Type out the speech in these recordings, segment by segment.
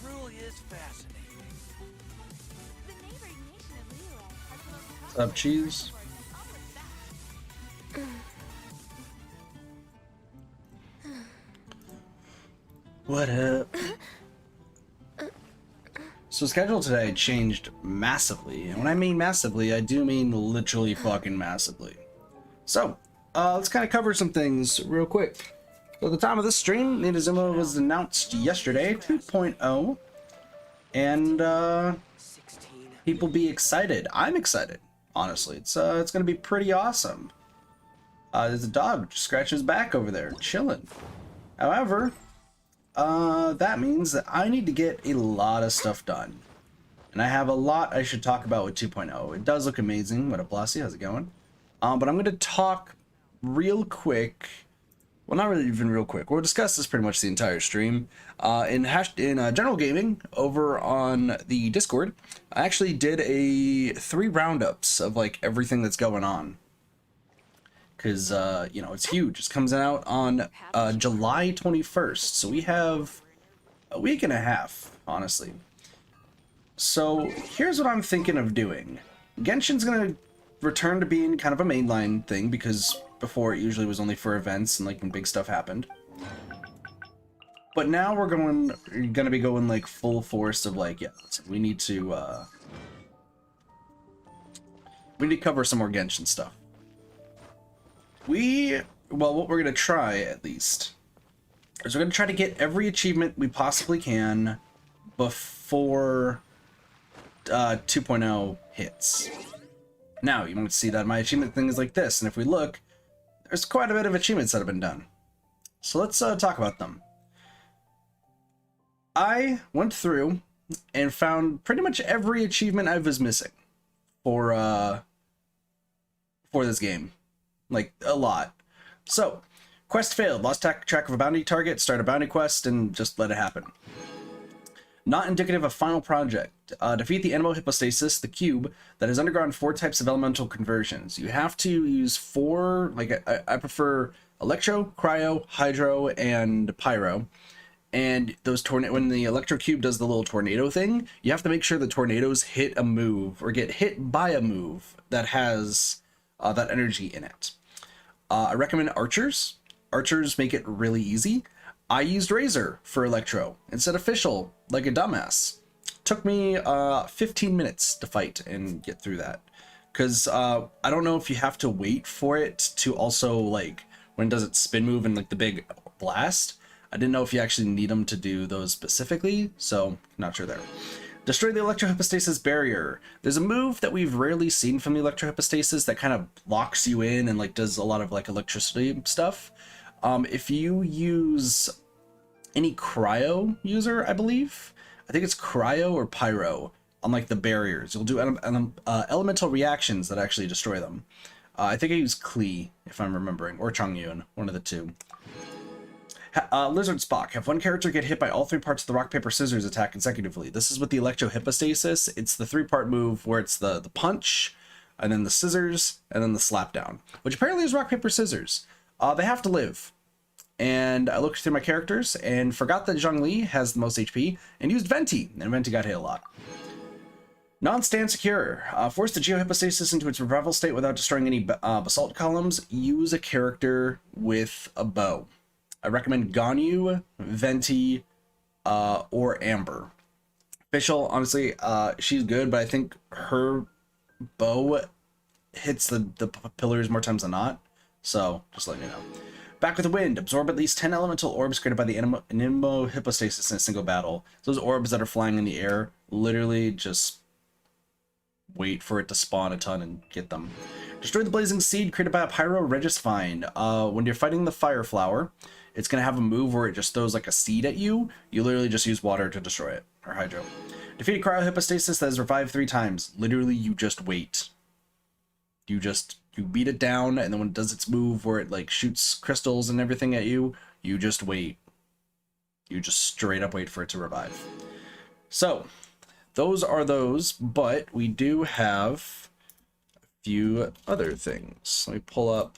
truly is fascinating. What's up, cheese? What up? So schedule today changed massively, and when I mean massively, I do mean literally fucking massively. So, let's kind of cover some things real quick. So at the time of this stream, Inazuma was announced yesterday, 2.0, and people be excited. I'm excited, honestly. It's gonna be pretty awesome. There's a dog just scratching his back over there, chilling. However, that means that I need to get a lot of stuff done. And I have a lot I should talk about with 2.0. It does look amazing. What up, Blasi? How's it going? But I'm going to talk real quick. Well, not really even real quick. We'll discuss this pretty much the entire stream. In General Gaming, over on the Discord, I actually did 3 roundups of, like, everything that's going on. Because, you know, it's huge. It comes out on July 21st. So we have a week and a half, honestly. So here's what I'm thinking of doing. Genshin's going to return to being kind of a mainline thing, because before it usually was only for events and like when big stuff happened. But now we're going to be going like full force of like, yeah, we need to cover some more Genshin stuff. Well, what we're going to try, at least, is we're going to try to get every achievement we possibly can before 2.0 hits. Now, you might see that my achievement thing is like this, and if we look, there's quite a bit of achievements that have been done. So let's talk about them. I went through and found pretty much every achievement I was missing for this game. Like, a lot. So, quest failed. Lost track of a bounty target, start a bounty quest, and just let it happen. Not indicative of final project. Defeat the animal hypostasis, the cube, that has undergone 4 types of elemental conversions. You have to use 4, like, I prefer electro, cryo, hydro, and pyro. And those when the electro cube does the little tornado thing, you have to make sure the tornadoes hit a move, or get hit by a move that has that energy in it. I recommend archers. Archers make it really easy. I used Razor for Electro instead of Fischl, like a dumbass. Took me 15 minutes to fight and get through that. Because I don't know if you have to wait for it to also, like, when it does its spin move and, like, the big blast. I didn't know if you actually need them to do those specifically, so not sure there. Destroy the electrohypostasis barrier. There's a move that we've rarely seen from the electrohypostasis that kind of locks you in and like does a lot of like electricity stuff. If you use any cryo user, I believe, I think it's cryo or pyro on like the barriers, you'll do elemental reactions that actually destroy them. I think I use Klee, if I'm remembering, or Chongyun, one of the two. Lizard Spock. Have one character get hit by all 3 parts of the rock, paper, scissors attack consecutively. This is with the electrohypostasis. It's the 3-part move where it's the punch, and then the scissors, and then the slap down, which apparently is rock, paper, scissors. They have to live. And I looked through my characters and forgot that Zhongli has the most HP and used Venti, and Venti got hit a lot. Non-stand secure. Force the geohypostasis into its revival state without destroying any basalt columns. Use a character with a bow. I recommend Ganyu, Venti, or Amber. Fischl, honestly, she's good, but I think her bow hits the pillars more times than not. So, just let me know. Back with the wind. Absorb at least 10 elemental orbs created by the anemo hypostasis in a single battle. Those orbs that are flying in the air, literally just wait for it to spawn a ton and get them. Destroy the blazing seed created by a pyro regisvine. When you're fighting the fire flower, it's going to have a move where it just throws like a seed at you. You literally just use water to destroy it, or hydro. Defeat cryohypostasis that is revived 3 times. Literally, you just wait. You beat it down, and then when it does its move where it like shoots crystals and everything at you, you just wait. You just straight up wait for it to revive. So, those are those, but we do have a few other things. Let me pull up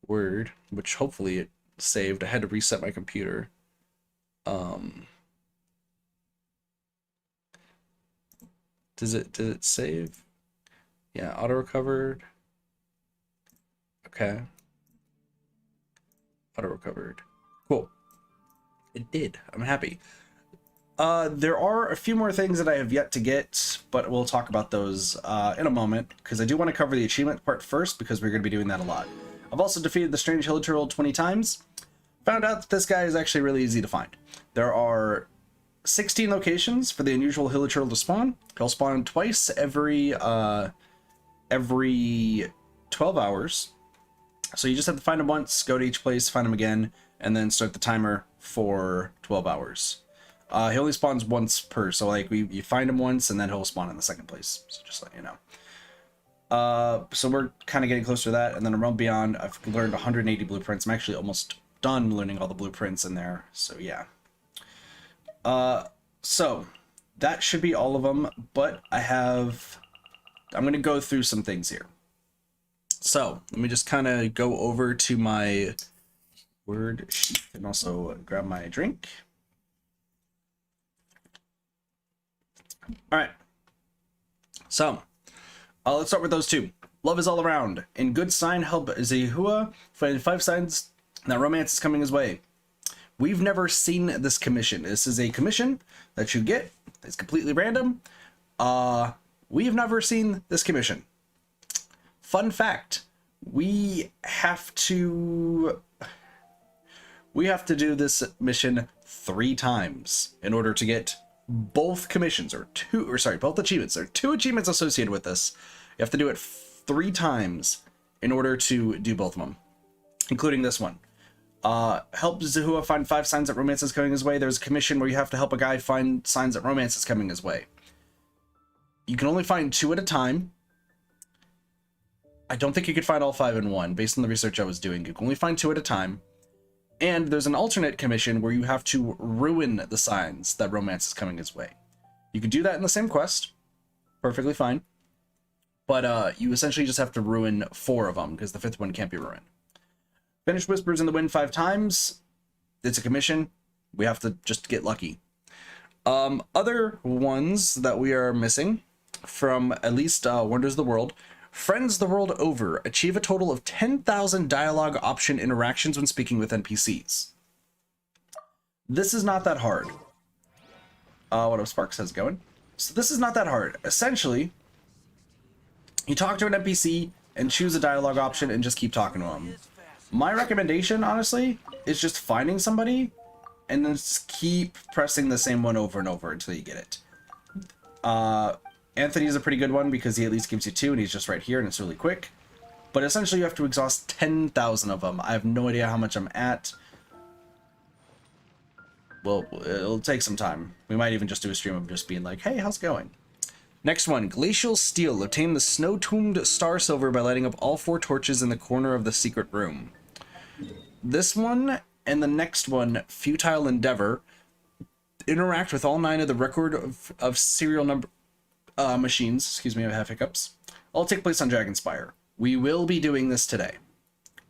Word, which hopefully it saved. I had to reset my computer. Did it save? Yeah, auto recovered. Okay. Auto recovered. Cool. It did. I'm happy. There are a few more things that I have yet to get, but we'll talk about those in a moment, because I do want to cover the achievement part first, because we're going to be doing that a lot. I've also defeated the Strange Hill Turtle 20 times. Found out that this guy is actually really easy to find. There are 16 locations for the unusual Hill Turtle to spawn. He'll spawn twice every 12 hours. So you just have to find him once, go to each place, find him again, and then start the timer for 12 hours. He only spawns once per, so like you find him once and then he'll spawn in the second place. So just let you know. So we're kind of getting closer to that, and then a realm beyond, I've learned 180 blueprints. I'm actually almost done learning all the blueprints in there. So yeah. So that should be all of them, but I'm going to go through some things here. So let me just kind of go over to my word sheet and also grab my drink. All right. So let's start with those two. Love is all around. In good sign, help Zehua find 5 signs that romance is coming his way. We've never seen this commission. This is a commission that you get. It's completely random. We've never seen this commission. Fun fact, we have to do this mission 3 times in order to get both commissions, both achievements. There are 2 achievements associated with this. You have to do it 3 times in order to do both of them, including this one. Help Zehua find 5 signs that romance is coming his way. There's a commission where you have to help a guy find signs that romance is coming his way. You can only find 2 at a time. I don't think you could find all 5 in one, based on the research I was doing. You can only find 2 at a time. And there's an alternate commission where you have to ruin the signs that romance is coming his way. You can do that in the same quest. Perfectly fine. But you essentially just have to ruin 4 of them, because the 5th one can't be ruined. Finish Whispers in the Wind 5 times. It's a commission. We have to just get lucky. Other ones that we are missing from at least Wonders of the World. Friends the world over. Achieve a total of 10,000 dialogue option interactions when speaking with NPCs. This is not that hard. What up, Sparks? How's it going? So this is not that hard. Essentially, you talk to an NPC and choose a dialogue option and just keep talking to them. My recommendation, honestly, is just finding somebody and then just keep pressing the same one over and over until you get it. Anthony's a pretty good one because he at least gives you 2 and he's just right here and it's really quick. But essentially you have to exhaust 10,000 of them. I have no idea how much I'm at. Well, it'll take some time. We might even just do a stream of just being like, hey, how's it going? Next one, Glacial Steel. Obtain the snow-tombed star silver by lighting up all 4 torches in the corner of the secret room. This one and the next one, Futile Endeavor. Interact with all 9 of the record of serial number machines. Excuse me, I have hiccups. All take place on Dragonspire. We will be doing this today.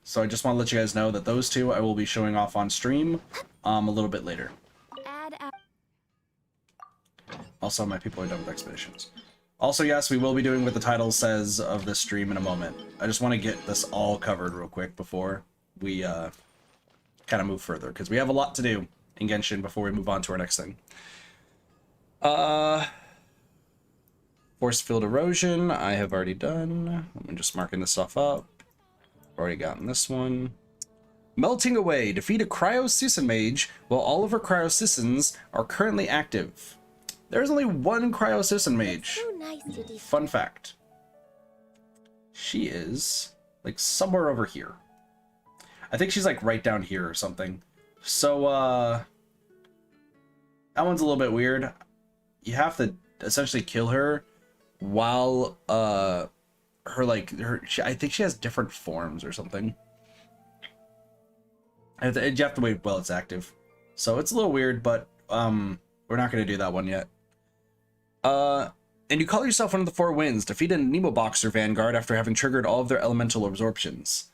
So I just want to let you guys know that those 2 I will be showing off on stream a little bit later. Also, my people are done with expeditions. Also, yes, we will be doing what the title says of this stream in a moment. I just want to get this all covered real quick before we kind of move further, because we have a lot to do in Genshin before we move on to our next thing. Force Field Erosion, I have already done. I'm just marking this stuff up. Already gotten this one. Melting Away. Defeat a Cryo-Season Mage while all of her Cryo-Seasons are currently active. There's only 1 Cryo-Season Mage. Fun fact. She is, like, somewhere over here. I think she's, like, right down here or something. So, that one's a little bit weird. You have to essentially kill her while, I think she has different forms or something. You have to wait while it's active. So it's a little weird, but we're not going to do that one yet. And you call yourself one of the 4 winds. Defeat a Nemo Boxer Vanguard after having triggered all of their elemental absorptions.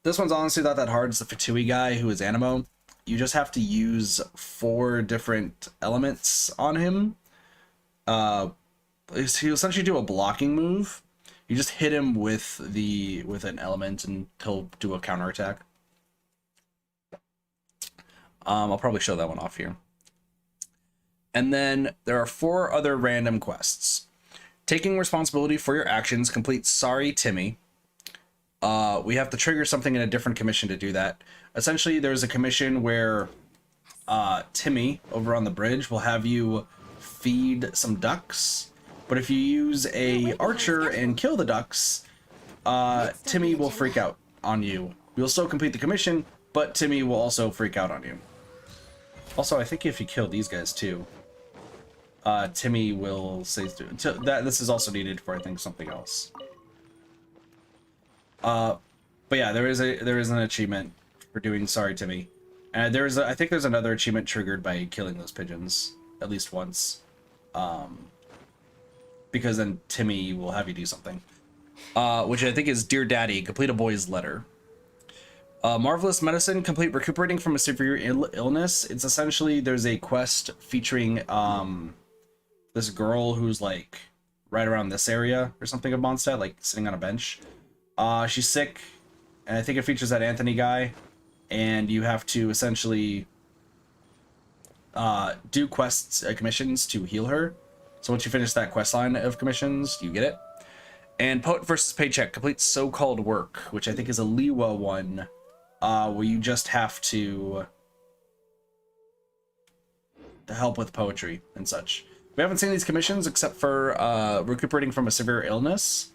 This one's honestly not that hard. It's the Fatui guy who is Animo. You just have to use 4 different elements on him. he'll essentially do a blocking move. You just hit him with an element and he'll do a counterattack. I'll probably show that one off here. And then there are 4 other random quests. Taking responsibility for your actions, complete Sorry Timmy. We have to trigger something in a different commission to do that. Essentially, there's a commission where Timmy over on the bridge will have you feed some ducks, but if you use a archer and kill the ducks, Timmy will freak out on you. You'll still complete the commission, but Timmy will also freak out on you. Also, I think if you kill these guys too, Timmy will say that. This is also needed for, I think, something else. But yeah, there is an achievement for doing Sorry Timmy, and I think there's another achievement triggered by killing those pigeons at least once, because then Timmy will have you do something, which I think is Dear Daddy, complete a boy's letter. Marvelous Medicine, complete recuperating from a severe illness. It's essentially, there's a quest featuring this girl who's like right around this area or something of Mondstadt, like sitting on a bench. She's sick, and I think it features that Anthony guy, and you have to essentially do quests, commissions to heal her. So once you finish that quest line of commissions, you get it. And Poet versus Paycheck, complete So-Called Work, which I think is a Liwa one, where you just have to help with poetry and such. We haven't seen these commissions except for recuperating from a severe illness.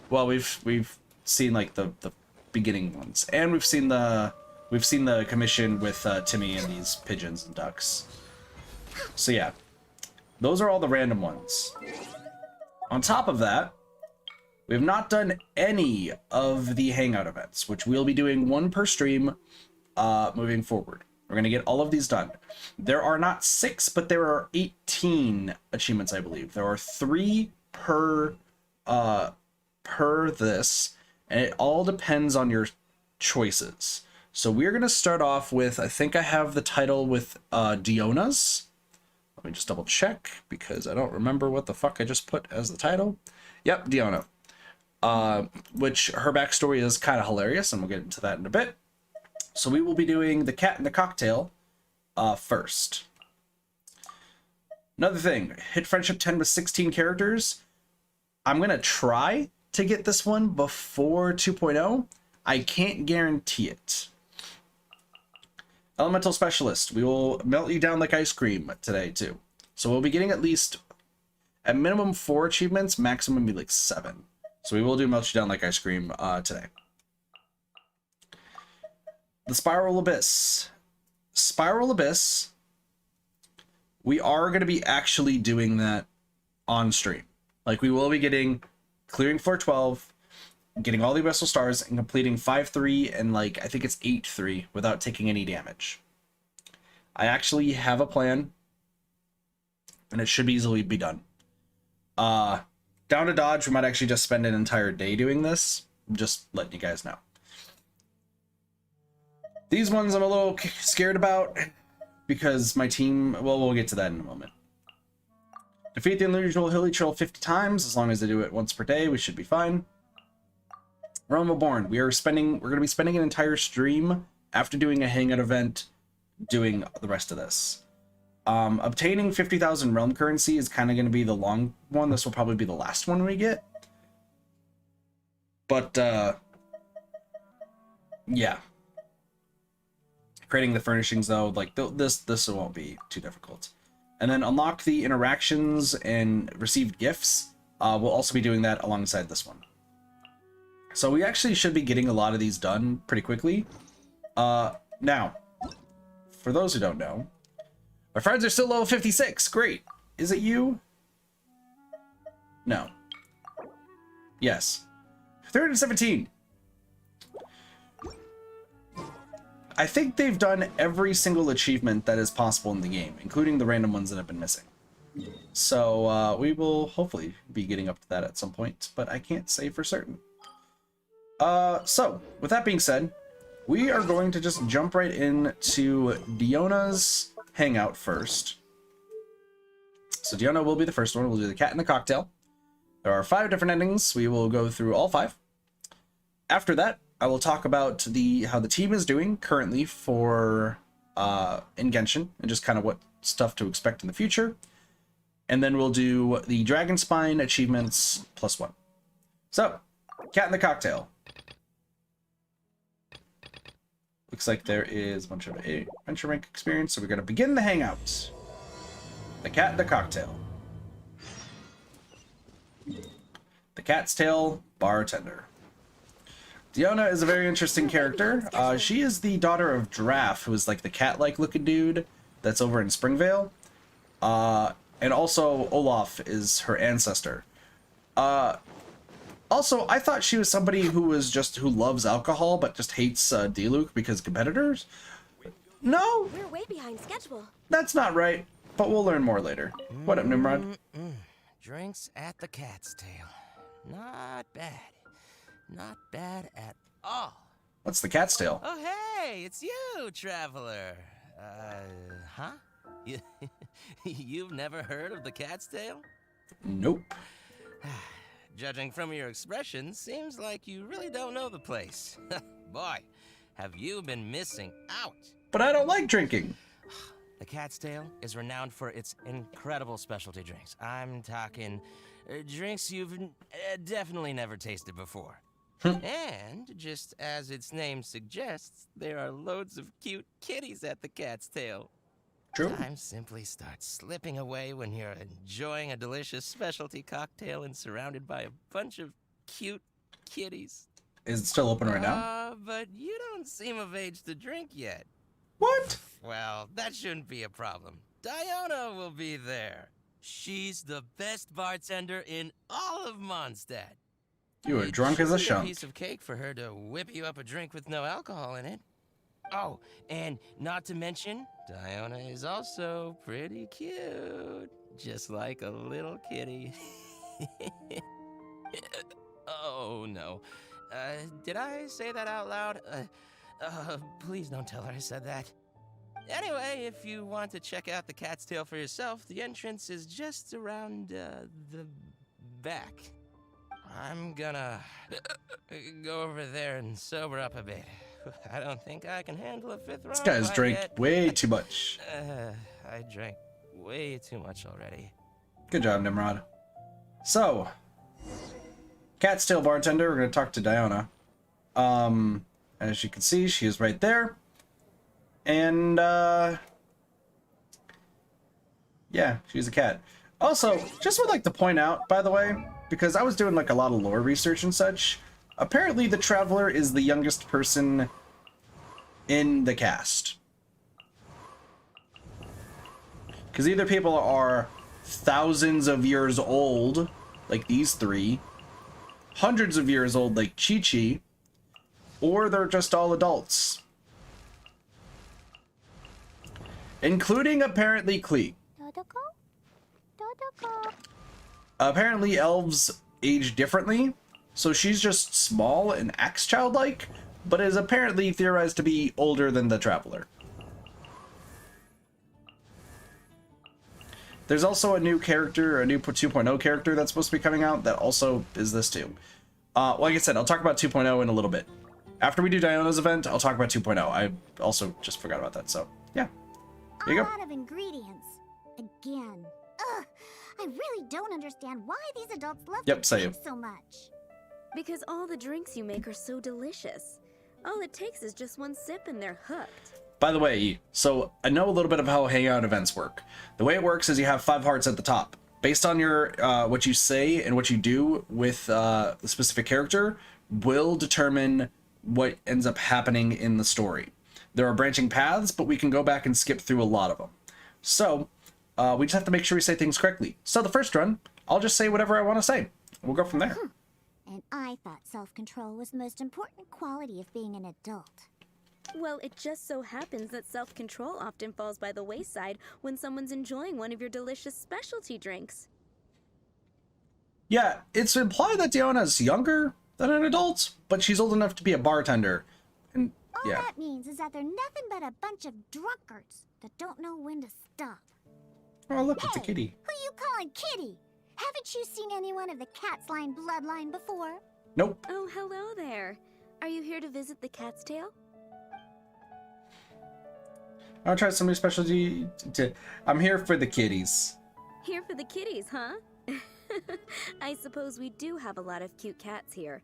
Well, we've seen like the beginning ones, and we've seen the commission with Timmy and these pigeons and ducks. So yeah, those are all the random ones. On top of that, we have not done any of the Hangout events, which we'll be doing 1 per stream moving forward. We're going to get all of these done. There are not 6, but there are 18 achievements, I believe. There are 3 per this, and it all depends on your choices. So we're going to start off with, I think I have the title with Diona's. Let me just double check, because I don't remember what the fuck I just put as the title. Yep, Diona. Which her backstory is kind of hilarious, and we'll get into that in a bit. So we will be doing the Cat in the Cocktail first. Another thing, hit Friendship 10 with 16 characters. I'm going to try to get this one before 2.0. I can't guarantee it. Elemental Specialist, we will melt you down like ice cream today too. So we'll be getting at least, at minimum 4 achievements, maximum be like 7. So we will do melt you down like ice cream today. The Spiral Abyss. Spiral Abyss, we are going to be actually doing that on stream. Like, we will be clearing floor 12, getting all the Abyssal Stars, and completing 5-3 and, like, I think it's 8-3 without taking any damage. I actually have a plan, and it should easily be done. Down to Dodge, we might actually just spend an entire day doing this. I'm just letting you guys know. These ones I'm a little scared about, because my team, well, we'll get to that in a moment. Defeat the unusual hilly troll 50 times. As long as they do it once per day, we should be fine. Realm Reborn. We're going to be spending an entire stream after doing a Hangout event doing the rest of this. Obtaining 50,000 realm currency is kind of going to be the long one. This will probably be the last one we get. But, yeah. Creating the furnishings, though, like, this won't be too difficult. And then unlock the interactions and received gifts. We'll also be doing that alongside this one. So we actually should be getting a lot of these done pretty quickly. Now, for those who don't know, our friends are still level 56. Great. Is it you? No. Yes. 317. I think they've done every single achievement that is possible in the game, including the random ones that have been missing. So we will hopefully be getting up to that at some point, but I can't say for certain. So, with that being said, we are going to just jump right into Diona's Hangout first. So Diona will be the first one. We'll do the cat and the cocktail. There are 5 different endings. We will go through all 5. After that, I will talk about how the team is doing currently for in Genshin and just kind of what stuff to expect in the future. And then we'll do the Dragon Spine achievements +1. So, cat and the cocktail. Looks like there is a bunch of adventure rank experience, so we're going to begin the hangout. The cat and the cocktail. The cat's tail bartender. Diona is a very interesting character. She is the daughter of Draff, who is like the cat-like looking dude that's over in Springvale. And also Olaf is her ancestor. Also, I thought she was somebody who loves alcohol but just hates Diluc because competitors. No, we're way behind schedule. That's not right. But we'll learn more later. What up, Nimrod? Drinks at the cat's tail. Not bad. Not bad at all. What's the cat's tail? Oh, hey, it's you, traveler. Huh? You've never heard of the cat's tail? Nope. Judging from your expression, seems like you really don't know the place. Boy, have you been missing out. But I don't like drinking. The Cat's Tail is renowned for its incredible specialty drinks. I'm talking drinks you've definitely never tasted before. And, just as its name suggests, there are loads of cute kitties at the Cat's Tail. True. Time simply starts slipping away when you're enjoying a delicious specialty cocktail and surrounded by a bunch of cute kitties. Is it still open right now? But you don't seem of age to drink yet. What? Well, that shouldn't be a problem. Diona will be there. She's the best bartender in all of Mondstadt. You are drunk as a shunk. shunk. Piece of cake for her to whip you up a drink with no alcohol in it. Oh, and not to mention, Diona is also pretty cute. Just like a little kitty. Oh, no. Did I say that out loud? Please don't tell her I said that. Anyway, if you want to check out the Cat's Tail for yourself, the entrance is just around, the back. I'm gonna go over there and sober up a bit. I don't think I can handle a 5th round. This guy's drank way too much. I drank way too much already. Good job, Nimrod. So, Cat's Tail bartender, we're going to talk to Diona. As you can see, she is right there. And, yeah, she's a cat. Also, just would like to point out, by the way, because I was doing like a lot of lore research and such, apparently the Traveler is the youngest person in the cast. Because either people are thousands of years old, like these 3, hundreds of years old, like Chi-Chi, or they're just all adults. Including, apparently, Klee. Apparently, elves age differently, so she's just small and acts childlike, but is apparently theorized to be older than the Traveler. There's also a new character, a new 2.0 character that's supposed to be coming out that also is this too. Like I said, I'll talk about 2.0 in a little bit. After we do Diona's event, I'll talk about 2.0. I also just forgot about that, so yeah. Here you go. A lot of ingredients. Again. Ugh. I really don't understand why these adults love to drink so much. Because all the drinks you make are so delicious. All it takes is just one sip and they're hooked. By the way, so I know a little bit of how Hangout events work. The way it works is you have 5 hearts at the top. Based on your what you say and what you do with the specific character will determine what ends up happening in the story. There are branching paths, but we can go back and skip through a lot of them. So we just have to make sure we say things correctly. So the first run, I'll just say whatever I want to say. We'll go from there. And I thought self-control was the most important quality of being an adult. Well, it just so happens that self-control often falls by the wayside when someone's enjoying one of your delicious specialty drinks. Yeah, it's implied that Diona's younger than an adult, but she's old enough to be a bartender. And All that means is that they're nothing but a bunch of drunkards that don't know when to stop. Oh, look, it's a Hey, kitty. who you calling kitty? Haven't you seen anyone of the cat's line bloodline before? Nope. Oh, hello there. Are you here to visit the Cat's Tail? I'll try some new specialty. I'm here for the kitties. Here for the kitties, huh? I suppose we do have a lot of cute cats here.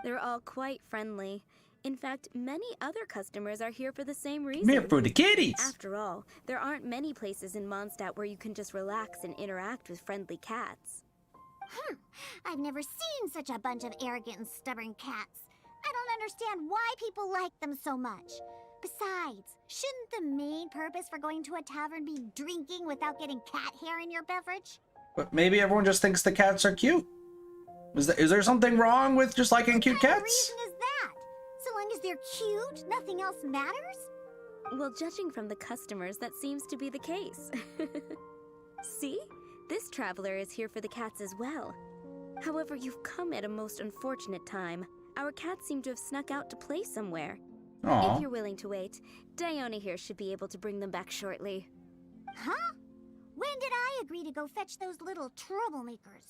They're all quite friendly. In fact, many other customers are here for the same reason. I'm here for the kitties. After all, there aren't many places in Mondstadt where you can just relax and interact with friendly cats. I've never seen such a bunch of arrogant and stubborn cats. I don't understand why people like them so much. Besides, shouldn't the main purpose for going to a tavern be drinking without getting cat hair in your beverage? But maybe everyone just thinks the cats are cute. Is there something wrong with just liking cute What kind of cats? reason is that? So long as they're cute, nothing else matters? Well, judging from the customers, that seems to be the case. See? This traveler is here for the cats as well. However, you've come at a most unfortunate time. Our cats seem to have snuck out to play somewhere. Aw. If you're willing to wait, Diona here should be able to bring them back shortly. Huh? When did I agree to go fetch those little troublemakers?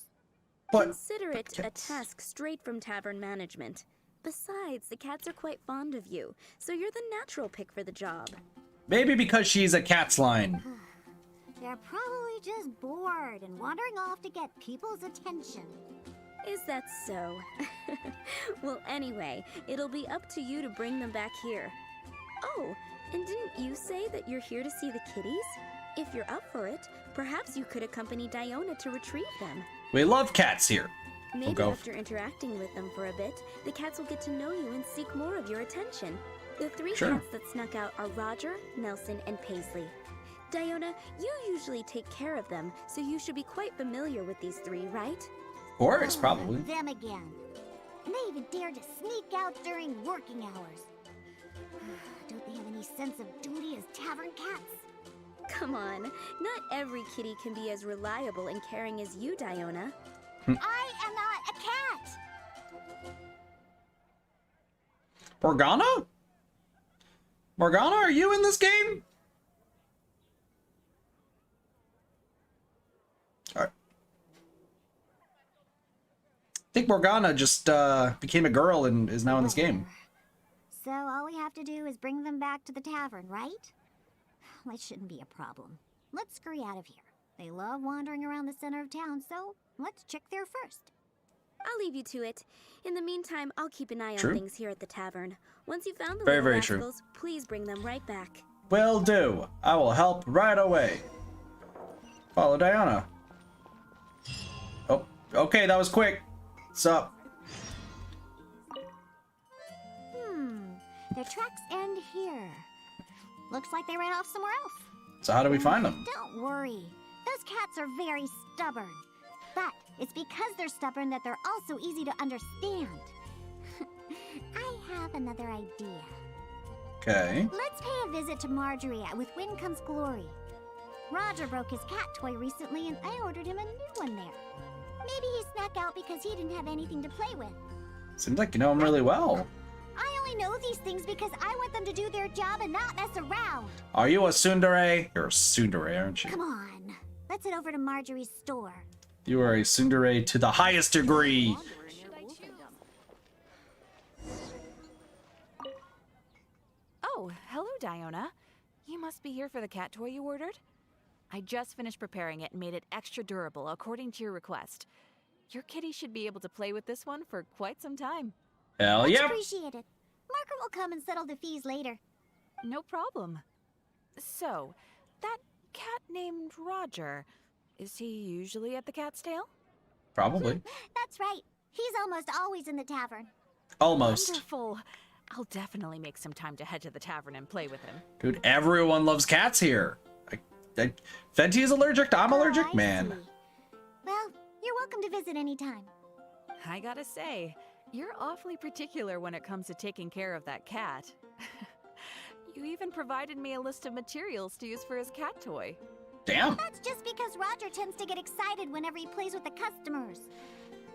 But Consider it a cats- task straight from tavern management. Besides, the cats are quite fond of you, so you're the natural pick for the job. maybe because she's a cat's line. They're probably just bored and wandering off to get people's attention. Is that so? Well, anyway, it'll be up to you to bring them back here. Oh, and didn't you say that you're here to see the kitties? If you're up for it, perhaps you could accompany Diona to retrieve them. We love cats here. Maybe go. after interacting with them for a bit, the cats will get to know you and seek more of your attention. The three Sure. cats that snuck out are Roger, Nelson, and Paisley. Diona, you usually take care of them, so you should be quite familiar with these three, right? Of course, probably. Them again. And they even dared to sneak out during working hours. Don't they have any sense of duty as tavern cats? Come on, not every kitty can be as reliable and caring as you, Diona. I am not a cat! Morgana? Morgana, are you in this game? Alright. I think Morgana just became a girl and is now in this game. So all we have to do is bring them back to the tavern, right? That shouldn't be a problem. Let's scurry out of here. They love wandering around the center of town, so let's check there first. I'll leave you to it. In the meantime, I'll keep an eye True. on things here at the tavern. Once you've found the Very, little very true. rascals, please bring them right back. Will do. I will help right away. Follow Diona. Oh, okay, that was quick. What's up? Their tracks end here. Looks like they ran off somewhere else. So how do we find them? Don't worry. Those cats are very stubborn. But it's because they're stubborn that they're also easy to understand. I have another idea. Okay. Let's pay a visit to Marjorie at With Wind Comes Glory. Roger broke his cat toy recently and I ordered him a new one there. Maybe he snuck out because he didn't have anything to play with. Seems like you know him really well. I only know these things because I want them to do their job and not mess around. Are you a tsundere? You're a tsundere, aren't you? Come on. Let's head over to Marjorie's store. You are a tsundere to the highest degree. Oh, hello, Diona. You must be here for the cat toy you ordered? I just finished preparing it and made it extra durable according to your request. Your kitty should be able to play with this one for quite some time. Hell Much yeah. appreciated. Margaret will come and settle the fees later. No problem. So, that cat named Roger, is he usually at the Cat's Tail? Probably. That's right. He's almost always in the tavern. Almost. Wonderful. I'll definitely make some time to head to the tavern and play with him. Dude, everyone loves cats here. Fenty is allergic. I'm allergic, I man. see. Well, you're welcome to visit anytime. I gotta say, you're awfully particular when it comes to taking care of that cat. You even provided me a list of materials to use for his cat toy. Damn. That's just because Roger tends to get excited whenever he plays with the customers.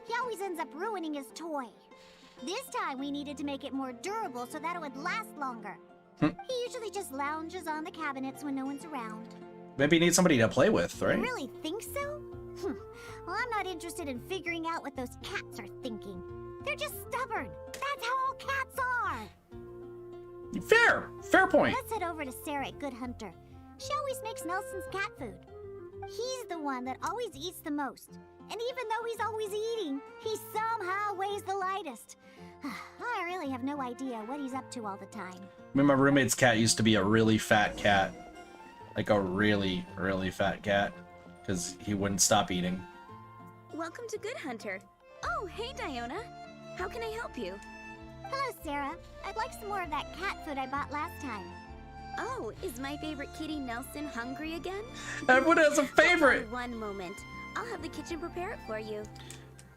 He always ends up ruining his toy. This time we needed to make it more durable so that it would last longer. He usually just lounges on the cabinets when no one's around. Maybe you need somebody to play with, You right? really think so? Well, I'm not interested in figuring out what those cats are thinking. They're just stubborn. That's how all cats are. Fair point. Let's head over to Sarah at Good Hunter. She always makes Nelson's cat food. He's the one that always eats the most. And even though he's always eating, he somehow weighs the lightest. I really have no idea what he's up to all the time. I mean, my roommate's cat used to be a really fat cat. Like a really, really fat cat. Because he wouldn't stop eating. Welcome to Good Hunter. Oh, hey, Diona. How can I help you? Hello, Sarah. I'd like some more of that cat food I bought last time. Oh, is my favorite kitty Nelson hungry again? Everyone has a favorite! Hold on one moment. I'll have the kitchen prepare it for you.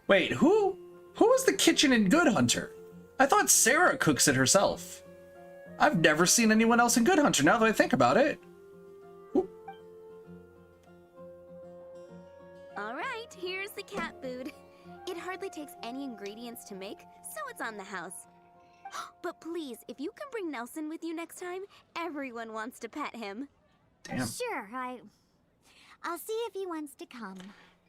Wait, who was the kitchen in Good Hunter? I thought Sarah cooks it herself. I've never seen anyone else in Good Hunter now that I think about it. All right, here's the cat food. It hardly takes any ingredients to make, so it's on the house. But please, if you can bring Nelson with you next time, everyone wants to pet him. Damn. Sure, I'll see if he wants to come.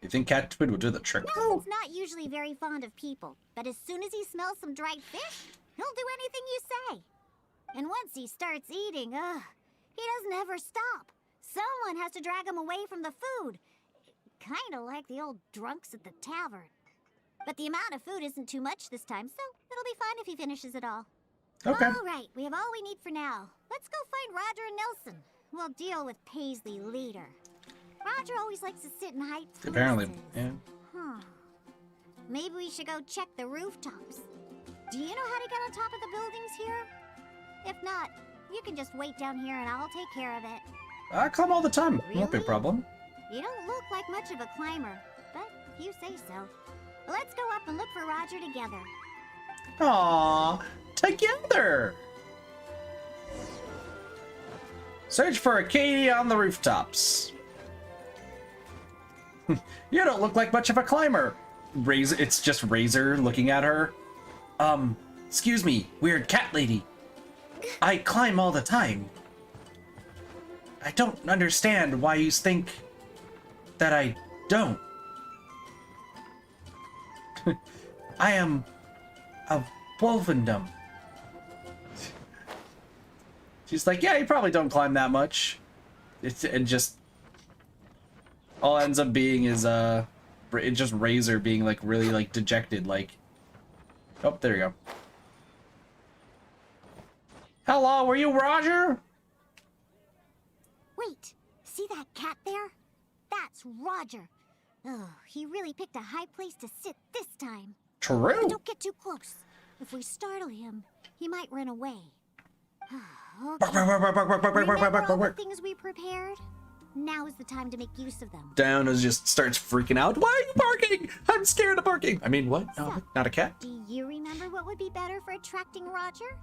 You think cat food will do the trick? Nelson's not usually very fond of people, but as soon as he smells some dried fish, he'll do anything you say. And once he starts eating, he doesn't ever stop. Someone has to drag him away from the food. Kinda like the old drunks at the tavern. But the amount of food isn't too much this time, so it'll be fine if he finishes it all. Okay. All right, we have all we need for now. Let's go find Roger and Nelson. We'll deal with Paisley later. Roger always likes to sit in high places. Apparently, yeah. Maybe we should go check the rooftops. Do you know how to get on top of the buildings here? If not, you can just wait down here and I'll take care of it. I climb all the time. Won't be a Really? problem. You don't look like much of a climber, but if you say so. Let's go up and look for Roger together. Aww, together. Search for a Katie on the rooftops. You don't look like much of a climber. Razor, it's just Razor looking at her. Excuse me, weird cat lady. I climb all the time. I don't understand why you think that I don't. I am a wolfendom. She's like, yeah, you probably don't climb that much. And just all ends up being is it just Razor being like really like dejected, like, oh, there you go. Hello, were you Roger? Wait, see that cat there? That's Roger. Oh, he really picked a high place to sit this time. True. But don't get too close. If we startle him, he might run away. Okay. Remember all the things we prepared? Now is the time to make use of them. Diona just starts freaking out. Why are you barking? I'm scared of barking. I mean, what? No, So, not a cat. do you remember what would be better for attracting Roger?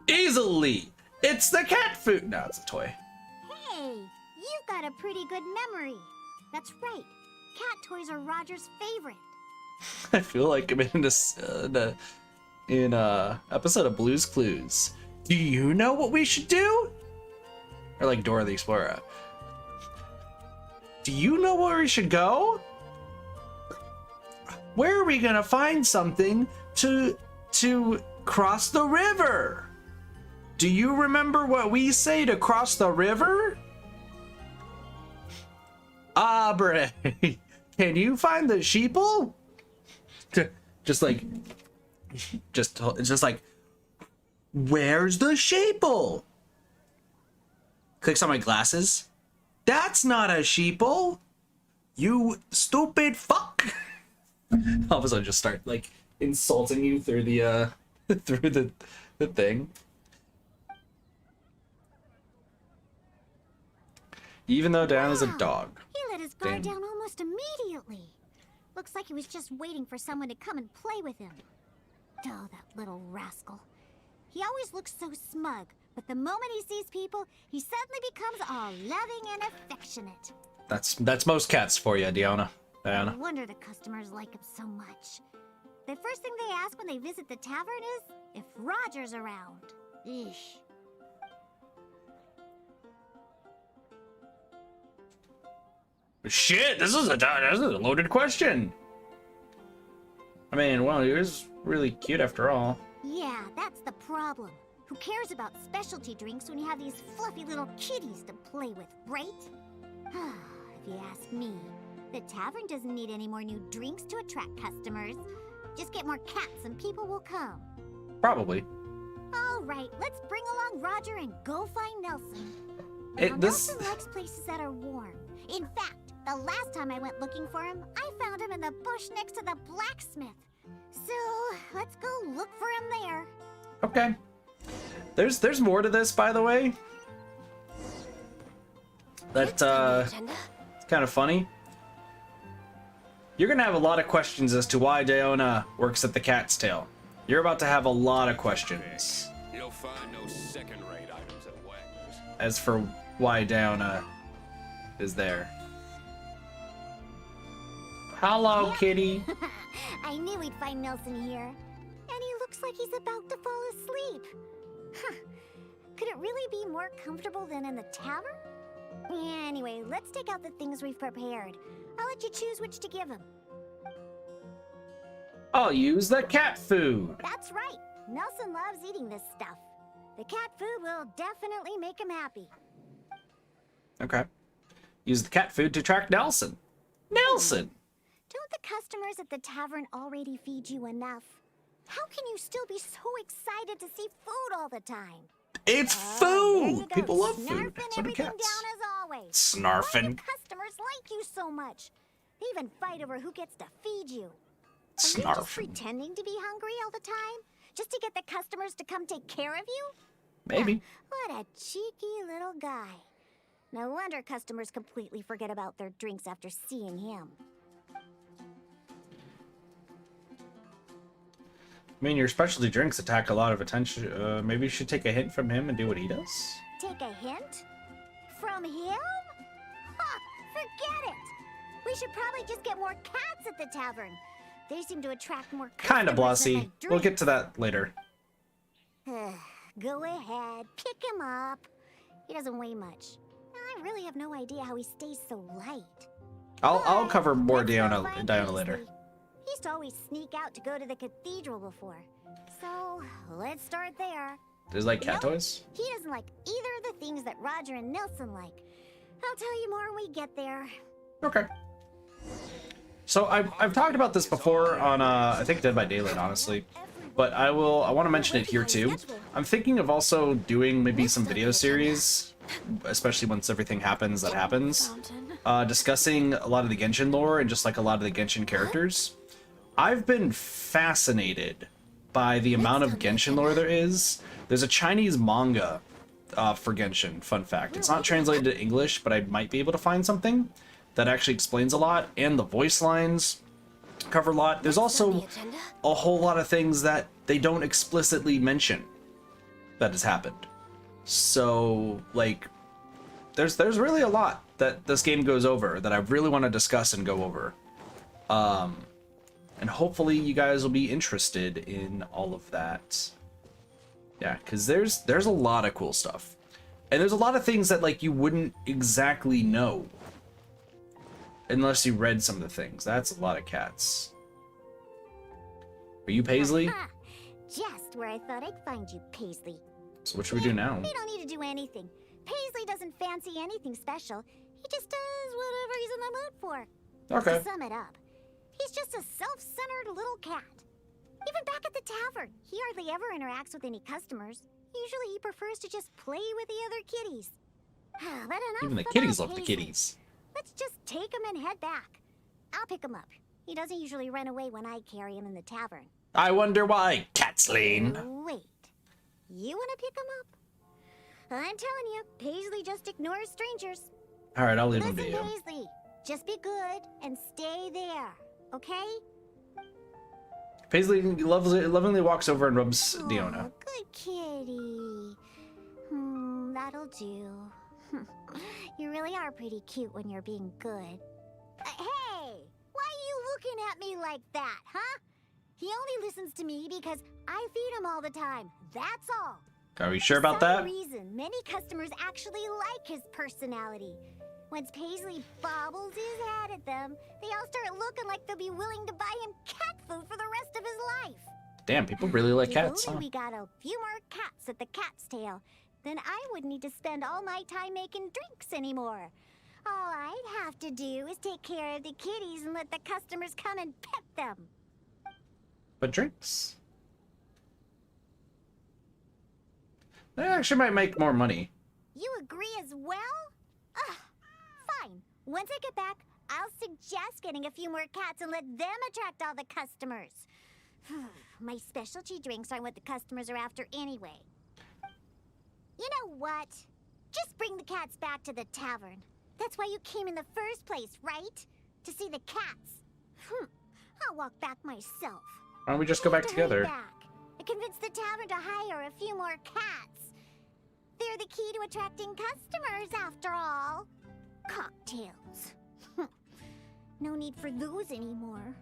Easily. It's the cat food. No, it's a toy. Hey, you've got a pretty good memory. That's right. Cat toys are Roger's favorite. I feel like I'm in a episode of Blue's Clues. Do you know what we should do? Or like Dora the Explorer. Do you know where we should go? Where are we gonna find something to cross the river? Do you remember what we say to cross the river? Abre, can you find the sheeple? Just like, it's just like, where's the sheeple? Clicks on my glasses. That's not a sheeple. You stupid fuck. All of a sudden, just start like insulting you through the through the thing. Even though Dan is a Wow. dog. He let his guard Damn. down almost immediately. Looks like he was just waiting for someone to come and play with him. Oh, that little rascal. He always looks so smug, but the moment he sees people, he suddenly becomes all loving and affectionate. That's most cats for you, Diona. No Diona. wonder the customers like him so much. The first thing they ask when they visit the tavern is if Roger's around. Eesh. Shit, this is a loaded question. I mean, well, he was really cute after all. Yeah, that's the problem. Who cares about specialty drinks when you have these fluffy little kitties to play with, right? If you ask me, the tavern doesn't need any more new drinks to attract customers. Just get more cats and people will come. Probably. All right, let's bring along Roger and go find Nelson. This Nelson likes places that are warm. In fact, the last time I went looking for him, I found him in the bush next to the blacksmith. So, let's go look for him there. Okay. There's more to this, by the way. It's kind of funny. You're gonna have a lot of questions as to why Diona works at the Cat's Tail. You're about to have a lot of questions. You'll find no second-rate items at Wagner's. As for why Diona is there. Hello, Yeah. kitty. I knew we'd find Nelson here. And he looks like he's about to fall asleep. Huh. Could it really be more comfortable than in the tavern? Anyway, let's take out the things we've prepared. I'll let you choose which to give him. I'll use the cat food. That's right. Nelson loves eating this stuff. The cat food will definitely make him happy. Okay. Use the cat food to attract Nelson. Nelson! Don't the customers at the tavern already feed you enough? How can you still be so excited to see food all the time? It's There you food! go, People love food. snarfing So do everything cats. down as always. Why do Snarfing. customers like you so much? They even fight over who gets to feed you. Are you just Snarfing. pretending to be hungry all the time? Just to get the customers to come take care of you? Maybe. What a cheeky little guy. No wonder customers completely forget about their drinks after seeing him. I mean, your specialty drinks attack a lot of attention. Maybe you should take a hint from him and do what he does? Take a hint? From him? Ha! Forget it! We should probably just get more cats at the tavern. They seem to attract more customers Kinda, than Blossy. the We'll get to that later. Go ahead, pick him up. He doesn't weigh much. I really have no idea how he stays so light. I'll cover more Let's go Diona find later. Paisley. He used to always sneak out to go to the cathedral before. So, let's start there. Does he like cat Nope. toys? He doesn't like either of the things that Roger and Nelson like. I'll tell you more when we get there. Okay. So I've talked about this before on I think Dead by Daylight, honestly, but I want to mention it here too. I'm thinking of also doing maybe some video series, especially once everything happens that happens, discussing a lot of the Genshin lore and just like a lot of the Genshin characters. I've been fascinated by the amount of Genshin lore there is. There's a Chinese manga for Genshin, fun fact. It's not translated to English, but I might be able to find something that actually explains a lot, and the voice lines cover a lot. There's also a whole lot of things that they don't explicitly mention that has happened. So, like, there's really a lot that this game goes over that I really want to discuss and go over. And hopefully you guys will be interested in all of that. Yeah, because there's a lot of cool stuff. And there's a lot of things that, like, you wouldn't exactly know unless you read some of the things. That's a lot of cats. Are you Paisley? Ha! Just where I thought I'd find you, Paisley. So what should we do now? We don't need to do anything. Paisley doesn't fancy anything special. He just does whatever he's in the mood for. Okay. To sum it up, he's just a self-centered little cat. Even back at the tavern, he hardly ever interacts with any customers. Usually he prefers to just play with the other kitties. But enough Even the about kitties love the Paisley. kitties. Let's just take him and head back. I'll pick him up. He doesn't usually run away when I carry him in the tavern. I wonder why, Catslane. Wait, you want to pick him up? I'm telling you, Paisley just ignores strangers. All right, I'll leave him Listen, to you. Paisley, just be good and stay there, okay? Paisley lovingly walks over and rubs Diona. Oh, good kitty. That'll do. You really are pretty cute when you're being good. Hey, why are you looking at me like that, huh? He only listens to me because I feed him all the time. That's all. Are we sure about For that? some reason, many customers actually like his personality. Once Paisley bobbles his head at them, they all start looking like they'll be willing to buy him cat food for the rest of his life. Damn, people really like If cats, only huh? we got a few more cats at the cat's tail, then I wouldn't need to spend all my time making drinks anymore. All I'd have to do is take care of the kitties and let the customers come and pet them. But drinks? They actually might make more money. You agree as well? Ugh, fine. Once I get back, I'll suggest getting a few more cats and let them attract all the customers. My specialty drinks aren't what the customers are after anyway. You know what? Just bring the cats back to the tavern. That's why you came in the first place, right? To see the cats. I'll walk back myself. Why don't we just go back To hurry together? back. I convinced the tavern to hire a few more cats. They're the key to attracting customers, after all. Cocktails. No need for those anymore.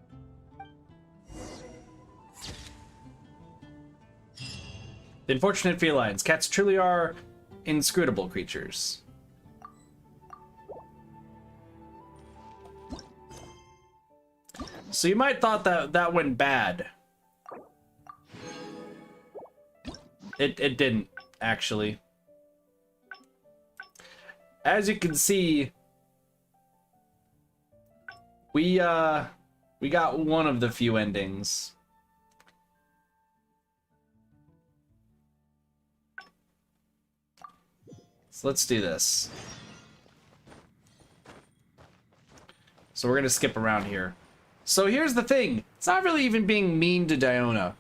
The unfortunate felines. Cats truly are inscrutable creatures. So you might thought that that went bad. It didn't, actually. As you can see, we got one of the few endings. So let's do this. So we're gonna skip around here. So here's the thing. It's not really even being mean to Diona.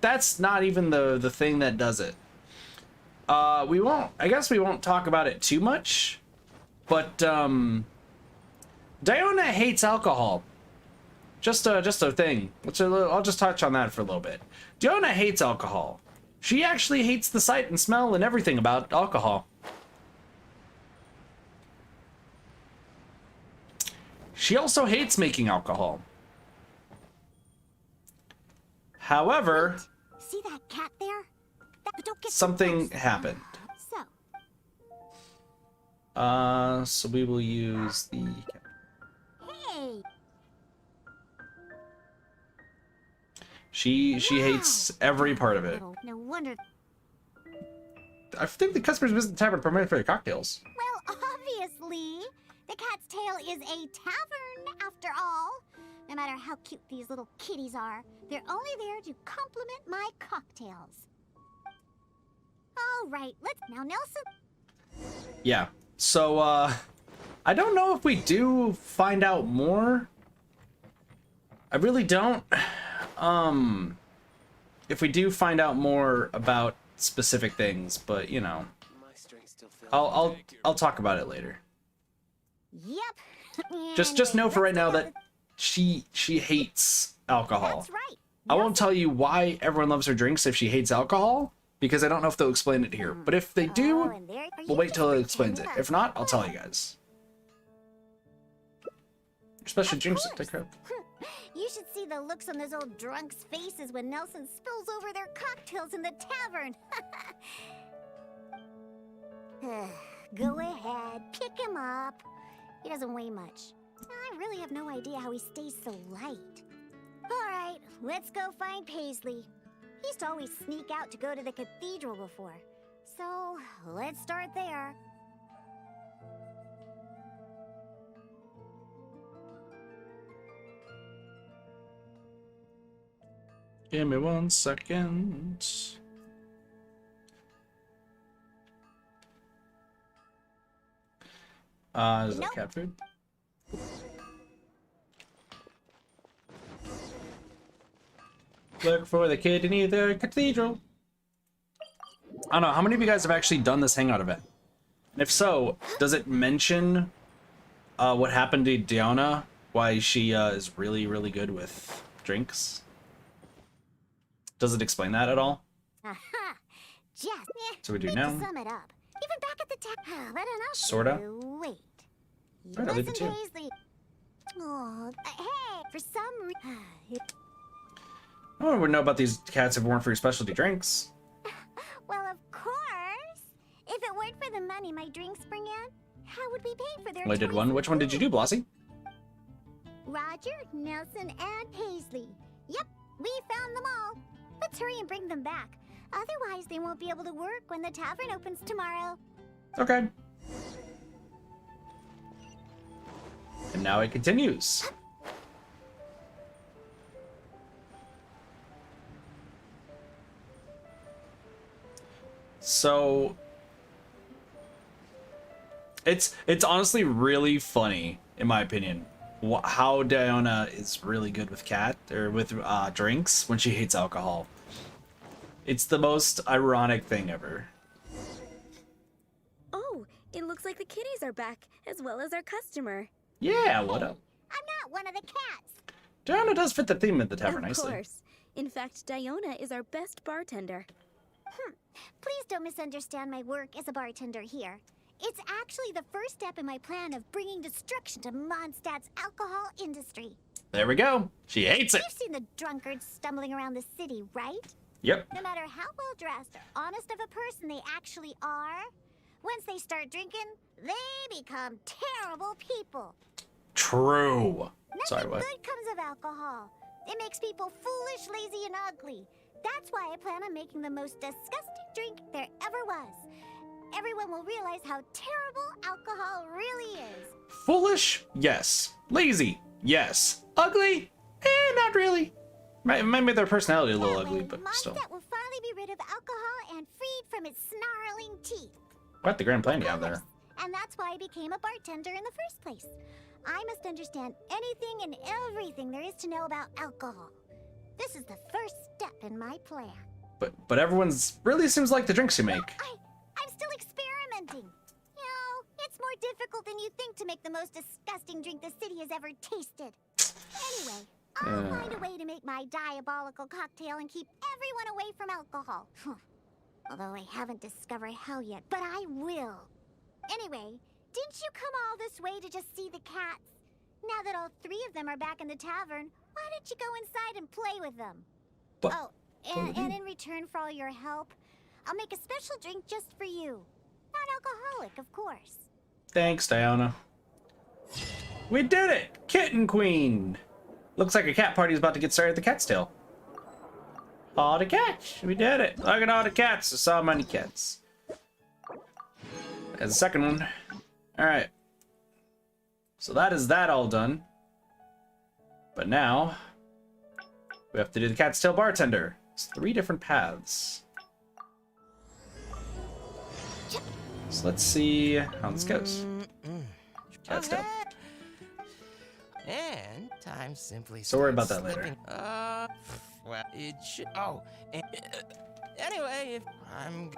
That's not even the thing that does it. I guess we won't talk about it too much, but Diona hates alcohol. Just a thing. I'll just touch on that for a little bit. Diona hates alcohol. She actually hates the sight and smell and everything about alcohol. She also hates making alcohol. However, See that cat there? Don't get too something close. happened. So we will use the... Hey! She hates every part of it. Oh, no wonder. I think the customers visit the tavern primarily for their cocktails. Well, obviously. The cat's tail is a tavern, after all. No matter how cute these little kitties are, they're only there to compliment my cocktails. All right, let's now, Nelson. Yeah. So, I don't know if we do find out more. I really don't. If we do find out more about specific things, but you know, My strength still feels I'll talk about it later. Yep. Just know for right now Let's that she hates alcohol. That's right. I won't tell you why everyone loves her drinks if she hates alcohol, because I don't know if they'll explain it here. But if they Oh, do, and there- are we'll you wait till just it explains it. pretending If not, I'll tell you guys. Especially Of drinks course. like crap. You should see the looks on those old drunks' faces when Nelson spills over their cocktails in the tavern. Go ahead, pick him up. He doesn't weigh much. I really have no idea how he stays so light. All right, let's go find Paisley. He used to always sneak out to go to the cathedral before. So, let's start there. Give me 1 second. Is that Nope. cat food? Look for the kid in either cathedral. I don't know, how many of you guys have actually done this hangout event? And if so, does it mention what happened to Diona? Why she is really, really good with drinks? Does it explain that at all? Aha! Just So we do to now? sum it up, even back at the tech, let enough. Sorta. Wait. Alright, I'll leave it to you. Paisley. Oh, hey, for some reason. No one would know about these cats if it weren't for your specialty drinks. Well, of course. If it weren't for the money my drinks bring in, How would we pay for their I did choice one. of Which one did you do, food? Blossie? Roger, Nelson, and Paisley. Yep, we found them all. Let's hurry and bring them back. Otherwise, they won't be able to work when the tavern opens tomorrow. Okay. And now it continues. So it's honestly really funny, in my opinion, how Diona is really good with drinks when she hates alcohol. It's the most ironic thing ever. Oh, it looks like the kitties are back, as well as our customer. Yeah, what up? I'm not one of the cats. Diona does fit the theme of the tavern Of nicely. course. In fact, Diona is our best bartender. Please don't misunderstand my work as a bartender here. It's actually the first step in my plan of bringing destruction to Mondstadt's alcohol industry. There we go. She hates it. You've seen the drunkards stumbling around the city, right? Yep. No matter how well dressed or honest of a person they actually are, once they start drinking, they become terrible people. True. Sorry, Nothing what? good comes of alcohol. It makes people foolish, lazy, and ugly. That's why I plan on making the most disgusting drink there ever was. Everyone will realize how terrible alcohol really is. Foolish? Yes. Lazy? Yes. Ugly? Not really. Might make their personality a little That ugly, way, but still. Mondstadt will finally be rid of alcohol and freed from its snarling teeth. What the grand plan do you have there? And that's why I became a bartender in the first place. I must understand anything and everything there is to know about alcohol. This is the first step in my plan. But everyone's really seems like the drinks you make. I'm still experimenting. You know, it's more difficult than you think to make the most disgusting drink the city has ever tasted. Anyway, I'll find a way to make my diabolical cocktail and keep everyone away from alcohol. Although I haven't discovered how yet, but I will. Anyway, didn't you come all this way to just see the cats? Now that all three of them are back in the tavern, why don't you go inside and play with them? What? Oh, and in return for all your help, I'll make a special drink just for you. Non-alcoholic, of course. Thanks, Diona. We did it! Kitten Queen! Looks like a cat party is about to get started at the Cat's Tail. All the cats! We did it! Look at all the cats! I saw many cats. There's the second one. Alright. So that is that all done. But now, we have to do the Cat's Tail Bartender. It's 3 different paths. So let's see how this goes. Cat's Tail. And time simply. So worry about starts that later. slipping. Well, it should. Oh, and, anyway, if I'm.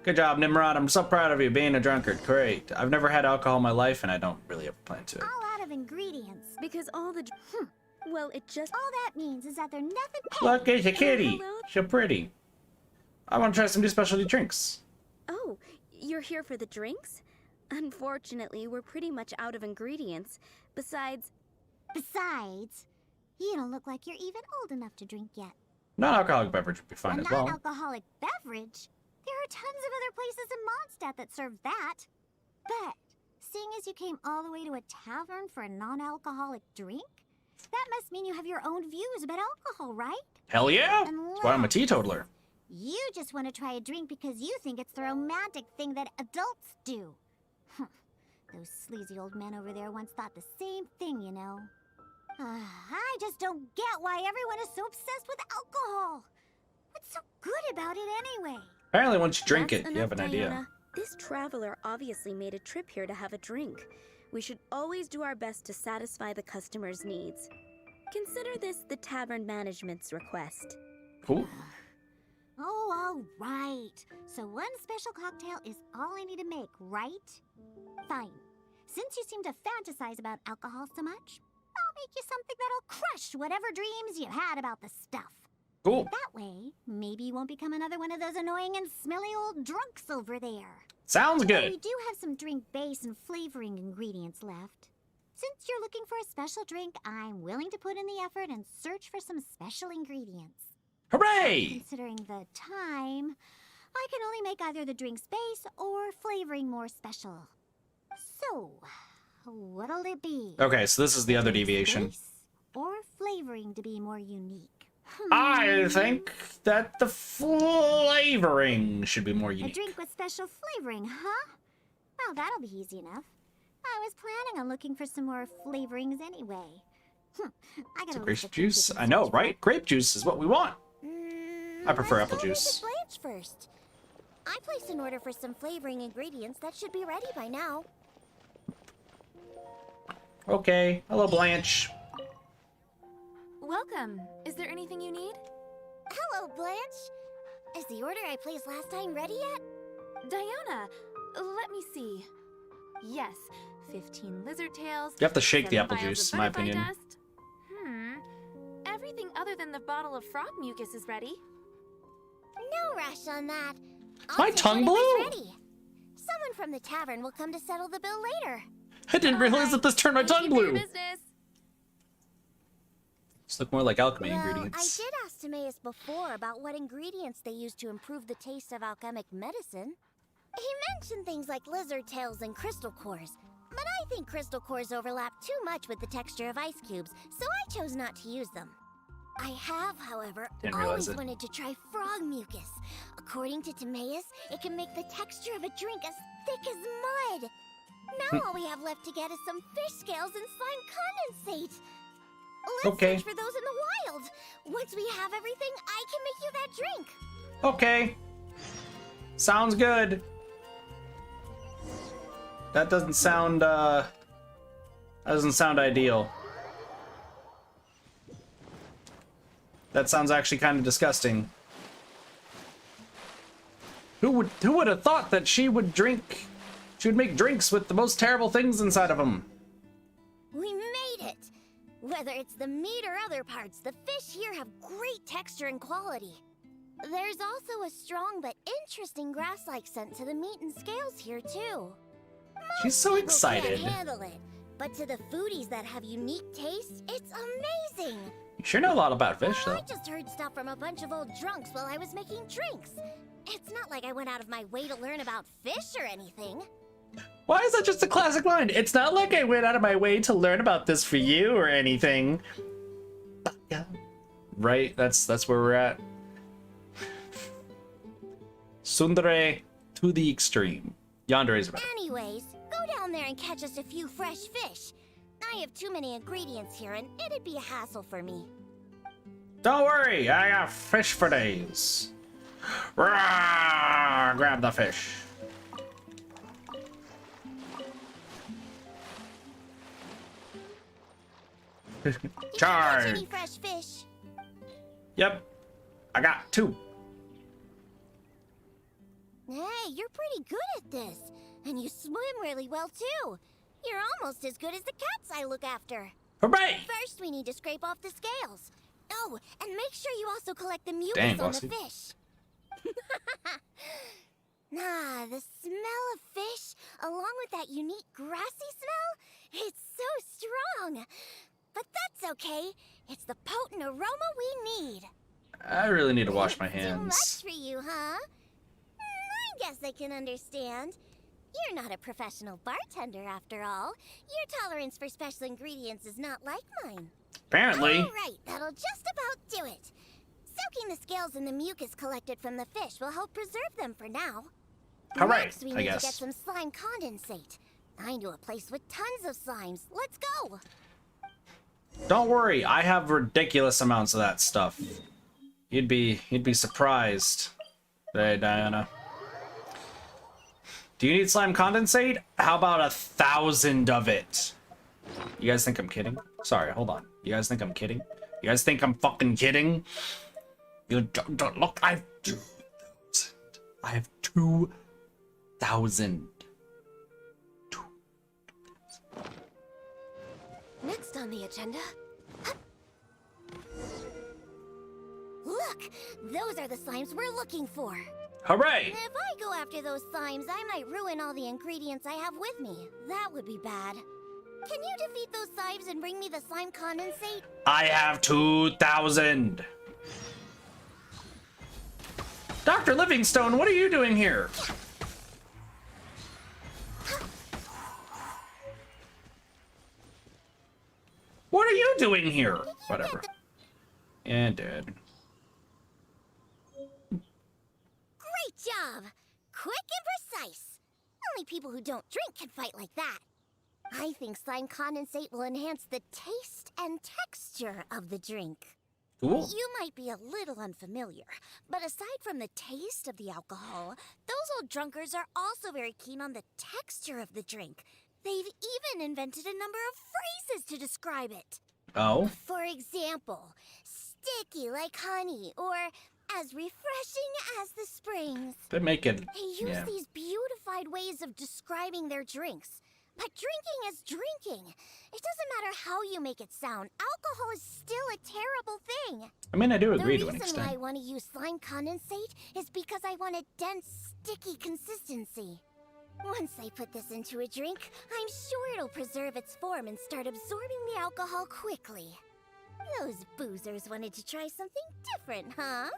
Good job, Nimrod. I'm so proud of you being a drunkard. Great. I've never had alcohol in my life, and I don't really ever plan to. All out of ingredients. Because all the... Well, it just... All that means is that they're nothing. Look, it's a kitty. hello. So pretty. I want to try some new specialty drinks. Oh, you're here for the drinks? Unfortunately, we're pretty much out of ingredients. Besides, You don't look like you're even old enough to drink yet. Non-alcoholic beverage would be fine A as well. non-alcoholic beverage? There are tons of other places in Mondstadt that serve that. But, seeing as you came all the way to a tavern for a non-alcoholic drink, that must mean you have your own views about alcohol, right? Hell yeah! That's why I'm a teetotaler. You just want to try a drink because you think it's the romantic thing that adults do. Those sleazy old men over there once thought the same thing, you know. I just don't get why everyone is so obsessed with alcohol. What's so good about it anyway? Apparently, once you drink that's it, you have an enough, idea. Diona. This traveler obviously made a trip here to have a drink. We should always do our best to satisfy the customer's needs. Consider this the tavern management's request. Cool. Oh, all right. So one special cocktail is all I need to make, right? Fine. Since you seem to fantasize about alcohol so much, I'll make you something that'll crush whatever dreams you had about the stuff. Cool. That way, maybe you won't become another one of those annoying and smelly old drunks over there. Sounds We good. do have some drink base and flavoring ingredients left. Since you're looking for a special drink, I'm willing to put in the effort and search for some special ingredients. Hooray! Considering the time, I can only make either the drink's base or flavoring more special. So, what'll it be? Okay, so this is the other deviation. Taste or flavoring to be more unique? I think that the flavoring should be more A unique. drink with special flavoring, huh? Well, that'll be easy enough. I was planning on looking for some more flavorings anyway. I got a Grape list of juice? things I know, search for. right? Grape juice is what we want. I prefer Let's apple go juice. visit Blanche first. I placed an order for some flavoring ingredients that should be ready by now. Okay. Hello, Blanche. Welcome. Is there anything you need? Hello, Blanche. Is the order I placed last time ready yet? Diona, let me see. Yes, 15 lizard tails. You have to shake the 7 apple vials juice, of in my butterfly opinion. dust. Everything other than the bottle of frog mucus is ready. No rush on that. My take tongue whatever's blew? ready. Someone from the tavern will come to settle the bill later. I didn't realize that this turned my tongue Keep your blue. business. This look more like alchemy Well, ingredients. I did ask Timaeus before about what ingredients they use to improve the taste of alchemic medicine. He mentioned things like lizard tails and crystal cores, but I think crystal cores overlap too much with the texture of ice cubes, so I chose not to use them. I have, however, Didn't realize always it. wanted to try frog mucus. According to Timaeus, it can make the texture of a drink as thick as mud. Now all we have left to get is some fish scales and slime condensate. Let's Okay. search for those in the wild. Once we have everything, I can make you that drink. Okay. Sounds good. That doesn't sound ideal. That sounds actually kind of disgusting. Who would have thought that she would make drinks with the most terrible things inside of them? We made it. Whether it's the meat or other parts, the fish here have great texture and quality. There's also a strong but interesting grass-like scent to the meat and scales here, too. She's so People excited. can't handle it, but to the foodies that have unique tastes, it's amazing. You sure know a lot about fish, I though. just heard stuff from a bunch of old drunks while I was making drinks. It's not like I went out of my way to learn about fish or anything. Why is that just a classic line? It's not like I went out of my way to learn about this for you or anything. Yeah. Right? That's where we're at. Sundere to the extreme. Yandere is better. Anyways, go down there and catch us a few fresh fish. I have too many ingredients here, and it'd be a hassle for me. Don't worry, I got fish for days. Rawr, grab the fish. You can't catch Charge. any fresh fish. Yep, I got 2. Hey, you're pretty good at this. And you swim really well, too. You're almost as good as the cats I look after. Hooray! First, we need to scrape off the scales. Oh, and make sure you also collect the mucus Dang, on bossy. the fish. The smell of fish, along with that unique grassy smell, it's so strong. But that's okay. It's the potent aroma we need. I really need to wash my Too hands. much for you, huh? I guess I can understand. You're not a professional bartender, after all. Your tolerance for special ingredients is not like mine. Apparently. All right, that'll just about do it. Soaking the scales in the mucus collected from the fish will help preserve them for now. All right, Next, we I need to guess. get some slime condensate. I know a place with tons of slimes. Let's go. Don't worry, I have ridiculous amounts of that stuff. You'd be surprised. Hey, Diana. Do you need slime condensate? How about 1,000 of it? You guys think I'm kidding? Sorry, hold on. You guys think I'm kidding? You guys think I'm fucking kidding? You don't look. I have 2,000. I have 2,000. Next on the agenda. Look, those are the slimes we're looking for. Hooray! If I go after those slimes, I might ruin all the ingredients I have with me. That would be bad. Can you defeat those slimes and bring me the slime condensate? I have 2,000. Dr. Livingstone, what are you doing here? you doing here? Whatever. And dead. Great job! Quick and precise. Only people who don't drink can fight like that. I think slime condensate will enhance the taste and texture of the drink. Cool. You might be a little unfamiliar, but aside from the taste of the alcohol, those old drunkards are also very keen on the texture of the drink. They've even invented a number of phrases to describe it. Oh? For example, sticky like honey, or as refreshing as the springs. They make it... They use yeah. these beautified ways of describing their drinks. But drinking is drinking. It doesn't matter how you make it sound. Alcohol is still a terrible thing. I mean, I do agree to The an reason why I extent. want to use slime condensate is because I want a dense, sticky consistency. Once I put this into a drink, I'm sure it'll preserve its form and start absorbing the alcohol quickly. Those boozers wanted to try something different, huh?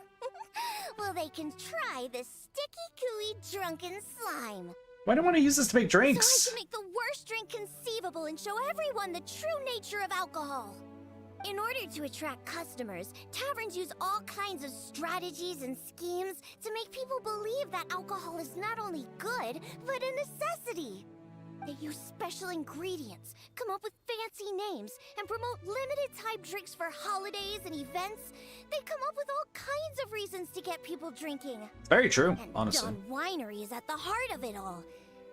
Well, they can try this sticky, gooey, drunken slime. Why do I want to use this to make So I drinks? can make the worst drink conceivable and show everyone the true nature of alcohol. In order to attract customers, taverns use all kinds of strategies and schemes to make people believe that alcohol is not only good, but a necessity. They use special ingredients, come up with fancy names, and promote limited-time drinks for holidays and events. They come up with all kinds of reasons to get people drinking. Very true, And honestly. Dawn Winery is at the heart of it all.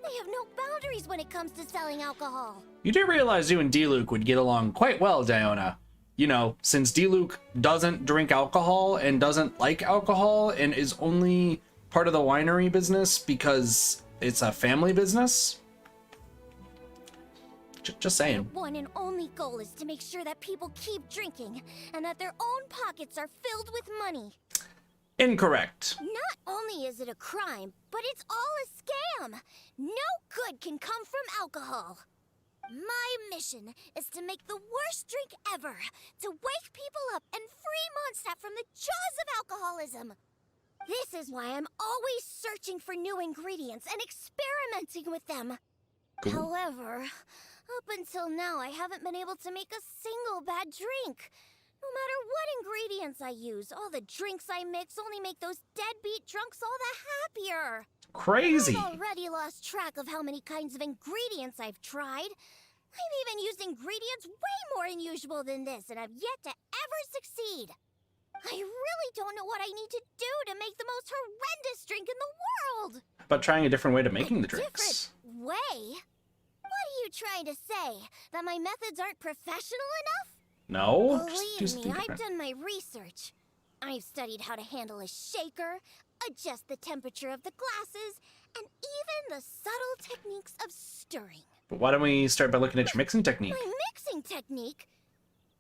They have no boundaries when it comes to selling alcohol. You do realize you and D-Luke would get along quite well, Diona. You know, since D-Luke doesn't drink alcohol and doesn't like alcohol and is only part of the winery business because it's a family business. Just saying. Their one and only goal is to make sure that people keep drinking and that their own pockets are filled with money. Incorrect. Not only is it a crime, but it's all a scam. No good can come from alcohol. My mission is to make the worst drink ever, to wake people up and free Mondstadt from the jaws of alcoholism. This is why I'm always searching for new ingredients and experimenting with them. Cool. However, up until now, I haven't been able to make a single bad drink. No matter what ingredients I use, all the drinks I mix only make those deadbeat drunks all the happier. Crazy. I've already lost track of how many kinds of ingredients I've tried. I've even used ingredients way more unusual than this, and I've yet to ever succeed. I really don't know what I need to do to make the most horrendous drink in the world. But trying a different way to making the Different drinks. way? What are you trying to say? That my methods aren't professional enough? No? Just do Believe something me, I've different. done my research. I've studied how to handle a shaker, adjust the temperature of the glasses, and even the subtle techniques of stirring. But why don't we start by looking at your mixing technique? My mixing technique?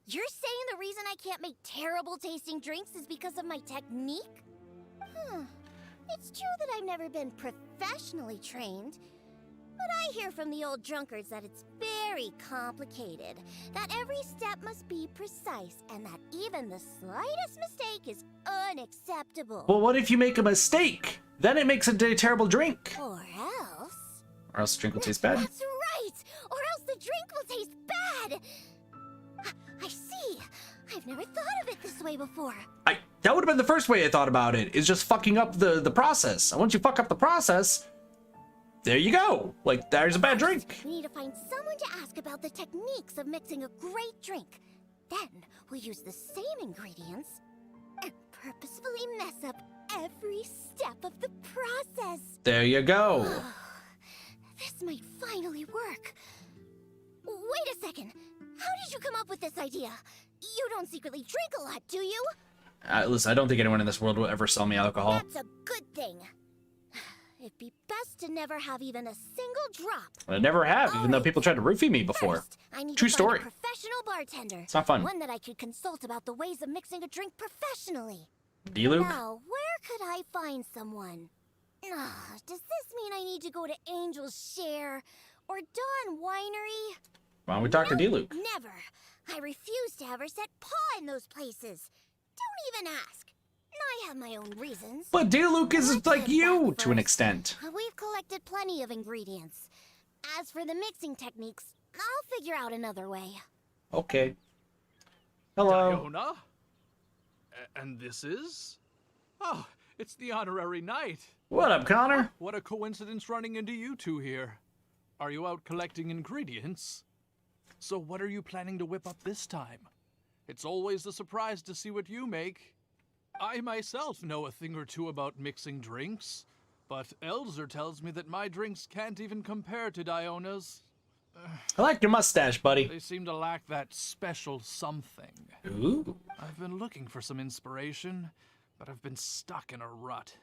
You're saying the reason I can't make terrible tasting drinks is because of my technique? It's true that I've never been professionally trained, but I hear from the old drunkards that it's very complicated, that every step must be precise, and that even the slightest mistake is unacceptable. Well, what if you make a mistake? Then it makes a terrible drink. Or else... Or else the drink will taste bad. That's right! Or else the drink will taste bad! I see. I've never thought of it this way before. That would have been the first way I thought about it, is just fucking up the process. And once you fuck up the process, there you go. Like, there's a bad drink. We need to find someone to ask about the techniques of mixing a great drink. Then we'll use the same ingredients and purposefully mess up every step of the process. There you go. This might finally work. Wait a second. How did you come up with this idea? You don't secretly drink a lot, do you? Listen, I don't think anyone in this world will ever sell me alcohol. That's a good thing. It'd be best to never have even a single drop. I never have, even though people tried to roofie me before. First, I need True to story. find a professional bartender. It's not fun. One that I could consult about the ways of mixing a drink professionally. D-Luke? Now, where could I find someone? Does this mean I need to go to Angel's Share or Dawn Winery? Why don't we talk to D-Luke? Never. I refuse to ever set paw in those places. Don't even ask. I have my own reasons. But D-Luke is Let's like head you, back to an first. extent. We've collected plenty of ingredients. As for the mixing techniques, I'll figure out another way. Okay. Hello. Diona? And this is? Oh, it's the honorary knight. What up, Connor? What a coincidence running into you two here. Are you out collecting ingredients? So what are you planning to whip up this time? It's always a surprise to see what you make. I myself know a thing or two about mixing drinks, but Elzer tells me that my drinks can't even compare to Diona's. I like your mustache, buddy. They seem to lack that special something. Ooh. I've been looking for some inspiration, but I've been stuck in a rut.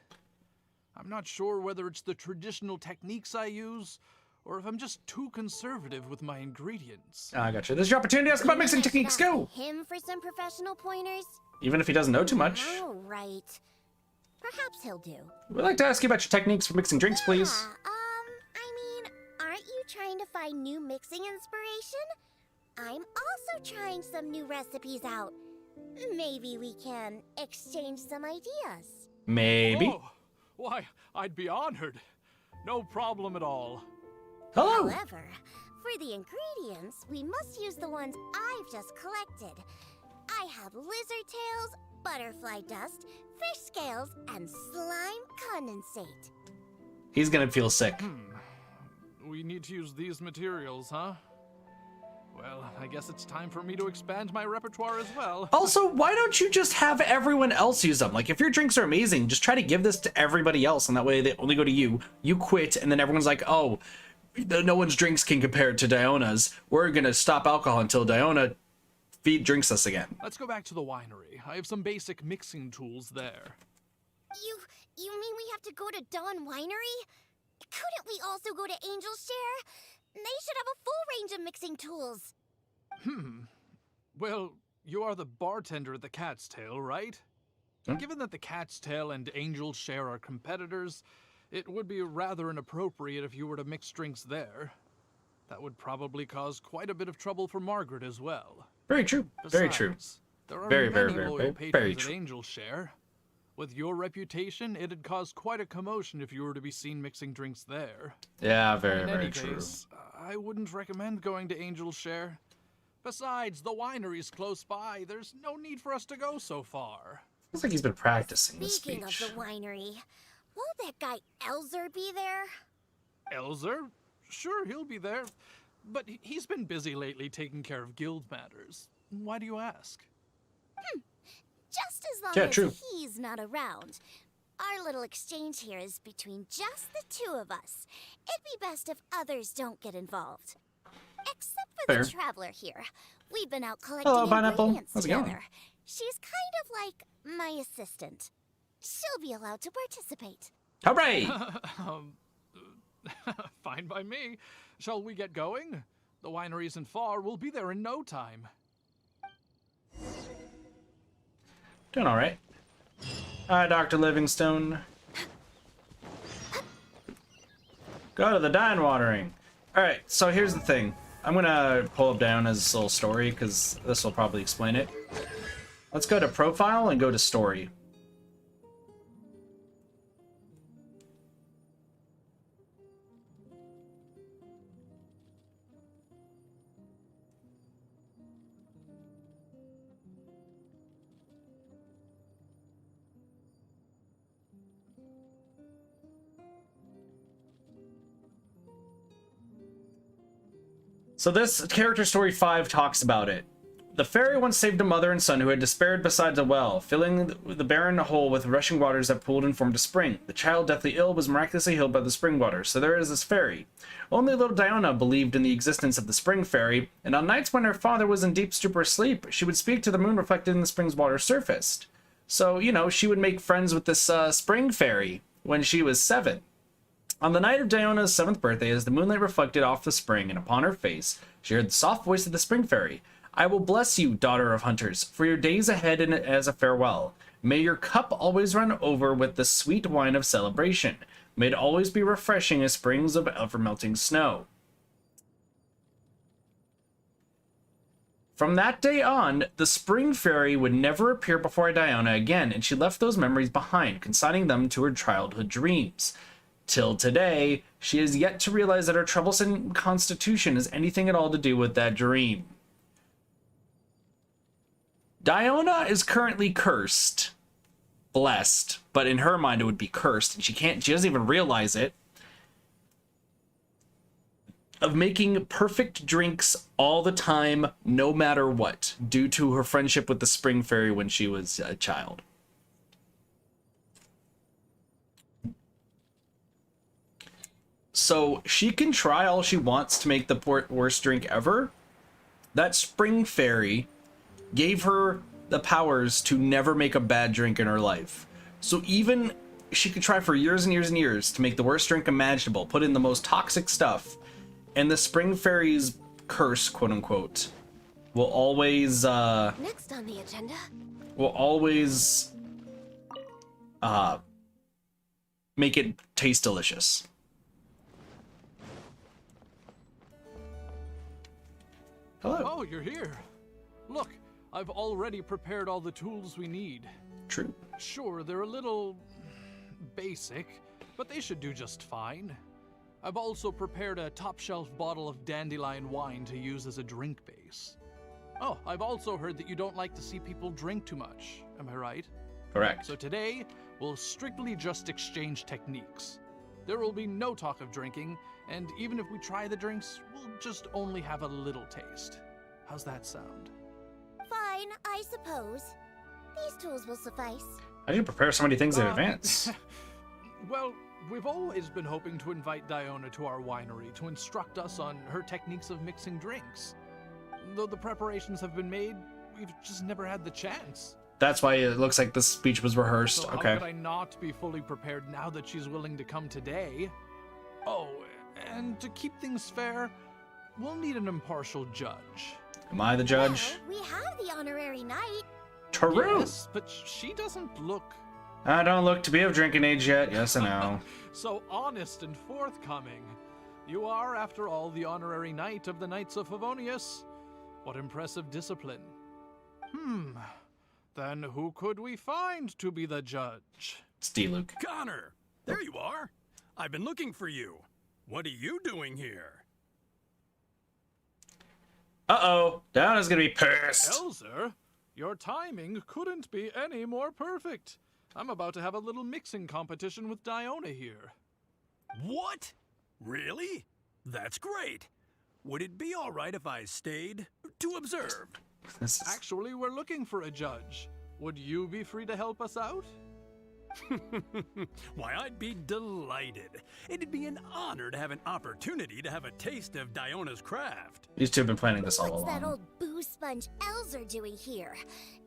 I'm not sure whether it's the traditional techniques I use, or if I'm just too conservative with my ingredients. I got you. This is your opportunity to ask about mixing techniques. Go! Him for some professional pointers? Even if he doesn't know too much. Oh, right. Perhaps he'll do. We'd like to ask you about your techniques for mixing drinks, please. Aren't you trying to find new mixing inspiration? I'm also trying some new recipes out. Maybe we can exchange some ideas. Maybe. Oh, why, I'd be honored. No problem at all. Hello. However, for the ingredients, we must use the ones I've just collected. I have lizard tails, butterfly dust, fish scales, and slime condensate. He's gonna feel sick. We need to use these materials, huh? Well, I guess it's time for me to expand my repertoire as well. Also, why don't you just have everyone else use them? Like, if your drinks are amazing, just try to give this to everybody else, and that way they only go to you. You quit, and then everyone's like, oh, no one's drinks can compare to Diona's. We're gonna stop alcohol until Diona drinks us again. Let's go back to the winery. I have some basic mixing tools there. You mean we have to go to Dawn Winery? Couldn't we also go to Angel's Share? They should have a full range of mixing tools. Well, you are the bartender at the Cat's Tail, right? Given that the Cat's Tail and Angel's Share are competitors, it would be rather inappropriate if you were to mix drinks there. That would probably cause quite a bit of trouble for Margaret as well. Very true. Very true. Besides, there are Very, many very, loyal very, patrons very at true. Angel's Share. With your reputation, it'd cause quite a commotion if you were to be seen mixing drinks there. Yeah, very, In very any true. case, I wouldn't recommend going to Angel's Share. Besides, the winery's close by. There's no need for us to go so far. Looks like he's been practicing this Speaking of speech. the winery, won't that guy Elzer be there? Elzer? Sure, he'll be there. But he's been busy lately taking care of guild matters. Why do you ask? Just as long Yeah, as true. he's not around. Our little exchange here is between just the two of us. It'd be best if others don't get involved. Except for Fair. the traveler here. We've been out collecting Hello, Pineapple. ingredients How's it going? together. She's kind of like my assistant. She'll be allowed to participate. Hooray! Fine by me. Shall we get going? The winery isn't far. We'll be there in no time. Doing all right. Hi, Dr. Livingstone. Go to the dine watering. All right, so here's the thing. I'm gonna pull up down as a little story because this will probably explain it. Let's go to profile and go to story. So this character story 5 talks about it. The fairy once saved a mother and son who had despaired beside a well, filling the barren hole with rushing waters that pooled and formed a spring. The child, deathly ill, was miraculously healed by the spring water, so there is this fairy. Only little Diona believed in the existence of the spring fairy, and on nights when her father was in deep stupor asleep, she would speak to the moon reflected in the spring's water surfaced. So, you know, she would make friends with this spring fairy when she was 7. On the night of Diona's 7th birthday, as the moonlight reflected off the spring and upon her face, she heard the soft voice of the spring fairy. I will bless you, daughter of hunters, for your days ahead and as a farewell. May your cup always run over with the sweet wine of celebration. May it always be refreshing as springs of ever-melting snow. From that day on, the spring fairy would never appear before Diona again, and she left those memories behind, consigning them to her childhood dreams. Till today, she has yet to realize that her troublesome constitution has anything at all to do with that dream. Diona is currently cursed. Blessed. But in her mind, it would be cursed. And she doesn't even realize it. Of making perfect drinks all the time, no matter what, due to her friendship with the Spring Fairy when she was a child. So she can try all she wants to make the worst drink ever. That Spring Fairy gave her the powers to never make a bad drink in her life. So even she could try for years and years and years to make the worst drink imaginable, put in the most toxic stuff, and the Spring Fairy's curse, quote unquote, will always Next on the agenda. Make it taste delicious. Hello. Oh, you're here. Look, I've already prepared all the tools we need. True. Sure, they're a little basic, but they should do just fine. I've also prepared a top-shelf bottle of dandelion wine to use as a drink base. Oh, I've also heard that you don't like to see people drink too much. Am I right? Correct. So today, we'll strictly just exchange techniques. There will be no talk of drinking, and even if we try the drinks, we'll just only have a little taste. How's that sound? Fine, I suppose. These tools will suffice. I didn't prepare so many things in advance. Well, we've always been hoping to invite Diona to our winery to instruct us on her techniques of mixing drinks. Though the preparations have been made, we've just never had the chance. That's why it looks like this speech was rehearsed. So Okay. how could I not be fully prepared now that she's willing to come today? Oh, and to keep things fair, we'll need an impartial judge. Am I the judge? Well, we have the honorary knight. True. Yes, but she doesn't look I don't look to be of drinking age yet. Yes, I know. so honest and forthcoming. You are, after all, the honorary knight of the Knights of Favonius. What impressive discipline. Then who could we find to be the judge? It's D-Luke. Connor, there you are. I've been looking for you. What are you doing here? Uh-oh. Diona's gonna be pissed. Elzer, your timing couldn't be any more perfect. I'm about to have a little mixing competition with Diona here. What? Really? That's great. Would it be all right if I stayed to observe? This is... Actually, we're looking for a judge. Would you be free to help us out? Why, I'd be delighted. It'd be an honor to have an opportunity to have a taste of Diona's craft. These two have been planning this all What's that along. old boo sponge Elzer doing here?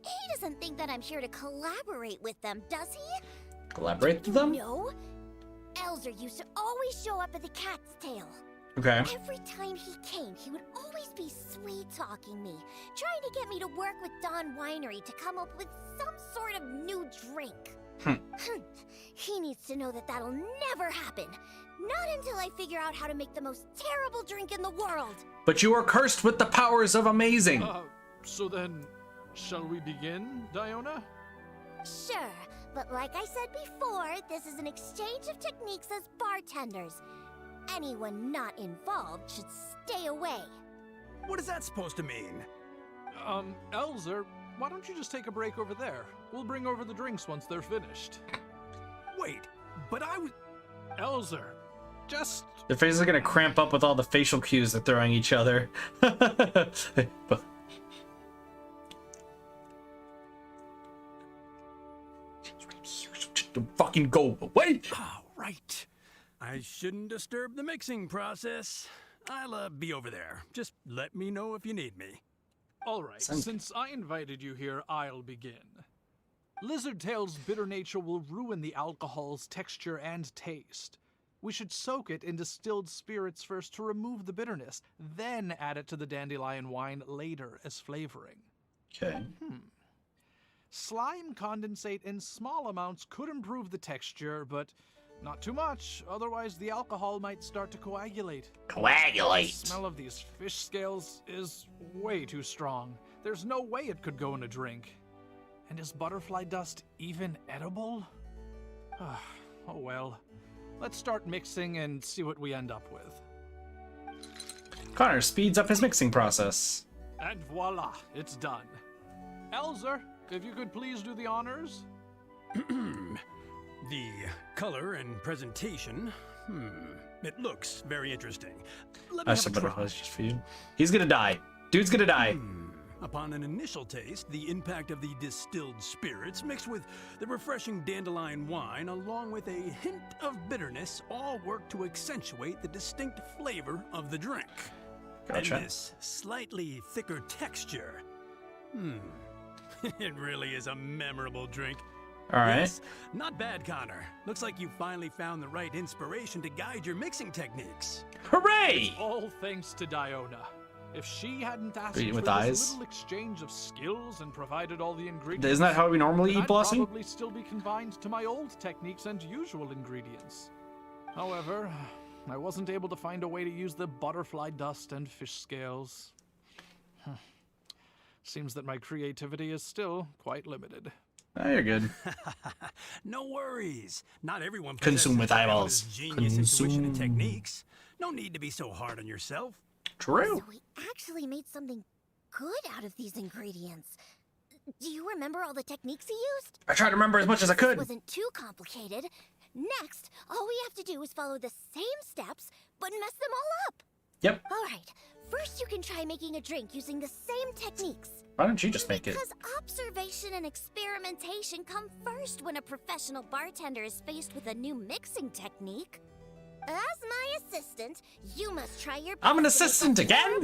He doesn't think that I'm here to collaborate with them, does he? Collaborate with them? No. Elzer used to always show up at the Cat's Tail. Okay. Every time he came, he would always be sweet-talking me, trying to get me to work with Dawn Winery to come up with some sort of new drink. He needs to know that that'll never happen. Not until I figure out how to make the most terrible drink in the world. But you are cursed with the powers of amazing. So then, shall we begin, Diona? Sure, but like I said before, this is an exchange of techniques as bartenders. Anyone not involved should stay away. What is that supposed to mean? Elzer, why don't you just take a break over there? We'll bring over the drinks once they're finished. Wait, but I was... Elzer, just... Their faces are gonna cramp up with all the facial cues they're throwing each other. Fucking go away! Oh, right. I shouldn't disturb the mixing process. I'll be over there. Just let me know if you need me. All right, since I invited you here, I'll begin. Lizard Tail's bitter nature will ruin the alcohol's texture and taste. We should soak it in distilled spirits first to remove the bitterness, then add it to the dandelion wine later as flavoring. Okay. Slime condensate in small amounts could improve the texture, but not too much, otherwise the alcohol might start to coagulate. Coagulate! The smell of these fish scales is way too strong. There's no way it could go in a drink. And is butterfly dust even edible? Oh well. Let's start mixing and see what we end up with. Connor speeds up his mixing process. And voila, it's done. Elzer, if you could please do the honors. The color and presentation. It looks very interesting. Let me I have a submitted try. just for you. He's gonna die. Dude's gonna die. Upon an initial taste, the impact of the distilled spirits mixed with the refreshing dandelion wine, along with a hint of bitterness, all work to accentuate the distinct flavor of the drink. Gotcha. And this slightly thicker texture. It really is a memorable drink. All right. Yes, not bad, Connor. Looks like you finally found the right inspiration to guide your mixing techniques. Hooray! All thanks to Diona. If she hadn't asked Eating for with this eyes? little exchange of skills and provided all the ingredients, Isn't that how we normally then eat, I'd Blossom? probably still be confined to my old techniques and usual ingredients. However, I wasn't able to find a way to use the butterfly dust and fish scales. Seems that my creativity is still quite limited. Oh, you're good. No worries. Not everyone Consume possesses with eyeballs. Diona's genius intuition and Consume. techniques. No need to be so hard on yourself. True. So we actually made something good out of these ingredients. Do you remember all the techniques he used? I tried to remember as much as I It could. wasn't too complicated. Next, all we have to do is follow the same steps, but mess them all up. Yep. All right. First, you can try making a drink using the same techniques. Why don't you just make it? Because observation and experimentation come first when a professional bartender is faced with a new mixing technique. As my assistant, you must try your best I'm an to make a assistant again?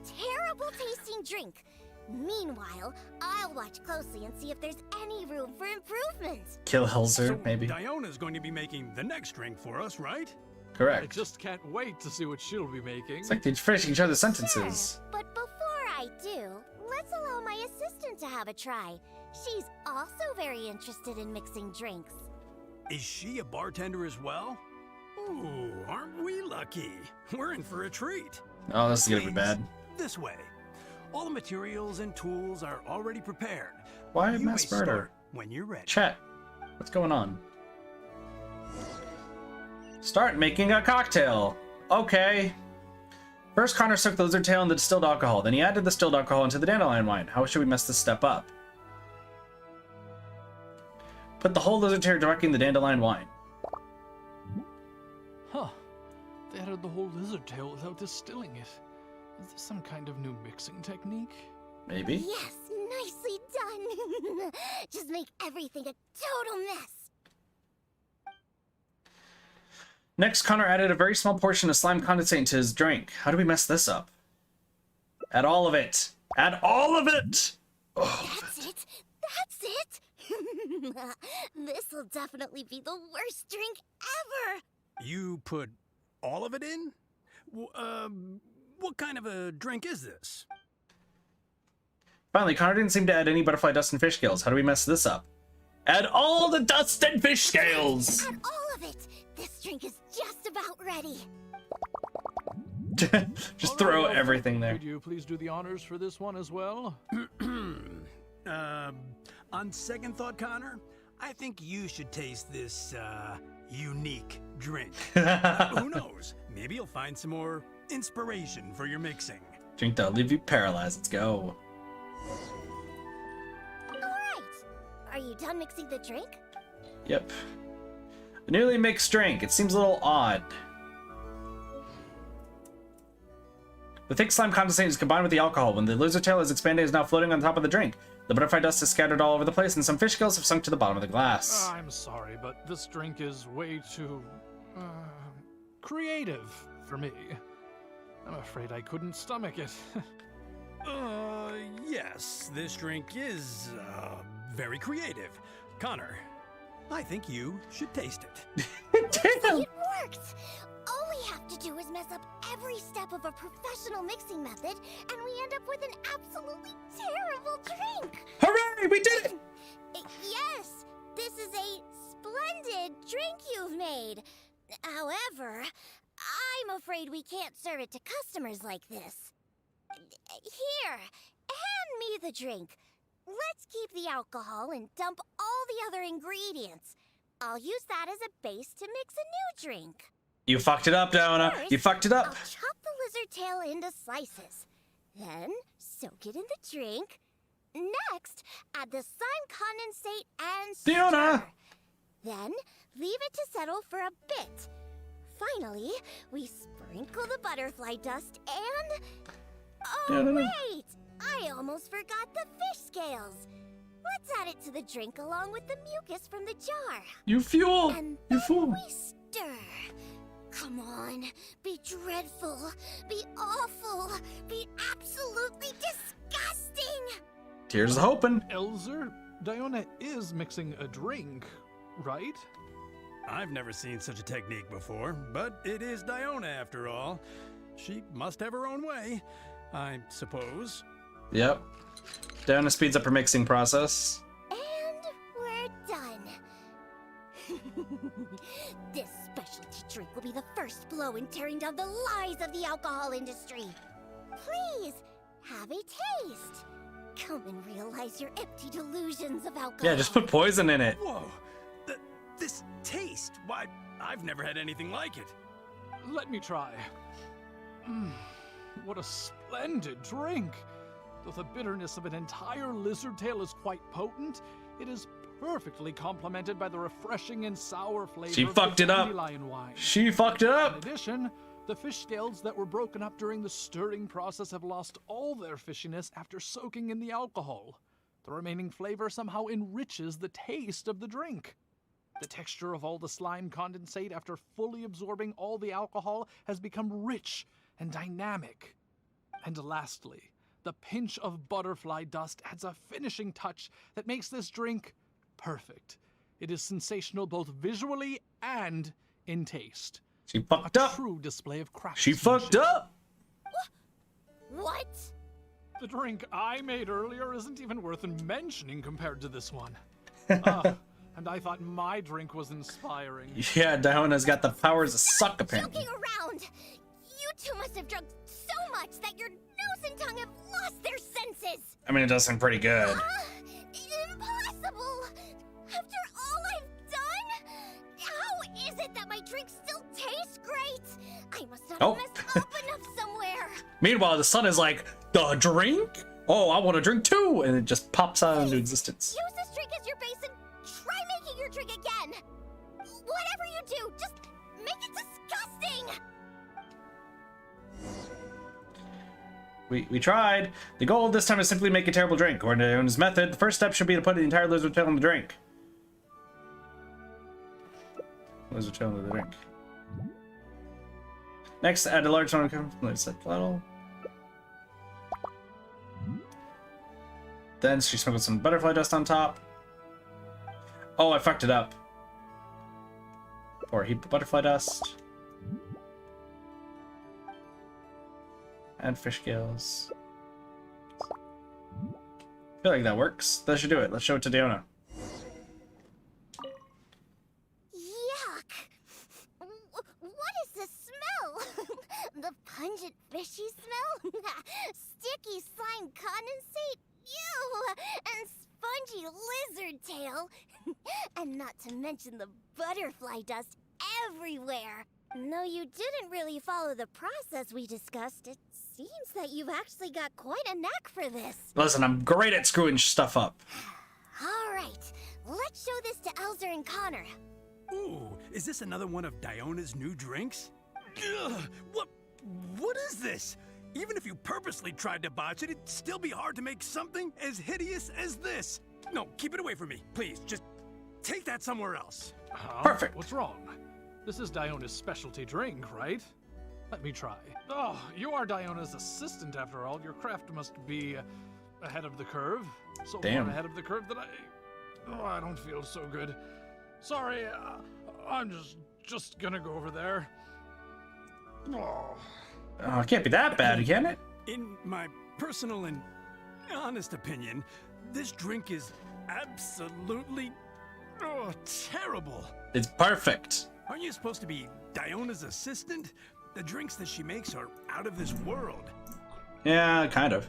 terrible tasting drink. Meanwhile, I'll watch closely and see if there's any room for improvement. Kill Helzer, So maybe. Diona's going to be making the next drink for us, right? I Correct. just can't wait to see what she'll be making. It's like they finish each other's sentences. Sure, but before I do, let's allow my assistant to have a try. She's also very interested in mixing drinks. Is she a bartender as well? Ooh, aren't we lucky? We're in for a treat. Oh, this is gonna be Please, bad. This way. All the materials and tools are already prepared. Why You may mass murder? start when you're ready. Chat. What's going on? Start making a cocktail. Okay. First, Connor soaked the lizard tail in the distilled alcohol. Then he added the distilled alcohol into the dandelion wine. How should we mess this step up? Put the whole lizard tail directly in the dandelion wine. Huh. They added the whole lizard tail without distilling it. Is this some kind of new mixing technique? Maybe. Yes, nicely done. Just make everything a total mess. Next, Connor added a very small portion of slime condensate into his drink. How do we mess this up? Add all of it. Add all of it! Oh, That's it. That's it. This'll definitely be the worst drink ever. You put all of it in? What kind of a drink is this? finally, Connor didn't seem to add any butterfly dust and fish scales. How do we mess this up? Add all the dust and fish scales! Add all of it. This drink is just about ready. Just All throw right, everything there. Could you please do the honors for this one as well? On second thought, Connor, I think you should taste this, unique drink. Who knows? Maybe you'll find some more inspiration for your mixing. Drink that'll leave you paralyzed. Let's go. All right. Are you done mixing the drink? Yep. A newly mixed drink. It seems a little odd. The thick slime condensate is combined with the alcohol. When the lizard tail is expanded, it is now floating on top of the drink. The butterfly dust is scattered all over the place, and some fish scales have sunk to the bottom of the glass. I'm sorry, but this drink is way too creative for me. I'm afraid I couldn't stomach it. Yes, this drink is, very creative. Connor, I think you should taste it. Damn! It worked. All we have to do is mess up every step of a professional mixing method, and we end up with an absolutely terrible drink. Hooray! We did it! Yes, this is a splendid drink you've made. However, I'm afraid we can't serve it to customers like this. Here, hand me the drink. Let's keep the alcohol and dump all the other ingredients. I'll use that as a base to mix a new drink. You fucked it up, Diona. You fucked it I'll up. chop the lizard tail into slices. Then soak it in the drink. Next, add the slime condensate and Diona! stir. Then, leave it to settle for a bit. Finally, we sprinkle the butterfly dust and... Oh, Diona. wait! I almost forgot the fish scales. Let's add it to the drink along with the mucus from the jar. You fool! And You then fool! we stir. Come on, be dreadful, be awful, be absolutely disgusting! Tears of hoping. Elzer, Diona is mixing a drink, right? I've never seen such a technique before, but it is Diona after all. She must have her own way, I suppose. Yep. Diona speeds up her mixing process. And we're done. This specialty drink will be the first blow in tearing down the lies of the alcohol industry. Please, have a taste. Come and realize your empty delusions of alcohol. Yeah, just put poison in it. Whoa! This taste, why, I've never had anything like it. Let me try. What a splendid drink! Though the bitterness of an entire lizard tail is quite potent, it is perfectly complemented by the refreshing and sour flavor She of fucked the it up. dandelion wine. She fucked it In up. addition, the fish scales that were broken up during the stirring process have lost all their fishiness after soaking in the alcohol. The remaining flavor somehow enriches the taste of the drink. The texture of all the slime condensate after fully absorbing all the alcohol has become rich and dynamic. And lastly, the pinch of butterfly dust adds a finishing touch that makes this drink perfect. It is sensational both visually and in taste. She A fucked up. true display of She craftsmanship. fucked up. What? The drink I made earlier isn't even worth mentioning compared to this one. And I thought my drink was inspiring. Yeah, Diona's got the powers of suck apparently. Joking around! You two must have drunk so much that your nose and tongue have lost their senses! I mean, it does sound pretty good. Impossible! After all I've done? How is it that my drink still tastes great? I must not Oh. have messed up enough somewhere! Meanwhile, the sun is like, the drink? Oh, I want a drink too! And it just pops out into existence. Use this drink as your base and try making your drink again! Whatever you do, just make it disgusting! We tried. The goal of this time is simply make a terrible drink. According to Diona's method, the first step should be to put the entire lizard tail in the drink. Lizard tail in the drink. Next, add a large amount of set bottle. Then she sprinkled some butterfly dust on top. Oh, I fucked it up. Pour a heap of butterfly dust. Add fish scales. I feel like that works. That should do it. Let's show it to Diona. Yuck! What is this smell? The pungent fishy smell? Sticky slime condensate? Ew! And spongy lizard tail? And not to mention the butterfly dust everywhere. No, you didn't really follow the process we discussed. It seems that you've actually got quite a knack for this. Listen, I'm great at screwing stuff up. All right, let's show this to Elzer and Connor. Ooh, is this another one of Diona's new drinks? Ugh, what is this? Even if you purposely tried to botch it, it'd still be hard to make something as hideous as this. No, keep it away from me, please. Just take that somewhere else. Huh? Perfect. What's wrong? This is Diona's specialty drink, right? Let me try. Oh, you are Diona's assistant after all. Your craft must be ahead of the curve. So Damn. far ahead of the curve that I don't feel so good. Sorry, I'm just gonna go over there. Oh. Oh, it can't be that bad, can it? In my personal and honest opinion, this drink is absolutely terrible. It's perfect. Aren't you supposed to be Diona's assistant? The drinks that she makes are out of this world. Yeah, kind of.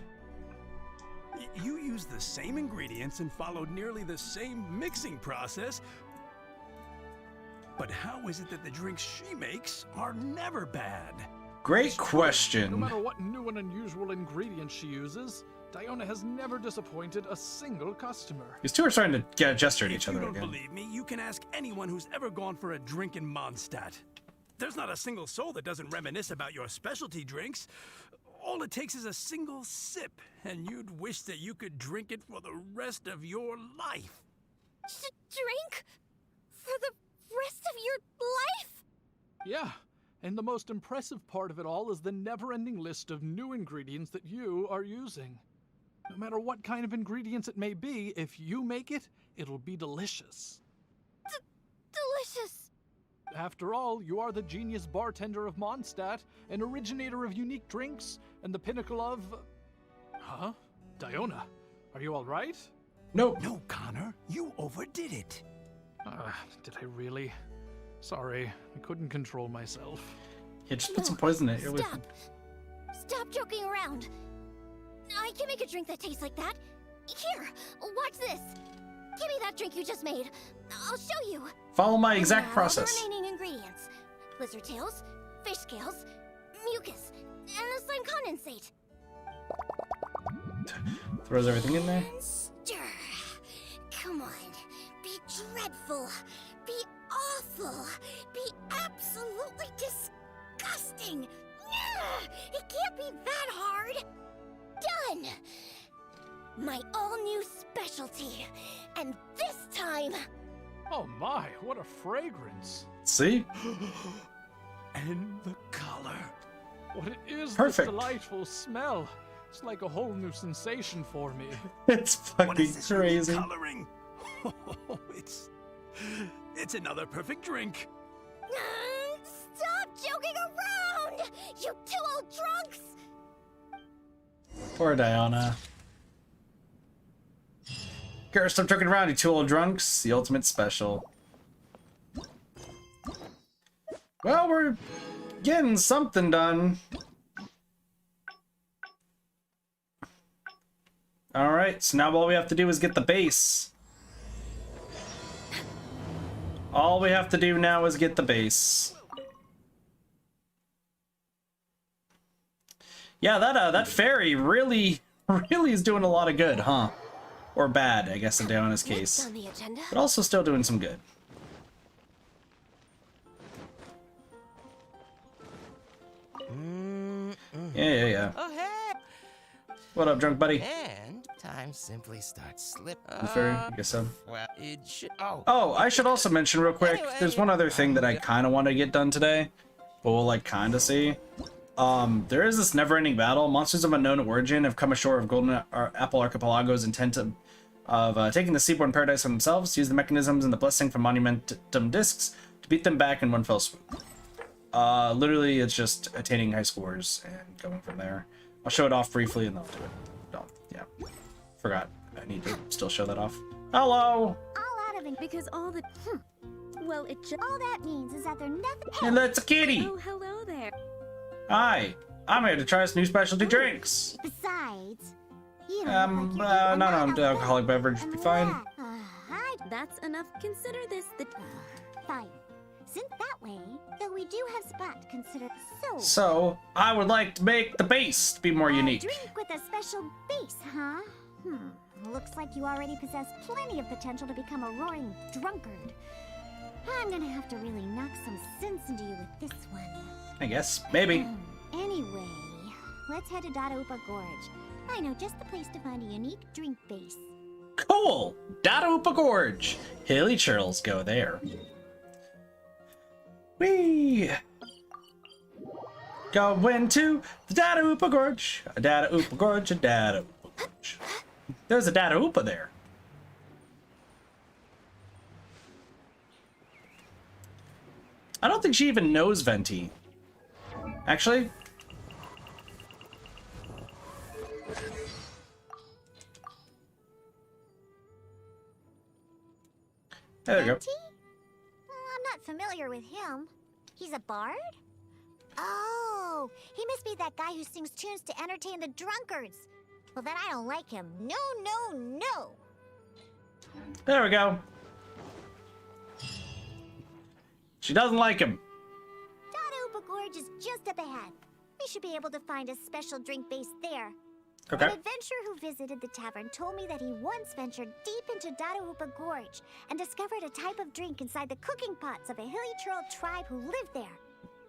You use the same ingredients and followed nearly the same mixing process. But how is it that the drinks she makes are never bad? Great No question. matter what new and unusual ingredients she uses, Diona has never disappointed a single customer. These two are starting to get gesture at each If you other don't again. believe me, you can ask anyone who's ever gone for a drink in Mondstadt. There's not a single soul that doesn't reminisce about your specialty drinks. All it takes is a single sip, and you'd wish that you could drink it for the rest of your life. Drink? For the rest of your life? Yeah, and the most impressive part of it all is the never-ending list of new ingredients that you are using. No matter what kind of ingredients it may be, if you make it, it'll be delicious. Delicious. After all, you are the genius bartender of Mondstadt, an originator of unique drinks, and the pinnacle of... Huh? Diona, are you all right? Nope. No, Connor, you overdid it. Did I really? Sorry, I couldn't control myself. Yeah, just put some poison in it. You're Stop. Stop joking around. I can make a drink that tastes like that. Here, watch this. Give me that drink you just made. I'll show you. Follow my exact Now, process. The remaining ingredients: lizard tails, fish scales, mucus, and a slime condensate. Throws everything in there. And stir. Come on. Be dreadful. Be awful. Be absolutely disgusting. It can't be that hard. Done. My all-new specialty. And this time... Oh my, what a fragrance. See? And the color. What it is, Perfect. this delightful smell. It's like a whole new sensation for me. It's What fucking is this crazy. coloring? It's another perfect drink. Stop joking around! You two old drunks! Poor Diona. Garrett, stop joking around, you two old drunks. The ultimate special. Well, we're getting something done. Alright, so now all we have to do is get the base. All we have to do now is get the base. Yeah, that fairy really is doing a lot of good, huh? Or bad, I guess, in Diona's Next case. on the agenda. But also still doing some good. Yeah. Oh, hey! What up, drunk buddy? And time simply starts slipping. The fairy, I guess so. Well, it should. Oh. Oh, I should also mention real quick, Anyway, there's one other thing that I kind of want to get done today, but we'll like kind of see. There is this never-ending battle. Monsters of unknown origin have come ashore of Golden Apple Archipelago's intent of taking the seaborne paradise on themselves, use the mechanisms and the blessing from monumentum discs to beat them back in one fell swoop. Literally, it's just attaining high scores and going from there. I'll show it off briefly and then I'll do it. Don't, yeah. Forgot. I need to still show that off. Hello! All out of it. Because all the... Well, it just... All that means is that they're nothing. And that's a kitty! Oh, hello there. Hi! I'm here to try some new specialty drinks! Besides, you don't look like you're No, doing enough. alcoholic beverage would be fine. That's enough. Consider this the... Fine. Since that way, though we do have spot to consider. So, I would like to make the base to be more a unique. drink with a special base, huh? Looks like you already possess plenty of potential to become a roaring drunkard. I'm gonna have to really knock some sense into you with this one. I guess. Maybe. Anyway, let's head to Dadaupa Gorge. I know just the place to find a unique drink base. Cool! Dadaupa Gorge! Hilly churls go there. Whee! Going to the Dadaupa Gorge. A Dadaupa Gorge, a Dadaupa Gorge. There's a Dadaupa there. I don't think she even knows Venti. Actually? There you go. Venti? I'm not familiar with him. He's a bard? Oh, he must be that guy who sings tunes to entertain the drunkards. Well, then I don't like him. No, no, no. There we go. She doesn't like him. Dadaupa Gorge is just up ahead. We should be able to find a special drink base there. Okay. An adventurer who visited the tavern told me that he once ventured deep into Dadaupa Gorge and discovered a type of drink inside the cooking pots of a hilly troll tribe who lived there.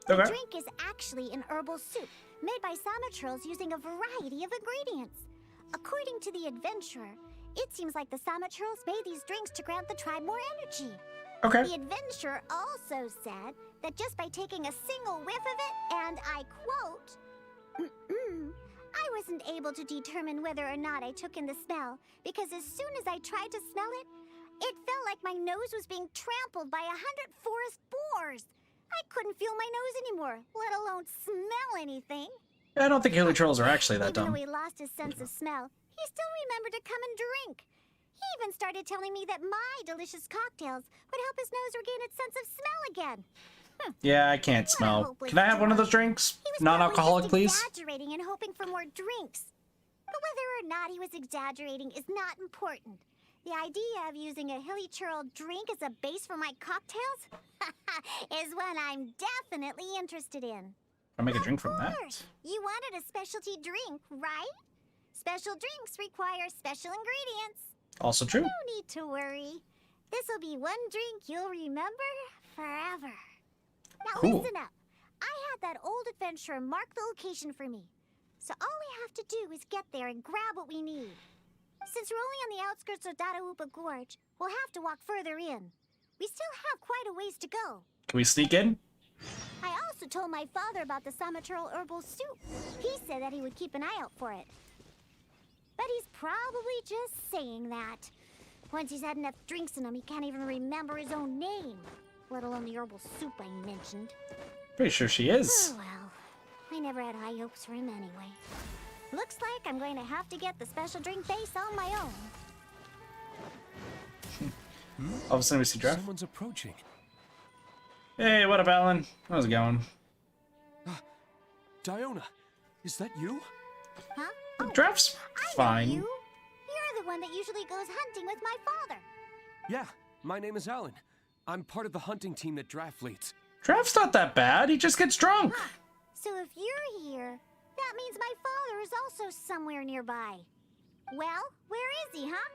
The Okay. drink is actually an herbal soup made by Sama trolls using a variety of ingredients. According to the adventurer, it seems like the Sama trolls made these drinks to grant the tribe more energy. Okay. The adventurer also said that just by taking a single whiff of it, and I quote, I wasn't able to determine whether or not I took in the smell, because as soon as I tried to smell it, it felt like my nose was being trampled by 100 forest boars. I couldn't feel my nose anymore, let alone smell anything. I don't think hilly trolls are actually that Even dumb. though he lost his sense of smell, he still remembered to come and drink. He even started telling me that my delicious cocktails would help his nose regain its sense of smell again. Yeah, I can't smell. Can I have one of those drinks? He was Non-alcoholic, probably please? just exaggerating and hoping for more drinks. But whether or not he was exaggerating is not important. The idea of using a hilly churl drink as a base for my cocktails is one I'm definitely interested in. I'll make a drink from that. Course, you wanted a specialty drink, right? Special drinks require special ingredients. Also true. No need to worry. This'll be one drink you'll remember forever. Now Cool. listen up. I had that old adventurer mark the location for me. So all we have to do is get there and grab what we need. Since we're only on the outskirts of Dadaupa Gorge, we'll have to walk further in. We still have quite a ways to go. Can we sneak in? I also told my father about the Samaturl herbal soup. He said that he would keep an eye out for it. But he's probably just saying that. Once he's had enough drinks in him, he can't even remember his own name, let alone the herbal soup I mentioned. Pretty sure she is. Oh well, I never had high hopes for him anyway. Looks like I'm going to have to get the special drink base on my own. All of a sudden we see Draft. Someone's approaching. Hey, what up, Alan? How's it going? Diona, is that you? Huh? Oh, Draft's I know fine. you. You're the one that usually goes hunting with my father. Yeah, my name is Alan. I'm part of the hunting team that Draft leads. Draft's not that bad. He just gets drunk. Huh. So if you're here, that means my father is also somewhere nearby. Well, where is he, huh?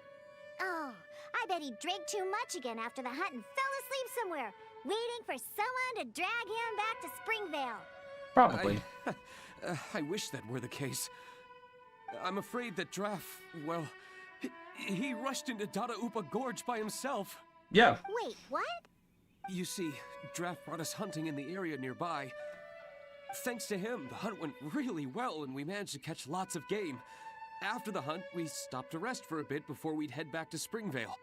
Oh, I bet he drank too much again after the hunt and fell asleep somewhere, waiting for someone to drag him back to Springvale. Probably. I wish that were the case. I'm afraid that Draft, well, he rushed into Dadaupa Gorge by himself. Yeah. Wait, what? You see, Draft brought us hunting in the area nearby. Thanks to him, the hunt went really well and we managed to catch lots of game. After the hunt, we stopped to rest for a bit before we'd head back to Springvale.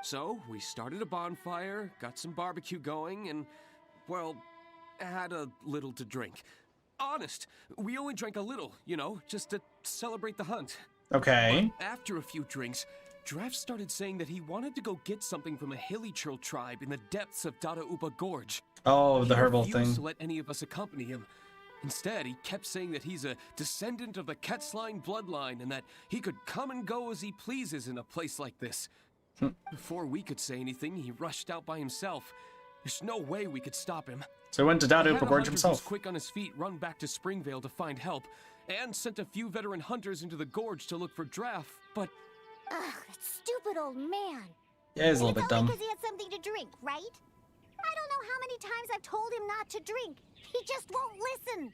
So, we started a bonfire, got some barbecue going, and, well, had a little to drink. Honest, we only drank a little, you know, just to celebrate the hunt. Okay. But after a few drinks, Draft started saying that he wanted to go get something from a hilly churl tribe in the depths of Dadaupa Gorge. Oh, the He herbal refused thing. to let any of us accompany him. Instead, he kept saying that he's a descendant of the Ketzline bloodline and that he could come and go as he pleases in a place like this. Before we could say anything, he rushed out by himself. There's no way we could stop him. So he went to I had a Dadaupa Gorge hunter who's himself. quick on his feet run back to Springvale to find help, and sent a few veteran hunters into the gorge to look for Draft, but Ugh, that stupid old man. Yeah, he's a little It's bit only dumb. because he had something to drink, right? I don't know how many times I've told him not to drink. He just won't listen.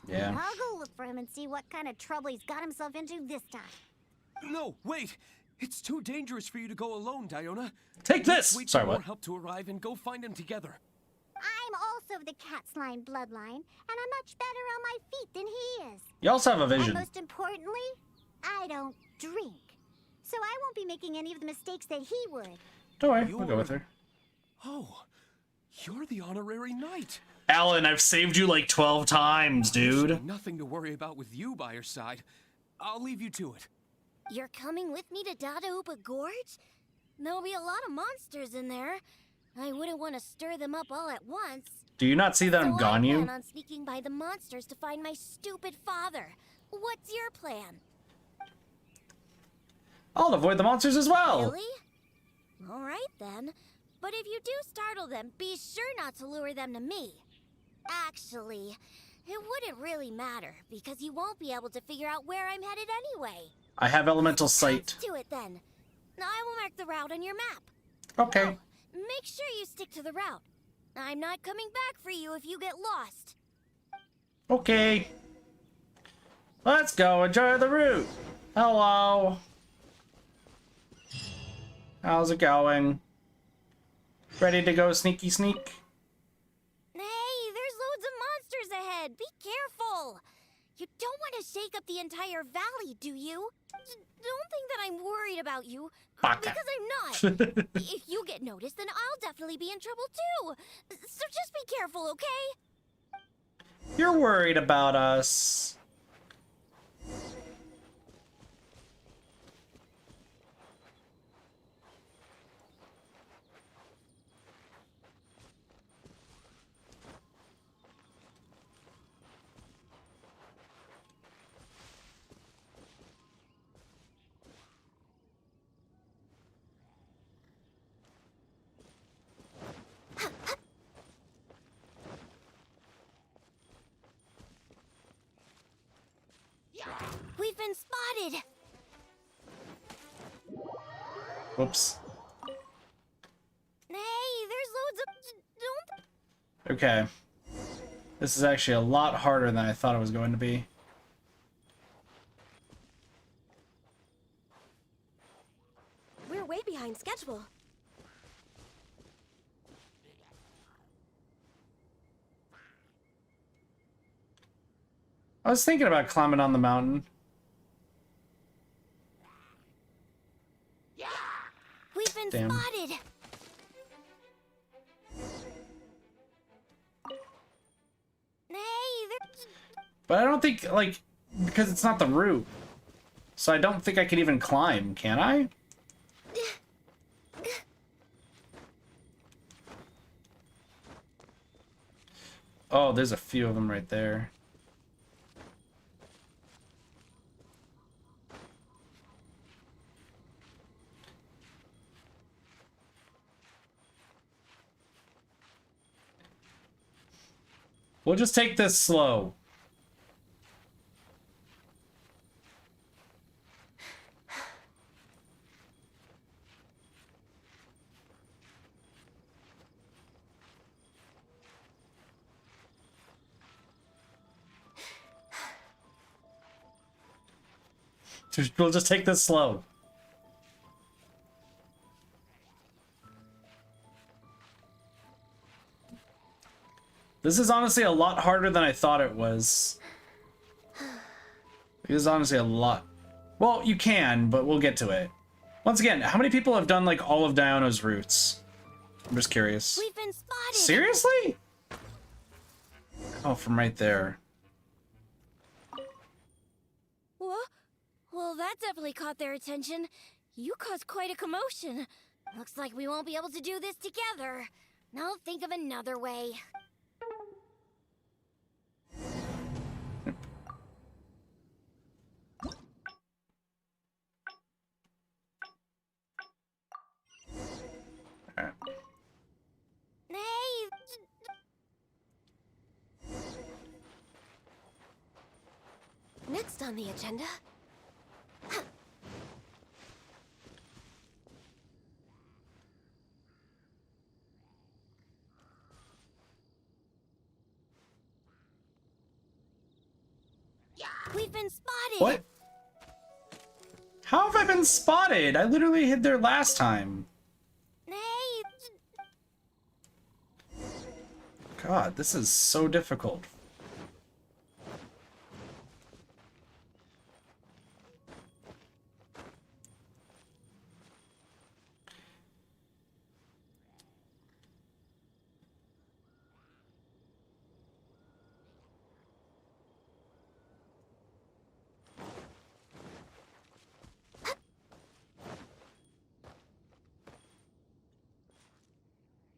Yeah. I'll go look for him and see what kind of trouble he's got himself into this time. no, wait! It's too dangerous for you to go alone, Diona. Take this! Wait Sorry, for more what? help to arrive and go find him together. I'm also of the Ketzline bloodline, and I'm much better on my feet than he is. You also have a And vision. most importantly, I don't drink. So I won't be making any of the mistakes that he would. Don't worry, we'll go with her. Oh, you're the honorary knight. Alan, I've saved you like 12 times, dude. Nothing to worry about with you by your side. I'll leave you to it. You're coming with me to Dadaupa Gorge? There'll be a lot of monsters in there. I wouldn't want to stir them up all at once. Do you not see that I'm So gone I you? plan on sneaking by the monsters to find my stupid father. What's your plan? I'll avoid the monsters as well. Really? All right then. But if you do startle them, be sure not to lure them to me. Actually, it wouldn't really matter, because you won't be able to figure out where I'm headed anyway. I have elemental sight. Let's do it then. I will mark the route on your map. Okay. Oh, make sure you stick to the route. I'm not coming back for you if you get lost. Okay. Let's go enjoy the route. Hello. How's it going? Ready to go sneaky sneak? Hey, there's loads of monsters ahead. Be careful. You don't want to shake up the entire valley, do you? Don't think that I'm worried about you. Baka. Because I'm not. If you get noticed, then I'll definitely be in trouble too. So just be careful, okay? You're worried about us. We've been spotted. Whoops. Hey, there's loads of... Don't... Okay. This is actually a lot harder than I thought it was going to be. We're way behind schedule. I was thinking about climbing on the mountain. We've been Damn. spotted. Hey, there's... But I don't think, like, because it's not the route. So I don't think I can even climb, can I? Oh, there's a few of them right there. We'll just take this slow. We'll just take this slow. This is honestly a lot harder than I thought it was. This is honestly a lot. Well, you can, but we'll get to it. Once again, how many people have done like all of Diona's routes? I'm just curious. We've been spotted. Seriously? Oh, from right there. What? Well, that definitely caught their attention. You caused quite a commotion. Looks like we won't be able to do this together. I'll think of another way. Alright. Hey! Next on the agenda. We've been spotted! What? How have I been spotted? I literally hid there last time. Hey! God, this is so difficult.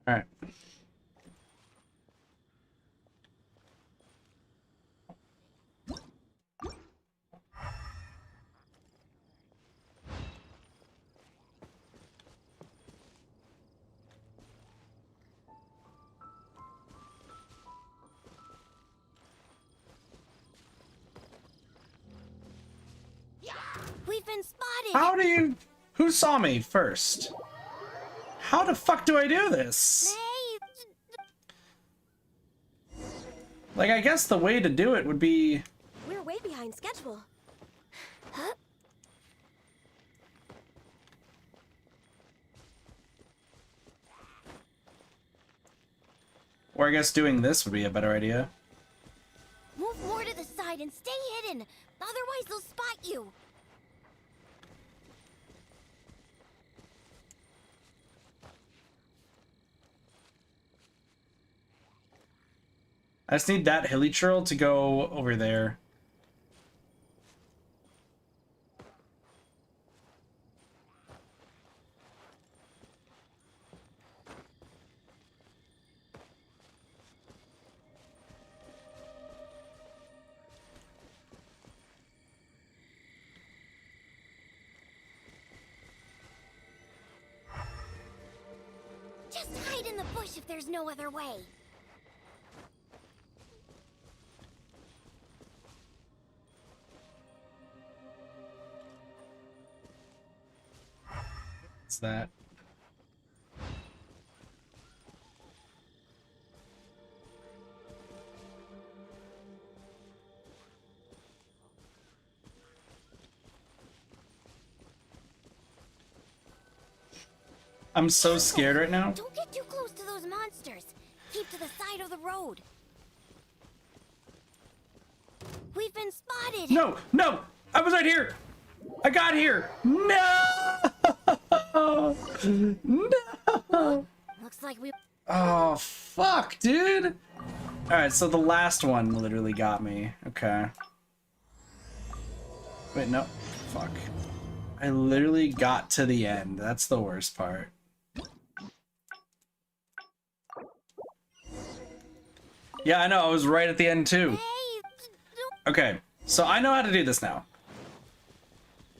All right. We've been spotted! How do you... Who saw me first? How the fuck do I do this? Hey! Like, I guess the way to do it would be... We're way behind schedule. Huh? Or I guess doing this would be a better idea. Move more to the side and stay hidden. Otherwise, they'll spot you. I just need that hilly churl to go over there. Just hide in the bush if there's no other way. What's that? I'm so scared right now. Don't get too close to those monsters. Keep to the side of the road. We've been spotted. No, no! I was right here! I got here! No! No! Looks like we... Oh, fuck, dude! Alright, so the last one literally got me. Okay. Wait, no. Fuck. I literally got to the end. That's the worst part. Yeah, I know. I was right at the end, too. Okay, so I know how to do this now.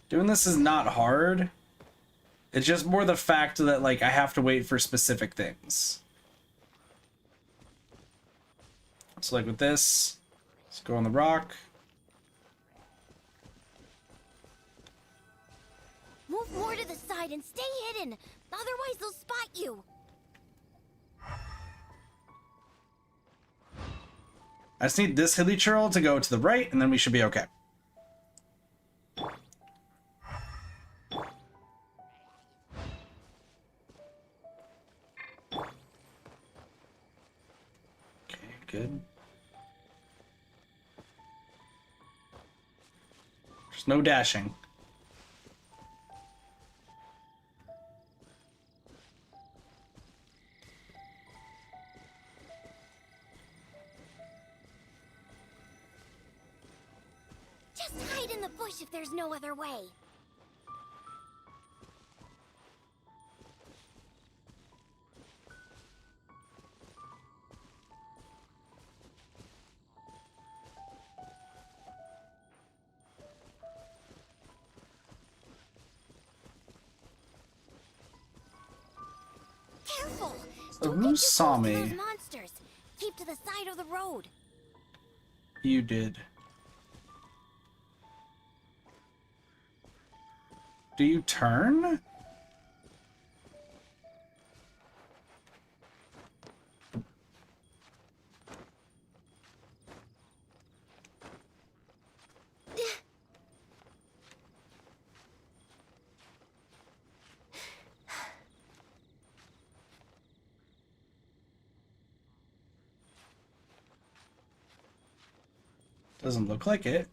Doing this is not hard. It's just more the fact that, like, I have to wait for specific things. So, like, with this, let's go on the rock. Move more to the side and stay hidden. Otherwise, they'll spot you. I just need this hilly churl to go to the right, and then we should be okay. Okay, good. There's no dashing. Just hide in the bush if there's no other way. Careful! So Don't who get too saw close to me? those monsters. Keep to the side of the road. You did. Do you turn? Doesn't look like it.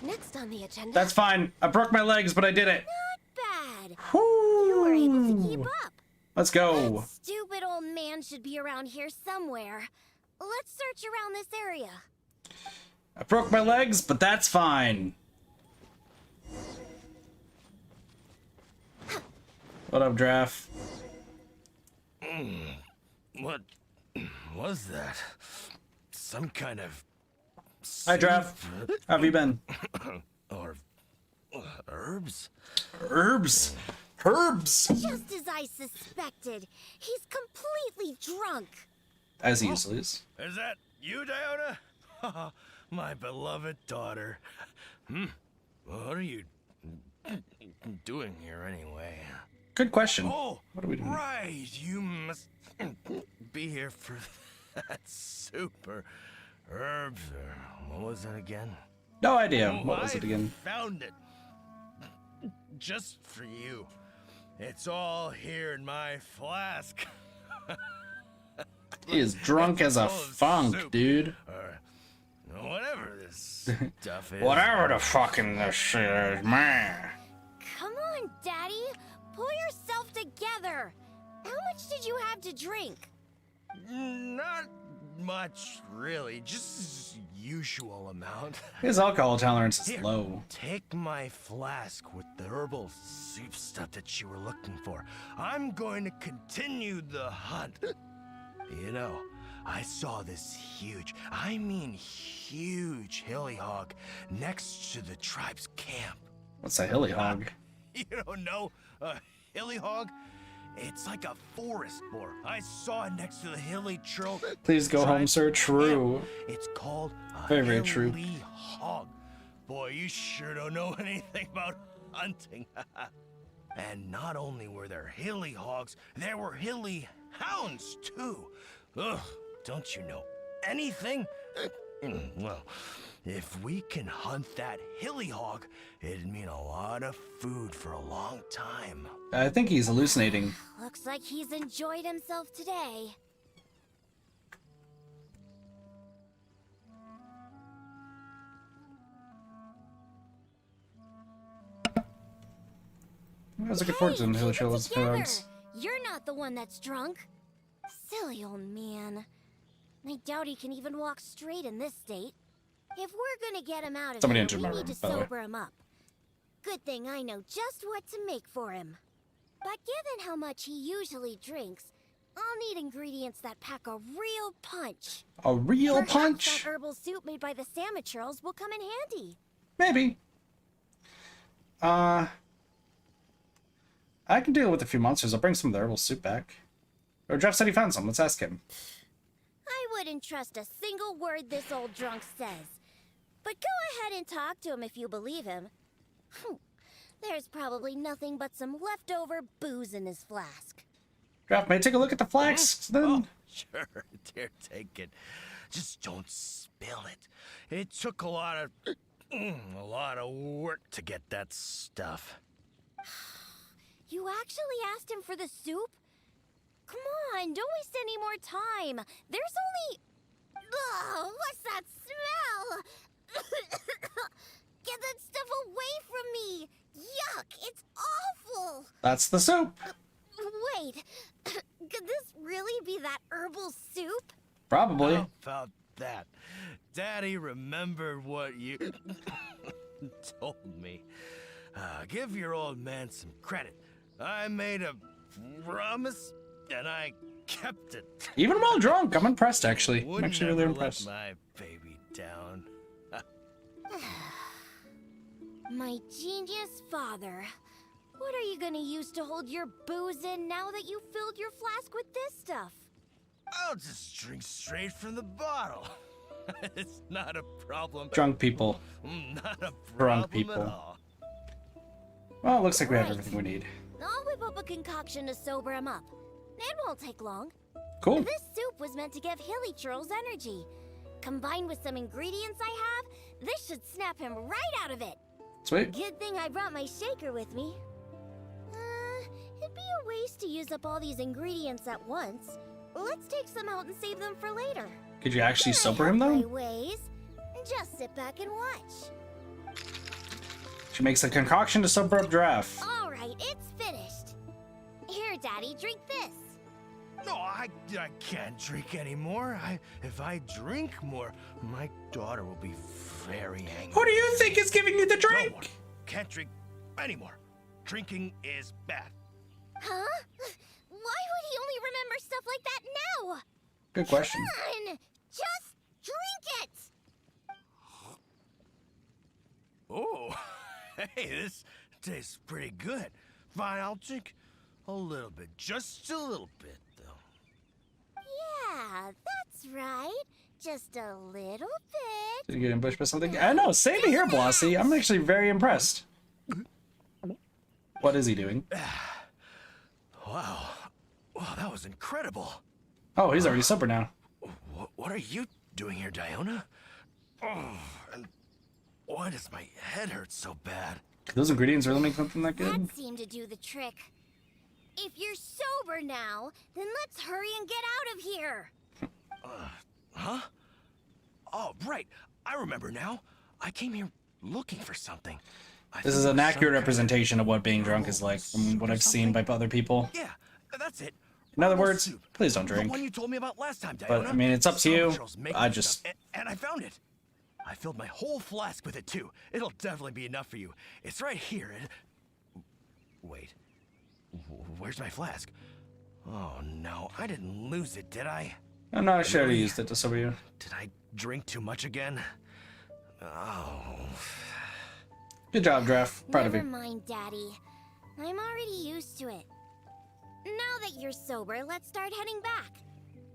Next on the agenda. That's fine. I broke my legs, but I did it. Not bad. Whoo! You were able to keep up. Let's go. That stupid old man should be around here somewhere. Let's search around this area. I broke my legs, but that's fine. What up, Draft? What was that? Some kind of... Hi, Draft. How have you been? Or... herbs? Herbs. Herbs. Just as I suspected. He's completely drunk. As he usually is. Is that you, Diona? My beloved daughter. What are you doing here anyway? Good question. Oh, What are we doing? right. You must be here for that soup or herbs or what was it again? No idea. Oh, What was it again? I found it. Just for you. It's all here in my flask. He is drunk as a Full of funk, soup, dude. Or whatever this stuff is. Whatever the fucking this shit is, man. Come on, Daddy. Pull yourself together. How much did you have to drink? Not much, really. Just usual amount. His alcohol tolerance is Here, low. take my flask with the herbal soup stuff that you were looking for. I'm going to continue the hunt. You know, I saw this huge, I mean huge hilly hog next to the tribe's camp. What's a hilly hog? You don't know a hilly hog? It's like a forest boar. I saw it next to the hilly trail. Please go home, sir. True. It's called a Very, very true. hilly hog. Boy, you sure don't know anything about hunting. And not only were there hilly hogs, there were hilly hounds too. Ugh, don't you know anything? Well, if we can hunt that hilly hog, it'd mean a lot of food for a long time. I think he's hallucinating. Looks like he's enjoyed himself today. I was looking forward to some hilly keep it trails. together. You're not the one that's drunk. Silly old man. I doubt he can even walk straight in this state. If we're gonna get him out of Somebody here, entered we my need room, to by the way. sober him up. Good thing I know just what to make for him. But given how much he usually drinks, I'll need ingredients that pack a real punch. A real Perhaps punch? that herbal soup made by the Samatrils will come in handy. Maybe. I can deal with a few monsters. I'll bring some of the herbal soup back. Or Jeff said he found some. Let's ask him. I wouldn't trust a single word this old drunk says. But go ahead and talk to him if you believe him. There's probably nothing but some leftover booze in his flask. Jeff, may I take a look at the flax then? Oh, sure, dear, take it. Just don't spill it. It took a lot of work to get that stuff. You actually asked him for the soup? Come on, don't waste any more time. There's only... Ugh, what's that smell? Get that stuff away from me! Yuck, it's awful! That's the soup. Wait, could this really be that herbal soup? Probably. How about that? Daddy remembered what you told me. Give your old man some credit. I made a promise, and I kept it. Even while drunk, I'm impressed, actually. I'm Wouldn't actually really ever impressed. let my baby down. My genius father. What are you gonna use to hold your booze in now that you filled your flask with this stuff? I'll just drink straight from the bottle. It's not a problem. Drunk people. Not a problem Drunk people. at all. Well, it looks like we have Right. everything we need. I'll whip up a concoction to sober him up. It won't take long. Cool. This soup was meant to give Hilly Churls energy. Combined with some ingredients I have, this should snap him right out of it. Sweet. Good thing I brought my shaker with me. It'd be a waste to use up all these ingredients at once. Let's take some out and save them for later. Could you actually Can I sober him, help though? my ways? Just sit back and watch. She makes a concoction to sober up Giraffe. All right, it's finished. Here, Daddy, drink this. No, I can't drink anymore. If I drink more, my daughter will be very angry. Who do you think is giving you the No one drink? can't drink anymore. Drinking is bad. Huh? Why would he only remember stuff like that now? Good question. Come on, just drink it. Oh, hey, this tastes pretty good. Fine, I'll drink a little bit. Just a little bit, though. Yeah, just a little bit. Did you get ambushed by something? I know, same here, Blossy. I'm actually very impressed. What is he doing? Wow. Wow, that was incredible. Oh, he's already sober now. What are you doing here, Diona? Oh, and why does my head hurt so bad? Could those ingredients really make something that good? That seemed to do the trick. If you're sober now, then let's hurry and get out of here. Huh? Oh, right. I remember now. I came here looking for something. This is an accurate representation of what being drunk is like from what I've seen by other people. Yeah, that's it. In other Herbal words, soup. please don't The drink. one you told me about last time, Diona. But I mean, it's up to you. Girls make I this just stuff, and I found it. I filled my whole flask with it too. It'll definitely be enough for you. It's right here. Wait. Where's my flask? Oh no, I didn't lose it, did I? I'm not sure I used it to sober you. Did I drink too much again? Oh. Good job, Draft. Proud of Never you. mind, Daddy. I'm already used to it. Now that you're sober, let's start heading back.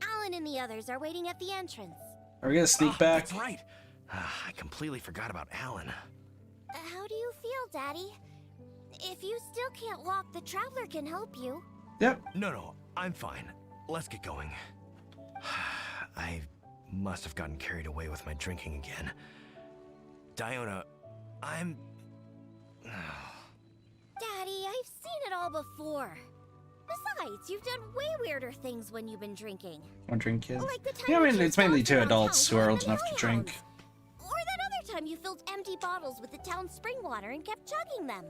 Alan and the others are waiting at the entrance. Are we gonna sneak back? That's right. I completely forgot about Alan. How do you feel, Daddy? If you still can't walk, the Traveler can help you. Yep. No, I'm fine. Let's get going. I must have gotten carried away with my drinking again. Diona, I'm... Daddy, I've seen it all before. Besides, you've done way weirder things when you've been drinking. One drink, kid. Like the time Yeah, I you mean, chased it's mainly dogs two around adults town who are to old the enough to drink. hellhounds. Or that other time you filled empty bottles with the town's spring water and kept chugging them.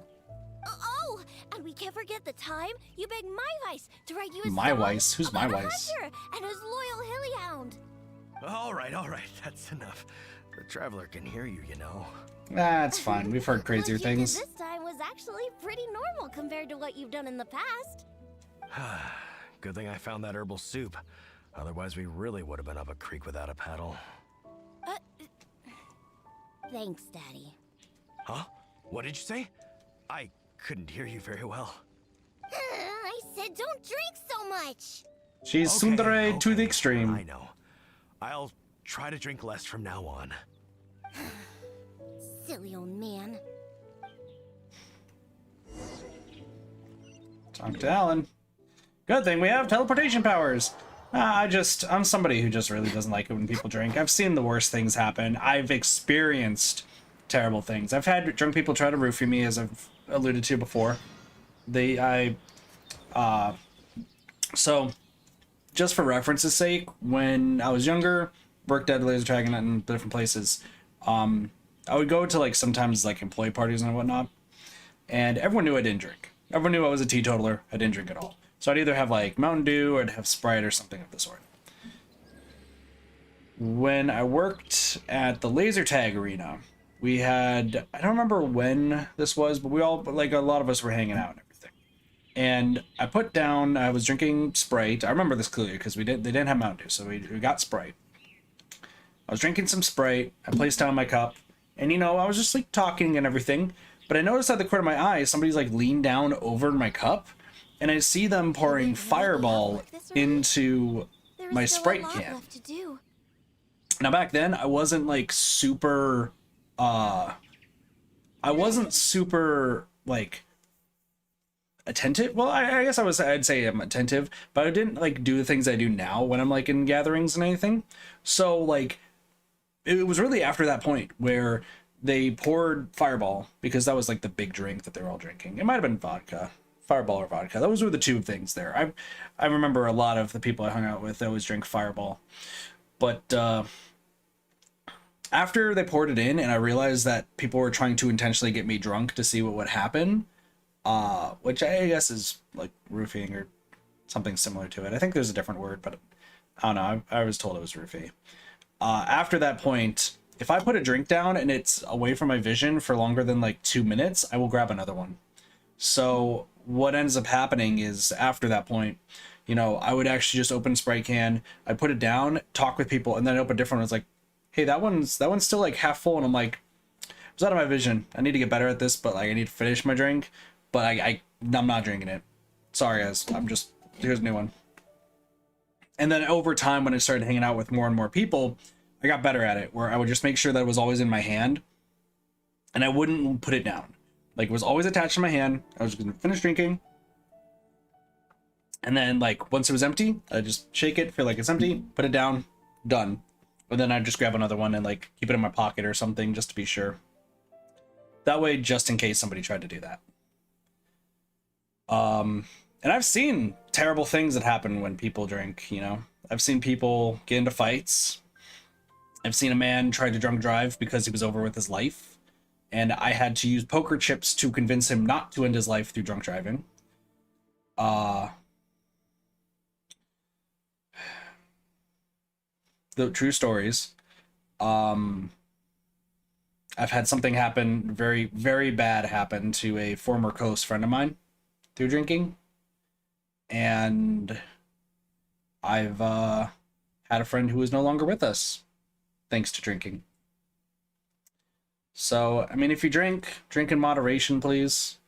Oh, and we can't forget the time you begged my Weiss to write you a My song Weiss? Who's about My a Weiss? hunter and his loyal hilly hound. All right, that's enough. The Traveler can hear you, you know. That's fine. We've heard crazier What you did things. this time was actually pretty normal compared to what you've done in the past. Good thing I found that herbal soup. Otherwise, we really would have been up a creek without a paddle. Thanks, Daddy. Huh? What did you say? I couldn't hear you very well. I said don't drink so much. She's tsundere to the extreme. I know. I'll try to drink less from now on. Silly old man. Talk to Alan. Good thing we have teleportation powers. I'm somebody who just really doesn't like it when people drink. I've seen the worst things happen. I've experienced terrible things. I've had drunk people try to roofie me, as I've alluded to before. So, just for reference's sake, when I was younger, worked at a laser tag and in different places, I would go to like sometimes like employee parties and whatnot, and everyone knew I didn't drink. Everyone knew I was a teetotaler. I didn't drink at all. So I'd either have like Mountain Dew or I'd have Sprite or something of the sort. When I worked at the laser tag arena, we had, I don't remember when this was, but we all, like a lot of us were hanging out and everything. And I was drinking Sprite. I remember this clearly because they didn't have Mountain Dew, so we got Sprite. I was drinking some Sprite. I placed down my cup, and I was just like talking and everything. But I noticed at the corner of my eye, somebody's like leaned down over my cup, and I see them pouring Fireball into my Sprite can. Left to do. Now back then, I wasn't like super, like attentive. Well, I guess I'd say I'm attentive, but I didn't like do the things I do now when I'm like in gatherings and anything. So like, it was really after that point where they poured Fireball, because that was like the big drink that they were all drinking. It might have been vodka. Fireball or vodka. Those were the two things there. I remember a lot of the people I hung out with always drink Fireball. But after they poured it in and I realized that people were trying to intentionally get me drunk to see what would happen, which I guess is like roofing or something similar to it. I think there's a different word, but I don't know. I was told it was roofie. After that point, if I put a drink down and it's away from my vision for longer than like 2 minutes, I will grab another one. So what ends up happening is after that point, I would actually just open a Sprite can, I'd put it down, talk with people, and then open a different one. It's like, hey, that one's still like half full, and I'm like, it was out of my vision. I need to get better at this, but like I need to finish my drink, but I'm not drinking it. Sorry guys, here's a new one. And then over time, when I started hanging out with more and more people, I got better at it, where I would just make sure that it was always in my hand, and I wouldn't put it down. Like, it was always attached to my hand. I was gonna finish drinking, and then, like, once it was empty, I'd just shake it, feel like it's empty, put it down, done. And then I'd just grab another one and, like, keep it in my pocket or something, just to be sure. That way, just in case somebody tried to do that. And I've seen terrible things that happen when people drink, you know? I've seen people get into fights. I've seen a man try to drunk drive because he was over with his life, and I had to use poker chips to convince him not to end his life through drunk driving. The true stories. I've had something happen, very, very bad happen to a former close friend of mine through drinking. And I've had a friend who is no longer with us thanks to drinking. So, I mean, if you drink in moderation, please.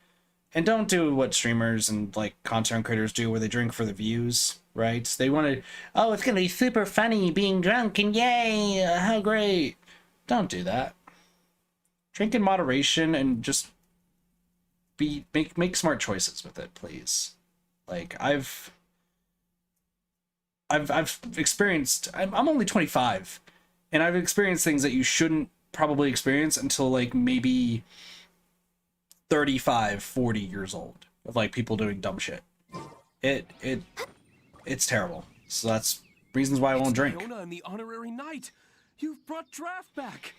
And don't do what streamers and, like, content creators do, where they drink for the views, right? They want to, oh, it's going to be super funny being drunk, and yay, how great. Don't do that. Drink in moderation and just make smart choices with it, please. Like, I've experienced, I'm only 25, and I've experienced things that you shouldn't probably experience until, like, maybe 35, 40 years old, of, like, people doing dumb shit. It's terrible. So that's reasons why I won't drink. Diona and the honorary knight. You've brought Draft back.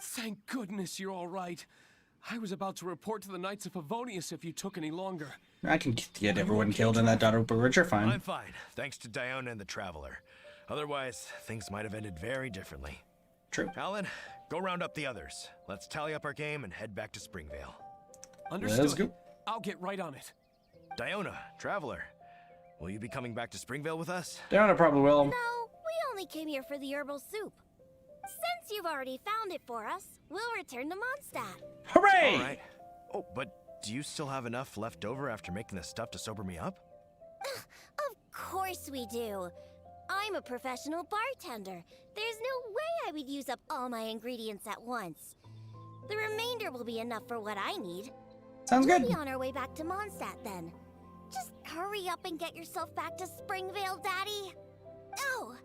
Thank goodness you're all right. I was about to report to the Knights of Favonius if you took any longer. I can get everyone killed in that Dotto Bridge, you're fine. I'm fine, thanks to Diona and the Traveler. Otherwise, things might have ended very differently. True. Alan, go round up the others. Let's tally up our game and head back to Springvale. Let's Understood. go. I'll get right on it. Diona, Traveler, will you be coming back to Springvale with us? Diona probably will. No, we only came here for the herbal soup. Since you've already found it for us, we'll return to Mondstadt. Hooray! All right. Oh, but do you still have enough left over after making the stuff to sober me up? Of course we do. I'm a professional bartender. There's no way I would use up all my ingredients at once. The remainder will be enough for what I need. Sounds good. We'll be on our way back to Mondstadt then. Just hurry up and get yourself back to Springvale, Daddy. Oh,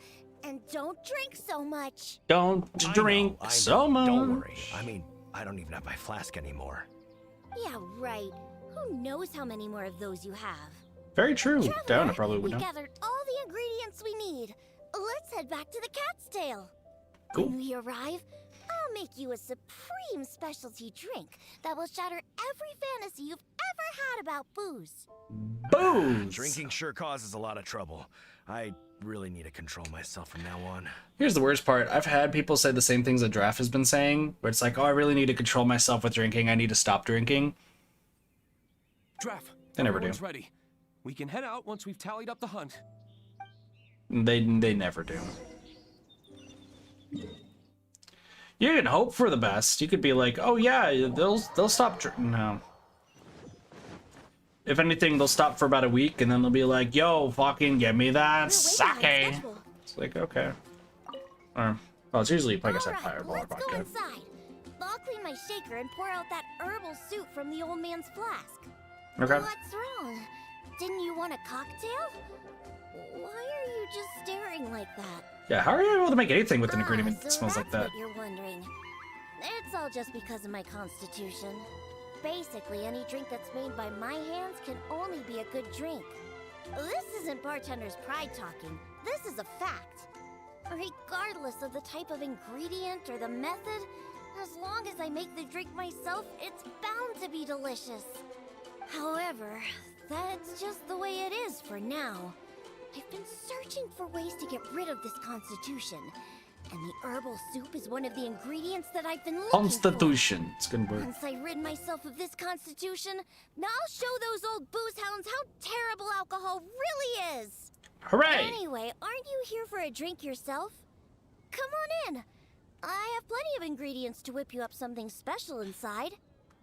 and don't drink so much. Don't drink I know. so much. Don't worry. I mean, I don't even have my flask anymore. Yeah, right. Who knows how many more of those you have? Very true. Traveler, Diona probably would we know. gathered all the ingredients we need. Let's head back to the Cat's Tail. Cool. When we arrive, I'll make you a supreme specialty drink that will shatter every fantasy you've ever had about booze. Booze! Drinking sure causes a lot of trouble. I really need to control myself from now on. Here's the worst part. I've had people say the same things that Draft has been saying, where it's like, oh, I really need to control myself with drinking. I need to stop drinking. Draft, They never do. everyone's ready. We can head out once we've tallied up the hunt. They never do. You can hope for the best. You could be like, oh yeah, they'll stop drinking. No. If anything, they'll stop for about a week, and then they'll be like, yo, fucking give me that We're way behind sake. schedule. It's like, okay. Or, well, it's usually, like I said, All right, Fireball or let's go vodka. inside. I'll clean my shaker and pour out that herbal soup from the old man's flask. Okay. What's wrong? Didn't you want a cocktail? Why are you just staring like that? Yeah, how are you able to make anything with an ingredient that so smells like that? that's what you're wondering. It's all just because of my constitution. Basically, any drink that's made by my hands can only be a good drink. This isn't bartender's pride talking. This is a fact. Regardless of the type of ingredient or the method, as long as I make the drink myself, it's bound to be delicious. However, that's just the way it is for now. I've been searching for ways to get rid of this constitution, and the herbal soup is one of the ingredients that I've been looking Constitution. It's good for. word. Once I rid myself of this constitution, I'll show those old booze hounds how terrible alcohol really is. Hooray! Anyway, aren't you here for a drink yourself? Come on in. I have plenty of ingredients to whip you up something special inside.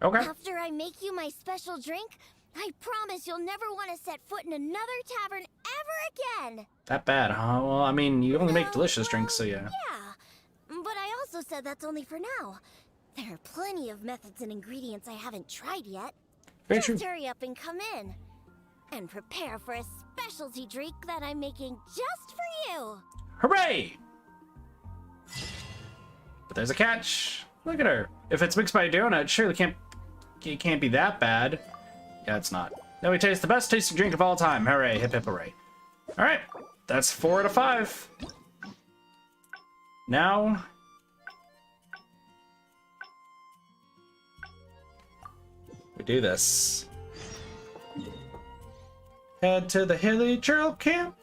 Okay. After I make you my special drink, I promise you'll never want to set foot in another tavern ever again. That bad, huh? Well, I mean, you only make No, delicious well, drinks, so yeah. Yeah, said that's only for now. There are plenty of methods and ingredients I haven't tried yet. Very Just true. hurry up and come in. And prepare for a specialty drink that I'm making just for you. Hooray! But there's a catch. Look at her. If it's mixed by Diona, it surely it can't be that bad. Yeah, it's not. Now we taste the best tasting drink of all time. Hooray, hip hip hooray. Alright, that's 4 out of 5. Now... we do this. Head to the hilly trail camp.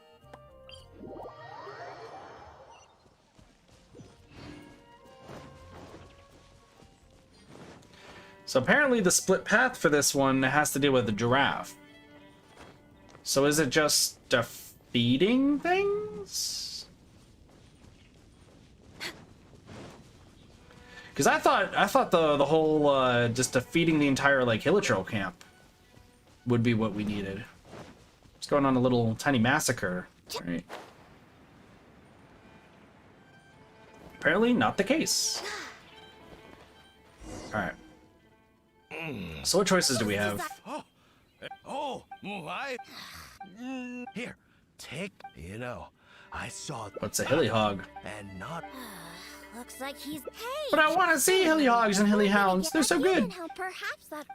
So apparently the split path for this one has to do with the giraffe. So is it just defeating things? Because I thought the whole just defeating the entire like Hilichurl camp would be what we needed. It's going on a little tiny massacre. Right. Apparently not the case. All right. So what choices do we have? Here, take. You know, I saw. What's a hilly hog? And not. Looks like he's. Hey! But I want to see hilly hogs and hilly hounds. They're so good. Perhaps that.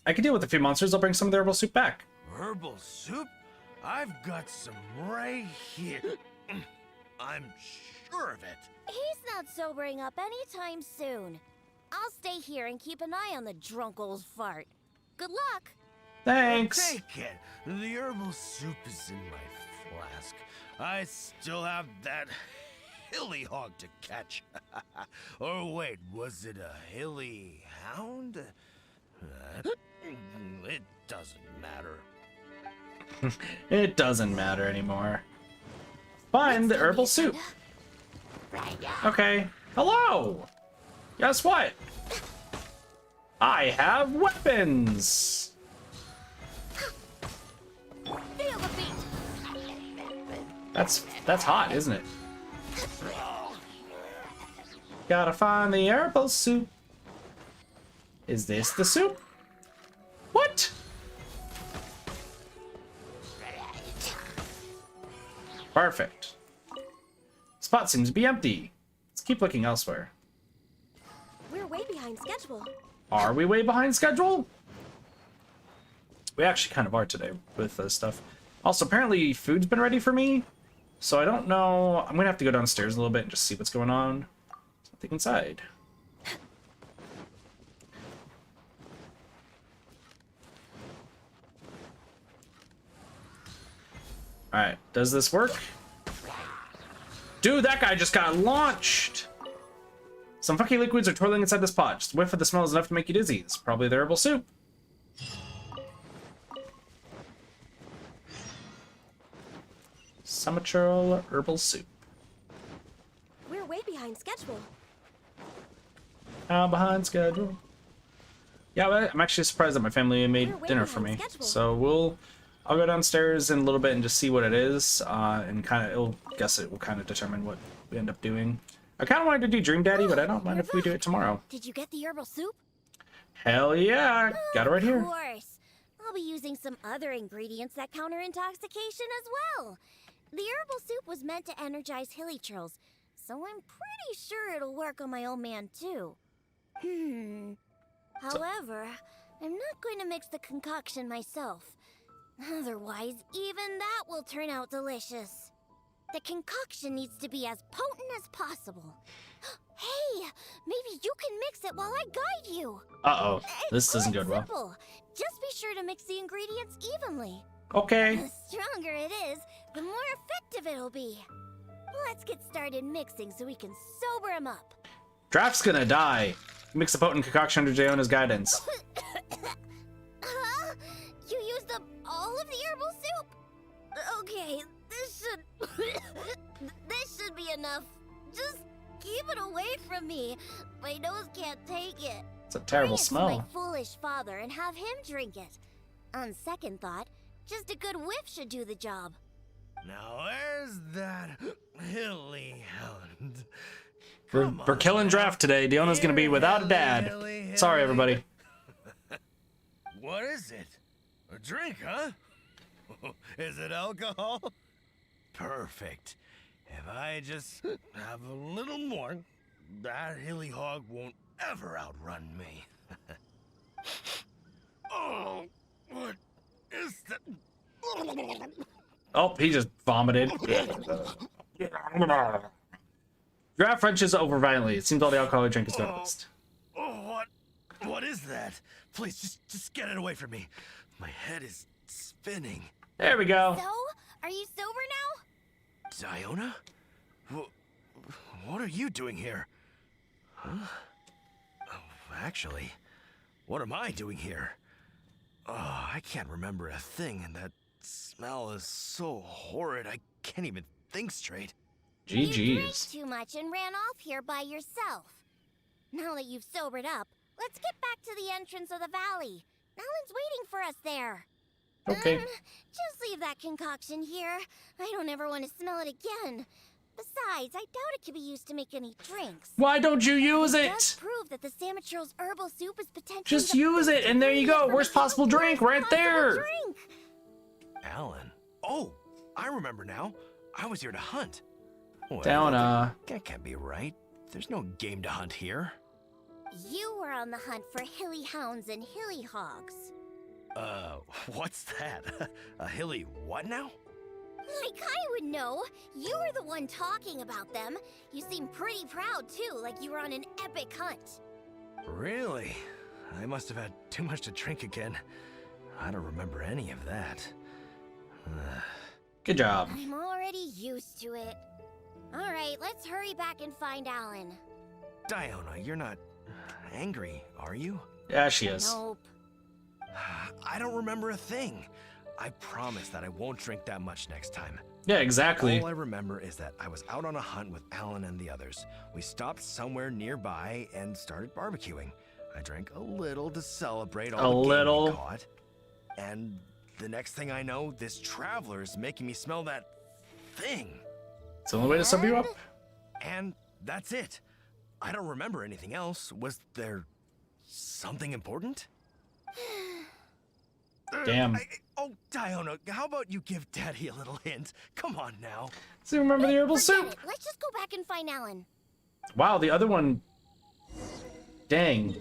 I can deal with a few monsters. I'll bring some of the herbal soup back. Herbal soup? I've got some right here. I'm sure of it. He's not sobering up anytime soon. I'll stay here and keep an eye on the drunk old fart. Good luck. Thanks. Take it. The herbal soup is in my flask. I still have that hilly hog to catch. Or wait, was it a hilly hound? It doesn't matter. It doesn't matter anymore. Find the herbal soup. Okay. Hello. Guess what? I have weapons. Feel the beat. That's hot, isn't it? Gotta find the herbal soup. Is this the soup? What? Perfect. Spot seems to be empty. Let's keep looking elsewhere. We're way behind schedule. Are we way behind schedule? We actually kind of are today with this stuff. Also, apparently food's been ready for me. So I don't know. I'm gonna have to go downstairs a little bit and just see what's going on. Something inside. Alright, does this work? Dude, that guy just got launched! Some funky liquids are twirling inside this pot. Just a whiff of the smell is enough to make you dizzy. It's probably the herbal soup. Sumachurl herbal soup. We're way behind schedule. Behind schedule. Yeah, I'm actually surprised that my family made dinner for me. So I'll go downstairs in a little bit and just see what it is, and it will kind of determine what we end up doing. I kind of wanted to do Dream Daddy, but I don't mind if we do it tomorrow. Did you get the herbal soup? Hell yeah, got it right here. Of course. I'll be using some other ingredients that counter intoxication as well. The herbal soup was meant to energize Hilichurls, so I'm pretty sure it'll work on my old man too. However, I'm not going to mix the concoction myself. Otherwise, even that will turn out delicious. The concoction needs to be as potent as possible. Hey, maybe you can mix it while I guide you. Uh-oh, this doesn't go well. Simple. Just be sure to mix the ingredients evenly. Okay. The stronger it is, the more effective it'll be. Let's get started mixing so we can sober him up. Draft's gonna die. Mix the potent concoction under Diona's guidance. Huh? You used up all of the herbal soup? Okay, this should be enough. Just keep it away from me. My nose can't take it. It's a terrible Bring it to smell. my foolish father and have him drink it. On second thought, just a good whiff should do the job. Now where's that hilly hound? We're killing Draft today. Diona's gonna be without a dad. Sorry, everybody. What is it? A drink, huh? Is it alcohol? Perfect. If I just have a little more, that hilly hog won't ever outrun me. Oh, what is that? Oh, he just vomited. Draft wrenches over violently. It seems all the alcohol I drink is ghost. Oh, what is that? Please, just get it away from me. My head is spinning. There we go. So, are you sober now? Diona? What are you doing here? Huh? Oh, actually, what am I doing here? Oh, I can't remember a thing, and that smell is so horrid I can't even think straight. You drank GG's. too much and ran off here by yourself. Now that you've sobered up, let's get back to the entrance of the valley. Alan's waiting for us there. Okay. Just leave that concoction here. I don't ever want to smell it again. Besides, I doubt it can be used to make any drinks. Why don't you use It does it? prove that the Samatrill's herbal soup is potentially Just the use it, and there you go. ingredient for Worst making possible the drink worst right possible there. drink. Alan? Oh, I remember now. I was here to hunt. Well, Down, that can't be right. There's no game to hunt here. You were on the hunt for hilly hounds and hilly hogs. What's that? A hilly what now? Like I would know. You were the one talking about them. You seem pretty proud, too, like you were on an epic hunt. Really? I must have had too much to drink again. I don't remember any of that. Good job. I'm already used to it. All right, let's hurry back and find Alan. Diona, you're not angry, are you? Yeah, she is. Nope. I don't remember a thing. I promise that I won't drink that much next time. Yeah, exactly. All I remember is that I was out on a hunt with Alan and the others. We stopped somewhere nearby and started barbecuing. I drank a little to celebrate all the game we caught. And the next thing I know, this traveler is making me smell that thing. It's the only way to sum you up. And that's it. I don't remember anything else. Was there something important? Damn. Oh, Diona, how about you give Daddy a little hint? Come on now. So remember the herbal Forget soup? it. Let's just go back and find Alan. Wow, the other one. Dang.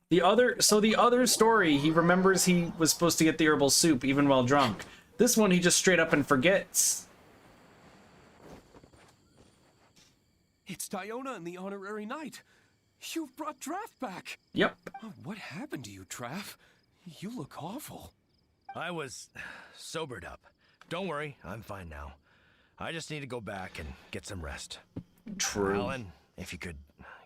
The other story, he remembers he was supposed to get the herbal soup even while drunk. This one, he just straight up and forgets. It's Diona and the Honorary Knight. You've brought Draft back. Yep. Oh, what happened to you, Draft? You look awful. I was sobered up. Don't worry, I'm fine now. I just need to go back and get some rest. True. Alan, if you could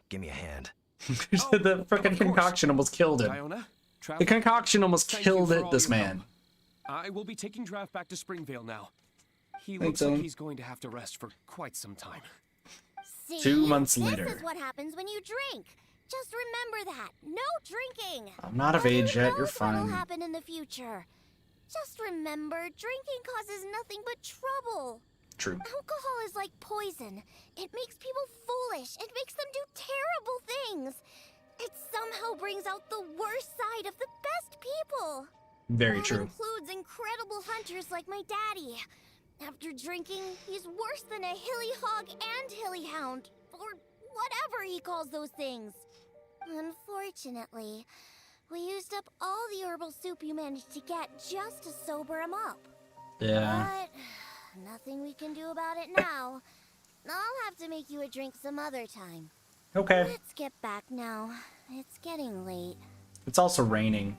give me a hand. The frickin' concoction almost killed him. Diona, The concoction almost thank you killed for all this your man. help. I will be taking Draft back to Springvale now. He Thanks, looks like Alan. he's going to have to rest for quite some time. See? 2 months later. This is what happens when you drink. Just remember that. No drinking. I'm not of Who age yet, you're knows what'll fine. happen in the future. Just remember, drinking causes nothing but trouble. True. Alcohol is like poison. It makes people foolish. It makes them do terrible things. It somehow brings out the worst side of the best people. Very That true. includes incredible hunters like my daddy. After drinking, he's worse than a hilly hog and hilly hound, or whatever he calls those things. Unfortunately, we used up all the herbal soup you managed to get just to sober him up. Yeah. But nothing we can do about it now. I'll have to make you a drink some other time. Okay. Let's get back now. It's getting late. It's also raining.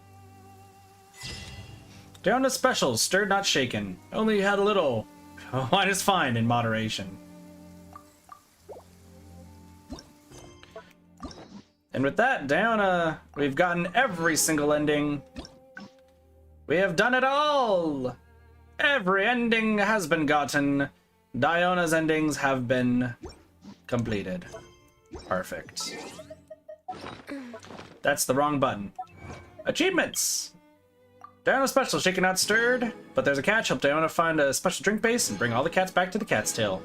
Down to specials, stirred not shaken. Only had a little. Wine is fine in moderation. And with that, down, we've gotten every single ending. We have done it all! Every ending has been gotten. Diona's endings have been completed. Perfect. That's the wrong button. Achievements! Diona special, shaken not stirred, but there's a catch. Help Diona find a special drink base and bring all the cats back to the cat's tail.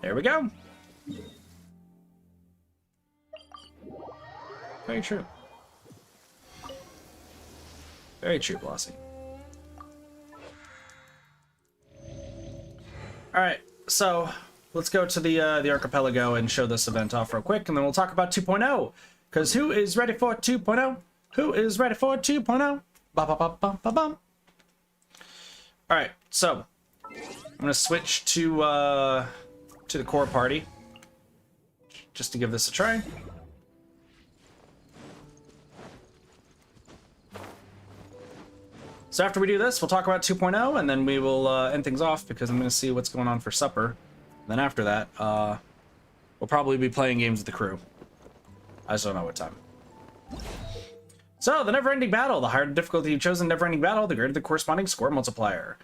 There we go. Very true. Very true, Blossy. Alright, so let's go to the archipelago and show this event off real quick, and then we'll talk about 2.0. Because who is ready for 2.0? Who is ready for 2.0? Ba-ba-ba-ba-ba-bum. Alright, so I'm gonna switch to the core party. Just to give this a try. So after we do this, we'll talk about 2.0, and then we will end things off because I'm going to see what's going on for supper. And then after that, we'll probably be playing games with the crew. I just don't know what time. So, the never-ending battle. The higher the difficulty you've chosen never-ending battle, the greater the corresponding score multiplier.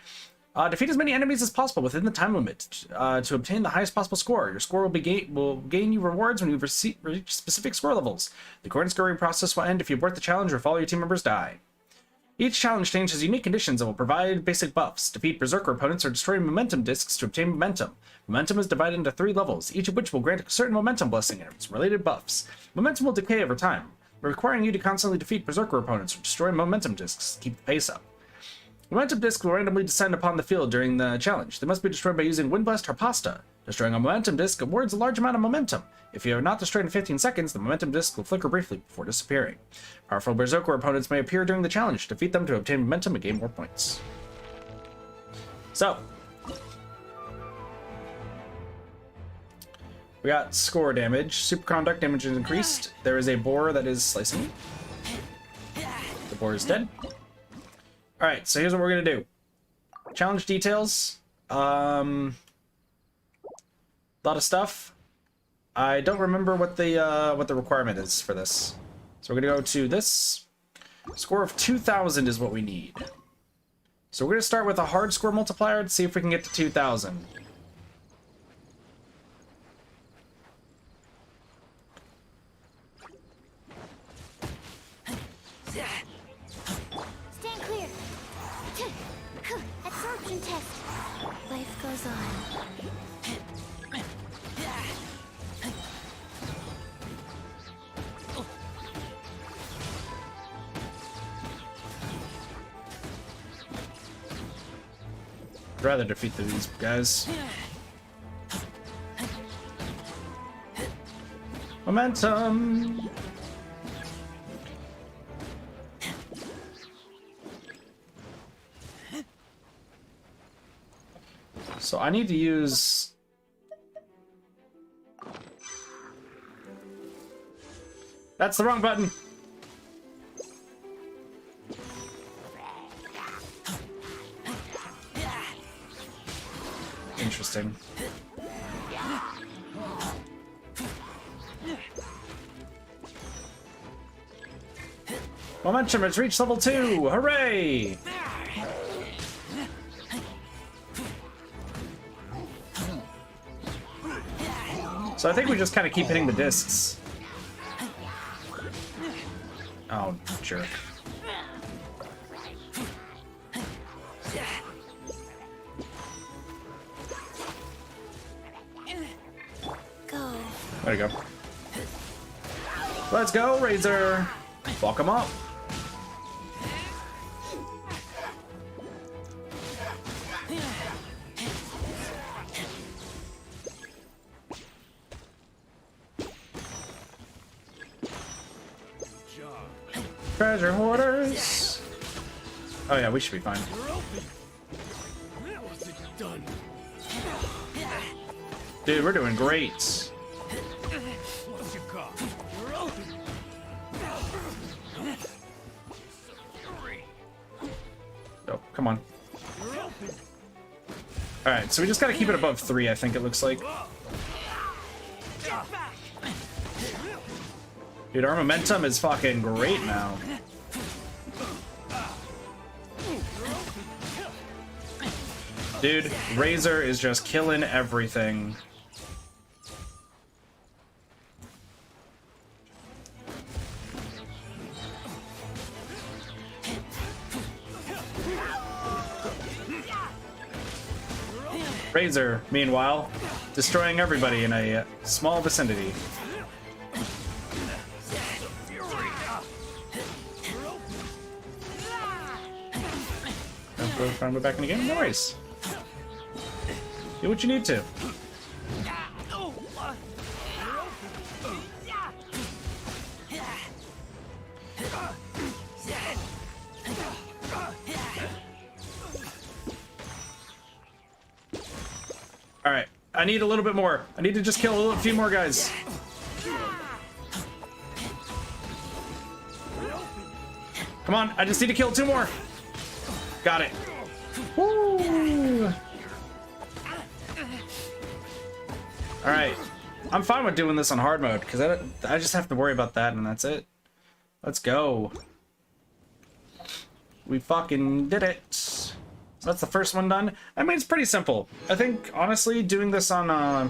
Defeat as many enemies as possible within the time limit to obtain the highest possible score. Your score will gain you rewards when you reach specific score levels. The current scoring process will end if you abort the challenge or if all your team members die. Each challenge stage has unique conditions that will provide basic buffs. Defeat berserker opponents or destroy momentum discs to obtain momentum. Momentum is divided into 3 levels, each of which will grant a certain momentum blessing and its related buffs. Momentum will decay over time, requiring you to constantly defeat berserker opponents or destroy momentum discs to keep the pace up. Momentum discs will randomly descend upon the field during the challenge. They must be destroyed by using Wind Blast or Pasta. Destroying a momentum disc awards a large amount of momentum. If you are not destroyed in 15 seconds, the momentum disc will flicker briefly before disappearing. Powerful berserker opponents may appear during the challenge. Defeat them to obtain momentum and gain more points. So, we got score damage. Superconduct damage is increased. There is a boar that is slicing. The boar is dead. Alright, so here's what we're gonna do. Challenge details. A lot of stuff. I don't remember what the requirement is for this. So we're gonna go to this. Score of 2,000 is what we need. So we're gonna start with a hard score multiplier to see if we can get to 2,000. Stand clear. Absorption test. Life goes on. I'd rather defeat these guys. Momentum! So I need to use... That's the wrong button! Interesting. Momentum has reached level 2! Hooray! So I think we just kind of keep hitting the discs. Oh, jerk. Go. There you go. Let's go, Razor! Fuck him up. Treasure hoarders! Oh yeah, we should be fine. Dude, we're doing great. Oh, come on. Alright, so we just gotta keep it above 3, I think it looks like. Dude, our momentum is fucking great now. Dude, Razor is just killing everything. Razor, meanwhile, destroying everybody in a small vicinity. Trying to go back in the game? No worries. Do what you need to. Alright, I need a little bit more. I need to just kill a few more guys. Come on, I just need to kill 2 more. Got it. Woo! Alright, I'm fine with doing this on hard mode, because I just have to worry about that, and that's it. Let's go. We fucking did it. So that's the first one done. I mean, it's pretty simple. I think, honestly, doing this on, I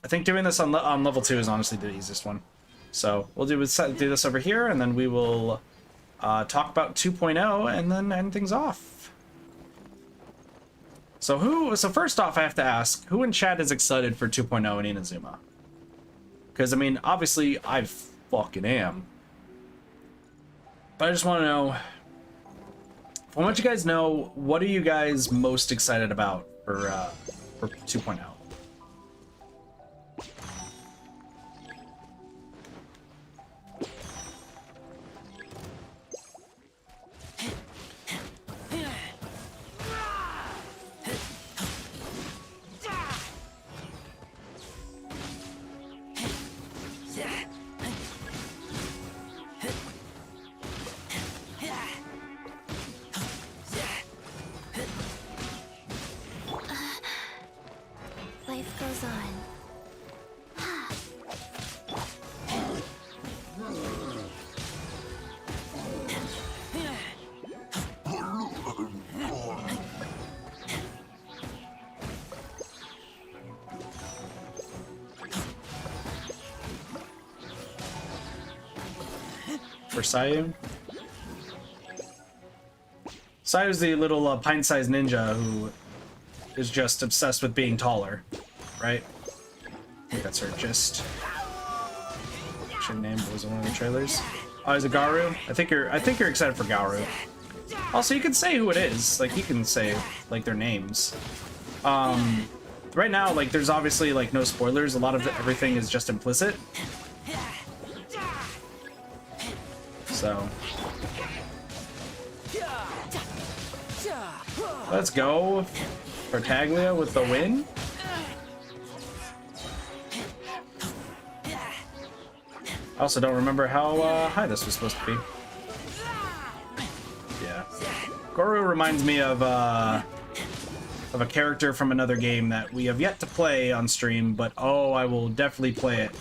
think doing this on level 2 is honestly the easiest one. So we'll do this over here, and then we will talk about 2.0, and then end things off. So first off, I have to ask, who in chat is excited for 2.0 in Inazuma? Because, I mean, obviously, I fucking am. But I just want to know, I want you guys to know, what are you guys most excited about for 2.0? Life goes on. For Sayu? Sayu's the little pint-sized ninja who is just obsessed with being taller, right? I think that's her gist. What's her name? Was it one of the trailers? Oh, is it Garu? I think you're excited for Garu. Also, you can say who it is. Like, you can say like their names. Right now, like, there's obviously like no spoilers. A lot of everything is just implicit. So let's go for Taglia with the win. I also don't remember how high this was supposed to be. Yeah, Goru reminds me of a character from another game that we have yet to play on stream, but oh, I will definitely play it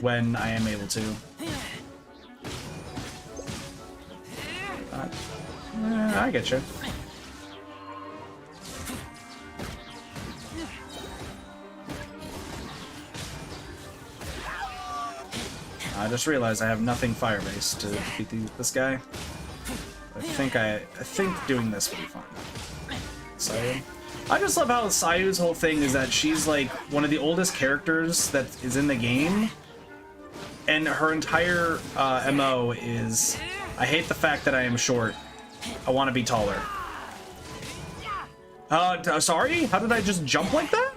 when I am able to. I get you. I just realized I have nothing fire-based to defeat this guy. I think doing this will be fun. Sayu. I just love how Sayu's whole thing is that she's like one of the oldest characters that is in the game, and her entire MO is, I hate the fact that I am short. I want to be taller. Sorry? How did I just jump like that?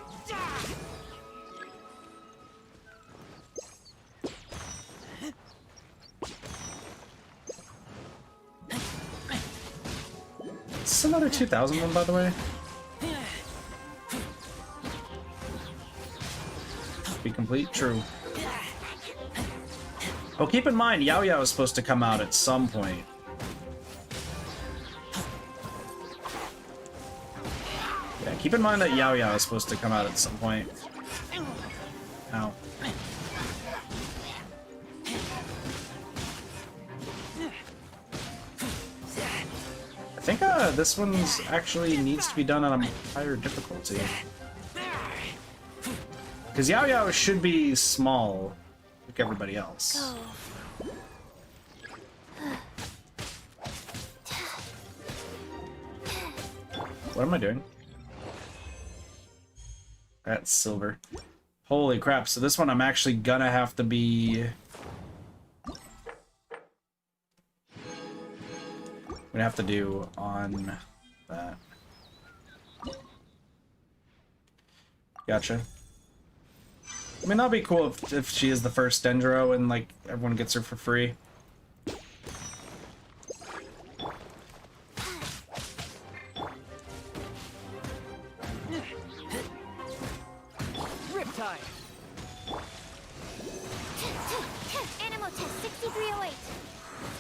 Is this another 2000 one, by the way? Be complete? True. Oh, keep in mind, Yao Yao is supposed to come out at some point. Yeah, keep in mind that Yao Yao is supposed to come out at some point. Ow. I think this one's actually needs to be done on a higher difficulty. Because Yao Yao should be small, like everybody else. what am I doing? That's silver. Holy crap, so this one I'm actually gonna have to be... I'm gonna have to do on that. Gotcha. I mean, that'd be cool if she is the first Dendro and, like, everyone gets her for free. Riptide. Animal test 6308.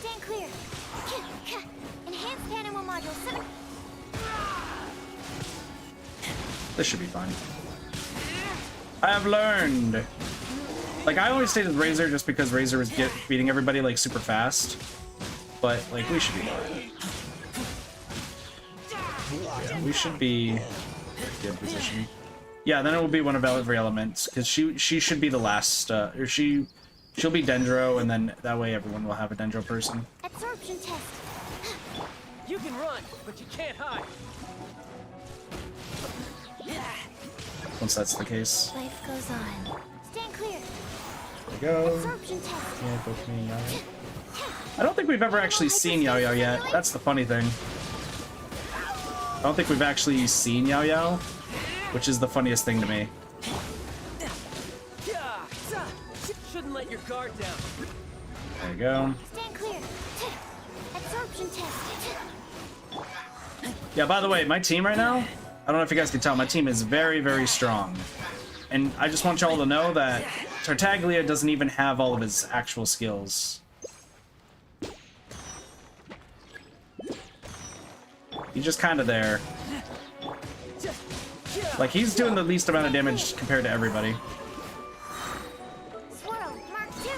Stand clear. Enhanced animal module 7. This should be fine. I have learned. Like, I only stayed with Razor just because Razor was beating everybody, like, super fast. But, like, we should be fine. Yeah, we should be in a good position. Yeah, then it will be one of every element, because she should be the last, or she'll be Dendro, and then that way everyone will have a Dendro person. Absorption test. You can run, but you can't hide. Once that's the case. Life goes on. Stand clear. There we go. Absorption test. Yeah, go for me, Yao Yao. I don't think we've ever actually seen Yao Yao yet. That's the funny thing. I don't think we've actually seen Yao Yao, which is the funniest thing to me. Shouldn't let your guard down. There you go. Stand clear. Absorption test. Yeah, by the way, my team right now, I don't know if you guys can tell, my team is very, very strong. And I just want y'all to know that Tartaglia doesn't even have all of his actual skills. He's just kind of there. Like, he's doing the least amount of damage compared to everybody. Swirl, Mark 2.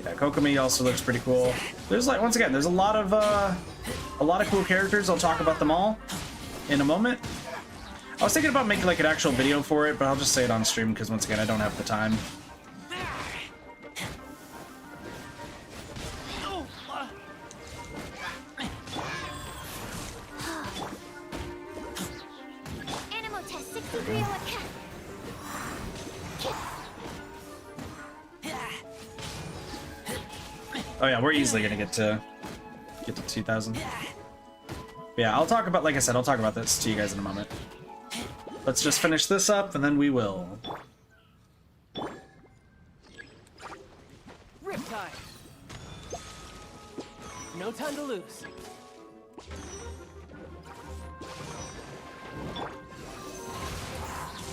Yeah, Kokomi also looks pretty cool. There's, like, once again, there's a lot of cool characters. I'll talk about them all in a moment. I was thinking about making, like, an actual video for it, but I'll just say it on stream because, once again, I don't have the time. Animal test 6301. Oh yeah, we're easily gonna get to 2,000. Yeah, I'll talk about, like I said, I'll talk about this to you guys in a moment. Let's just finish this up, and then we will. Riptide. No time to lose.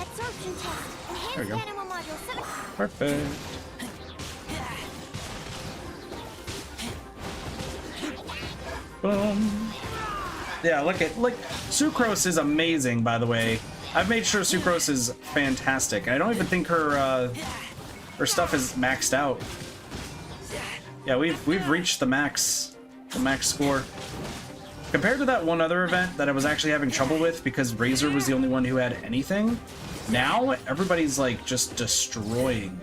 Absorption test. There we Enhanced go. animal module 7. Perfect. Boom. Yeah, look, Sucrose is amazing, by the way. I've made sure Sucrose is fantastic. I don't even think her stuff is maxed out. Yeah, we've reached the max score. Compared to that one other event that I was actually having trouble with because Razor was the only one who had anything, now everybody's like just destroying.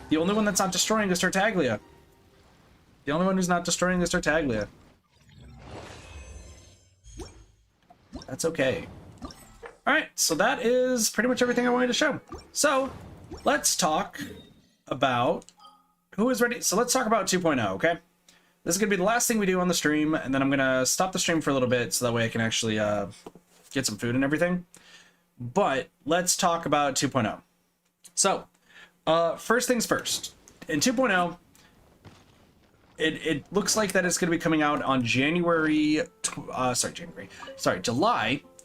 The only one that's not destroying is Tartaglia. The only one who's not destroying is Tartaglia. That's okay. Alright, so that is pretty much everything I wanted to show. So, let's talk about who is ready. So let's talk about 2.0, okay? This is going to be the last thing we do on the stream, and then I'm going to stop the stream for a little bit so that way I can actually get some food and everything. But let's talk about 2.0. So, first things first. In 2.0, it looks like that it's going to be coming out on July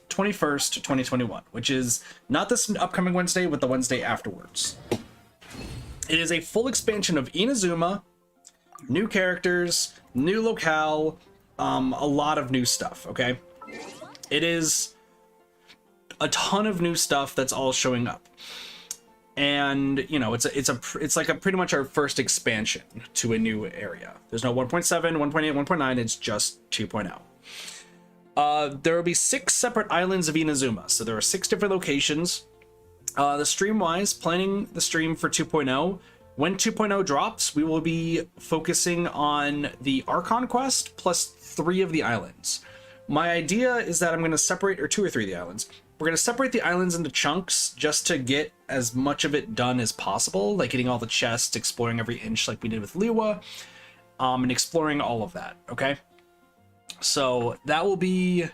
21st, 2021, which is not this upcoming Wednesday, but the Wednesday afterwards. It is a full expansion of Inazuma, new characters, new locale, a lot of new stuff, okay? It is a ton of new stuff that's all showing up. And, you know, it's like pretty much our first expansion to a new area. There's no 1.7, 1.8, 1.9, it's just 2.0. There will be 6 separate islands of Inazuma, so there are 6 different locations. The stream-wise, planning the stream for 2.0 when 2.0 drops, we will be focusing on the Archon quest plus 3 of the islands. My idea is that I'm going to separate, or 2 or 3 of the islands. We're going to separate the islands into chunks just to get as much of it done as possible, like getting all the chests, exploring every inch like we did with Liwa, and exploring all of that, okay? So that will be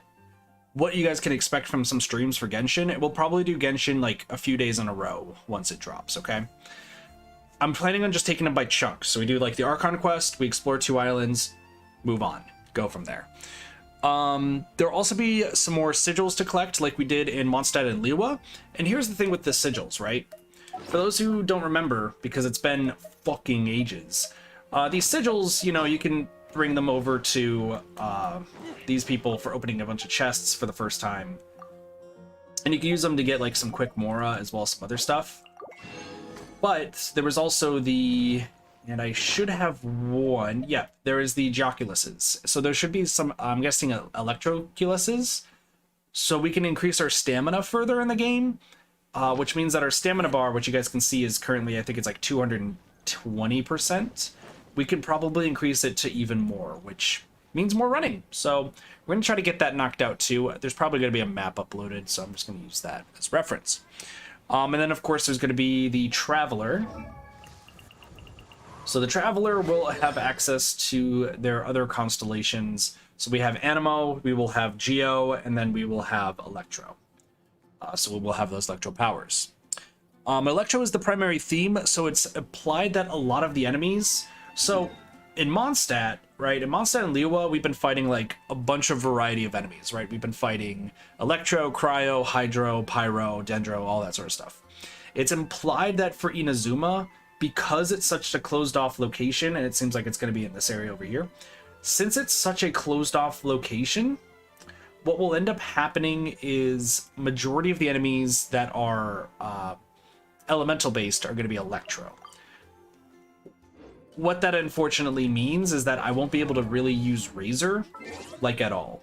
what you guys can expect from some streams for Genshin. It will probably do Genshin like a few days in a row once it drops, okay? I'm planning on just taking them by chunks. So we do like the Archon quest, we explore 2 islands, move on, go from there. There'll also be some more sigils to collect like we did in Mondstadt and Liwa. And here's the thing with the sigils, right? For those who don't remember, because it's been fucking ages, these sigils, you know, you can bring them over to these people for opening a bunch of chests for the first time. And you can use them to get like some quick Mora as well as some other stuff. But there was also the, and I should have one, yeah, there is the Geoculuses. So there should be some, I'm guessing, Electroculuses. So we can increase our stamina further in the game, which means that our stamina bar, which you guys can see is currently, I think it's like 220%. We could probably increase it to even more, which means more running. So we're going to try to get that knocked out too. There's probably going to be a map uploaded, so I'm just going to use that as reference. And then, of course, there's going to be the Traveler. So the Traveler will have access to their other constellations. So we have Animo, we will have Geo, and then we will have Electro. So we will have those Electro powers. Electro is the primary theme, so it's implied that a lot of the enemies... So in Mondstadt, right, in Mondstadt and Liwa, we've been fighting like a bunch of variety of enemies, right? We've been fighting Electro, Cryo, Hydro, Pyro, Dendro, all that sort of stuff. It's implied that for Inazuma, because it's such a closed-off location, and it seems like it's going to be in this area over here, since it's such a closed-off location, what will end up happening is majority of the enemies that are elemental-based are going to be Electro. What that unfortunately means is that I won't be able to really use Razor, like, at all,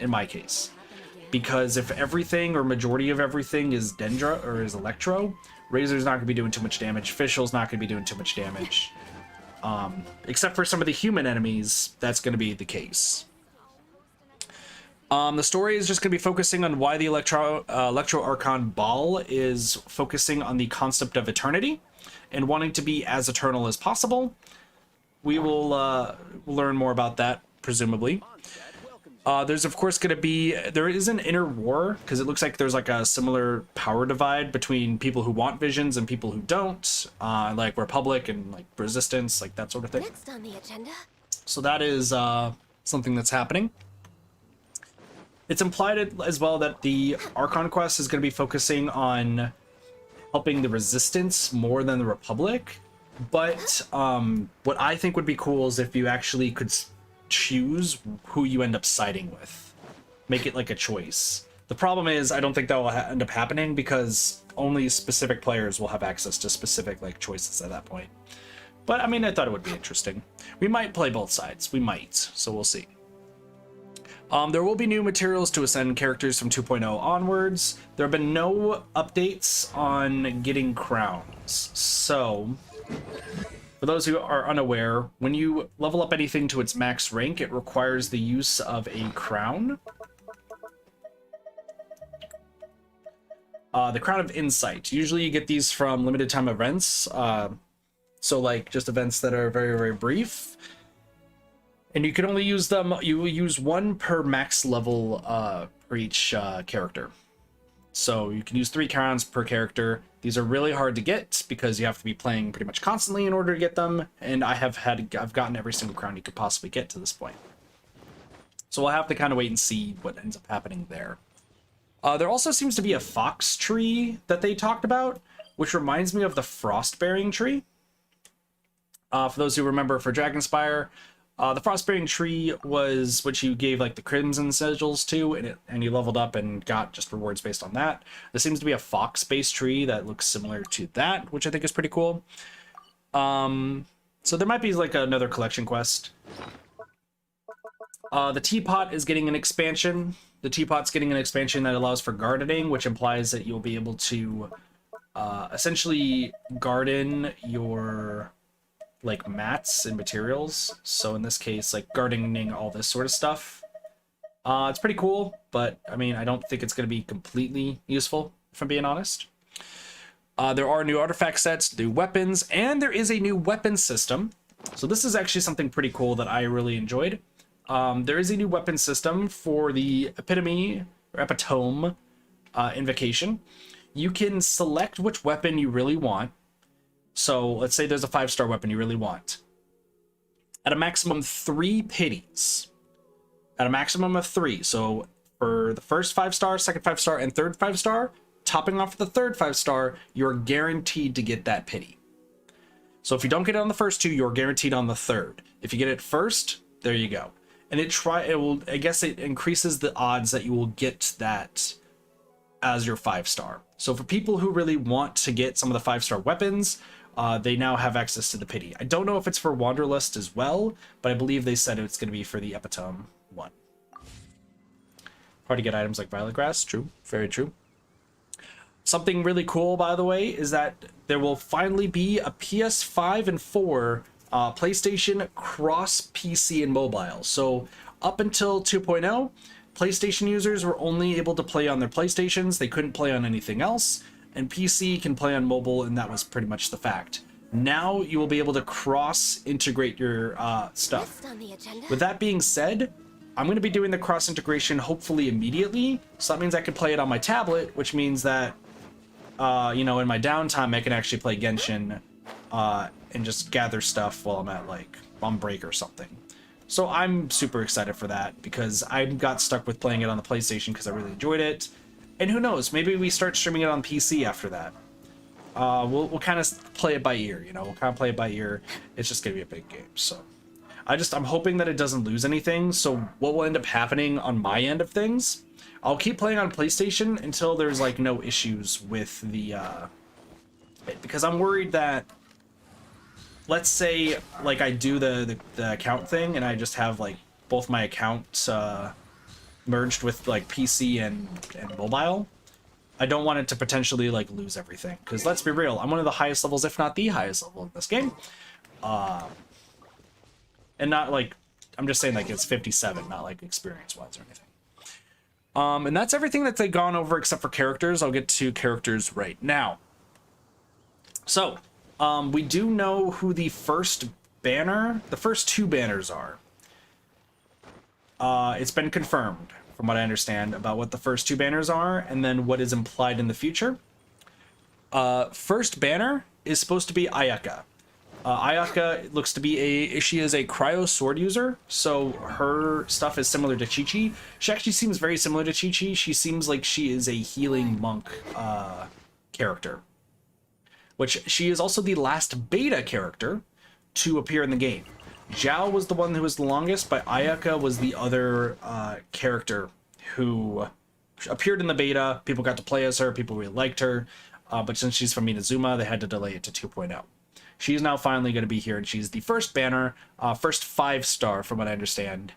in my case. Because if everything, or majority of everything, is Dendra, or is Electro, Razor's not going to be doing too much damage, Fischl's not going to be doing too much damage. Except for some of the human enemies, that's going to be the case. The story is just going to be focusing on why the Electro Archon Ball is focusing on the concept of eternity, and wanting to be as eternal as possible. We will learn more about that, presumably. There's, of course, going to be... There is an inner war, because it looks like there's like a similar power divide between people who want visions and people who don't, like Republic and like Resistance, like that sort of thing. Next on the agenda. So that is something that's happening. It's implied as well that the Archon quest is going to be focusing on helping the Resistance more than the Republic, but what I think would be cool is if you actually could choose who you end up siding with. Make it like a choice. The problem is I don't think that will end up happening because only specific players will have access to specific like choices at that point. But I mean, I thought it would be interesting. We might play both sides. We might, so we'll see. There will be new materials to ascend characters from 2.0 onwards. There have been no updates on getting crowns. So, for those who are unaware, when you level up anything to its max rank, it requires the use of a crown. The Crown of Insight. Usually you get these from limited time events. So like just events that are very, very brief. And you can only use them, you will use one per max level for each character. So you can use 3 crowns per character. These are really hard to get because you have to be playing pretty much constantly in order to get them. And I've gotten every single crown you could possibly get to this point. So we'll have to kind of wait and see what ends up happening there. There also seems to be a fox tree that they talked about, which reminds me of the Frostbearing tree. For those who remember for Dragonspire, the Frostbearing tree was what you gave like the Crimson Sigils to, and you leveled up and got just rewards based on that. There seems to be a fox-based tree that looks similar to that, which I think is pretty cool. So there might be like another collection quest. The Teapot is getting an expansion. The Teapot's getting an expansion that allows for gardening, which implies that you'll be able to essentially garden your like mats and materials. So in this case, like gardening all this sort of stuff. It's pretty cool, but I mean, I don't think it's going to be completely useful, if I'm being honest. There are new artifact sets, new weapons, and there is a new weapon system. So this is actually something pretty cool that I really enjoyed. There is a new weapon system for the epitome or epitome invocation. You can select which weapon you really want. So let's say there's a 5-star weapon you really want. At a maximum 3 pities. At a maximum of 3. So for the first 5-star, second 5-star, and third 5-star, topping off the third 5-star, you're guaranteed to get that pity. So if you don't get it on the first 2, you're guaranteed on the third. If you get it first, there you go. And I guess it increases the odds that you will get that as your 5-star. So for people who really want to get some of the 5-star weapons, they now have access to the pity. I don't know if it's for Wanderlust as well, but I believe they said it's going to be for the epitome one. Hard to get items like violet grass. True, very true. Something really cool, by the way, is that there will finally be a PS5 and 4 PlayStation cross PC and mobile. So up until 2.0, PlayStation users were only able to play on their PlayStations. They couldn't play on anything else. And PC can play on mobile, and that was pretty much the fact. Now you will be able to cross-integrate your stuff. With that being said, I'm going to be doing the cross-integration hopefully immediately. So that means I can play it on my tablet, which means that, you know, in my downtime, I can actually play Genshin and just gather stuff while I'm at, like, on break or something. So I'm super excited for that because I got stuck with playing it on the PlayStation because I really enjoyed it. And who knows, maybe we start streaming it on PC after that. We'll kind of play it by ear, you know, we'll kind of play it by ear. It's just gonna be a big game, so. I'm hoping that it doesn't lose anything, so what will end up happening on my end of things, I'll keep playing on PlayStation until there's, like, no issues with the, because I'm worried that, let's say, like, I do the account thing, and I just have, like, both my accounts, merged with like PC and mobile. I don't want it to potentially like lose everything because let's be real, I'm one of the highest levels, if not the highest level in this game, and not like, I'm just saying like it's 57, not like experience wise or anything. And that's everything that they've gone over except for characters. I'll get to characters right now. So we do know who the first 2 banners are. It's been confirmed, from what I understand, about what the first 2 banners are, and then what is implied in the future. First banner is supposed to be Ayaka. Ayaka looks to be she is a cryo sword user, so her stuff is similar to Chi-Chi. She actually seems very similar to Chi-Chi. She seems like she is a healing monk character, which she is also the last beta character to appear in the game. Zhao was the one who was the longest, but Ayaka was the other character who appeared in the beta. People got to play as her, people really liked her, but since she's from Inazuma, they had to delay it to 2.0. She's now finally going to be here, and she's the first banner, first 5-star, from what I understand,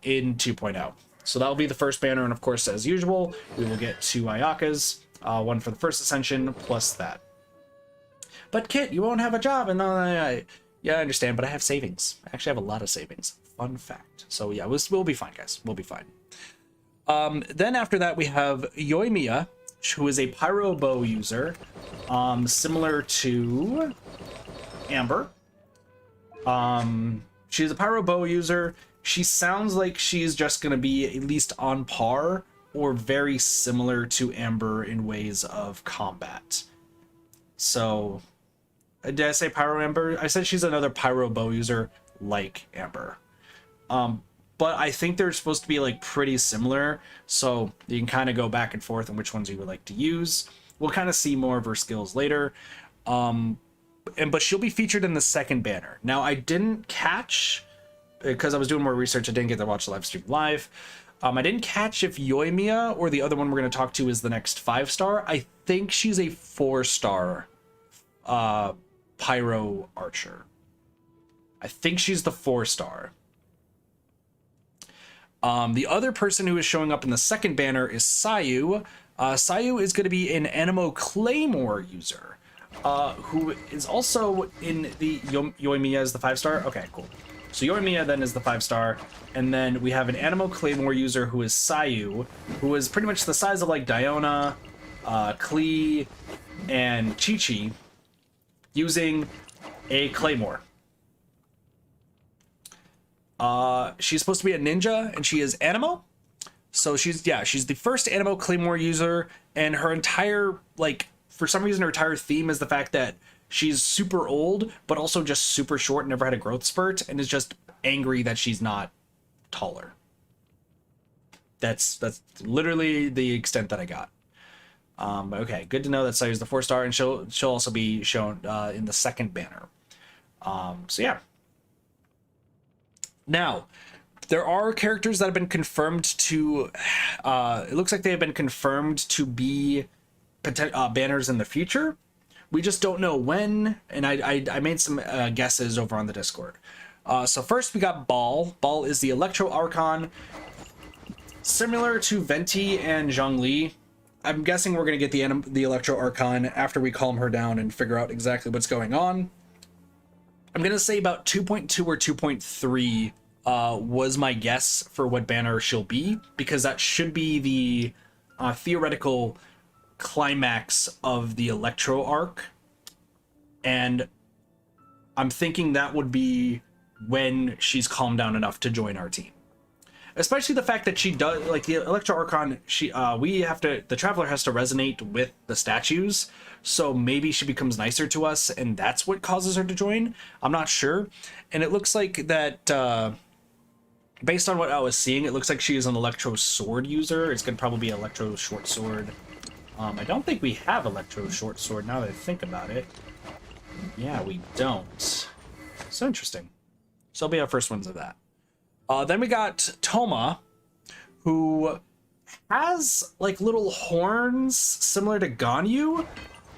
in 2.0. So that'll be the first banner, and of course, as usual, we will get 2 Ayakas, one for the first ascension, plus that. But Kit, you won't have a job, and yeah, I understand, but I have savings. I actually have a lot of savings. Fun fact. So yeah, we'll be fine, guys. We'll be fine. Then after that, we have Yoimiya, who is a pyro bow user, similar to Amber. She's a pyro bow user. She sounds like she's just going to be at least on par or very similar to Amber in ways of combat. So, did I say Pyro Amber? I said she's another Pyro Bow user like Amber. But I think they're supposed to be like pretty similar, so you can kind of go back and forth on which ones you would like to use. We'll kind of see more of her skills later. But she'll be featured in the second banner. Now, I didn't catch, because I was doing more research, I didn't get to watch the live stream live. I didn't catch if Yoimiya or the other one we're going to talk to is the next 5-star. I think she's a 4-star Pyro Archer. I think she's the 4-star. The other person who is showing up in the second banner is Sayu. Sayu is going to be an Animo Claymore user, who is also in the Yoimiya as the 5-star. Okay, cool. So Yoimiya then is the 5-star, and then we have an Animo Claymore user who is Sayu, who is pretty much the size of like Diona, Klee, and Chi-Chi, using a Claymore. She's supposed to be a ninja, and she is Animo. So she's the first Animo Claymore user, and her entire, like, for some reason her entire theme is the fact that she's super old, but also just super short, never had a growth spurt, and is just angry that she's not taller. That's literally the extent that I got. Okay, good to know that Sayu's the 4-star, and she'll also be shown in the second banner. So yeah. Now, there are characters that have been confirmed to, it looks like they have been confirmed to be banners in the future. We just don't know when, and I made some guesses over on the Discord. So first we got Ball. Ball is the Electro Archon, similar to Venti and Zhongli. I'm guessing we're going to get the Electro Archon after we calm her down and figure out exactly what's going on. I'm going to say about 2.2 or 2.3 was my guess for what banner she'll be, because that should be the theoretical climax of the Electro arc, and I'm thinking that would be when she's calmed down enough to join our team. Especially the fact that she does, like, the Electro Archon, the Traveler has to resonate with the statues, so maybe she becomes nicer to us, and that's what causes her to join. I'm not sure. And it looks like that, based on what I was seeing, it looks like she is an Electro Sword user. It's going to probably be Electro Short Sword. I don't think we have Electro Short Sword now that I think about it. Yeah, we don't. So interesting. So it'll be our first ones of that. Then we got Toma, who has like little horns similar to Ganyu,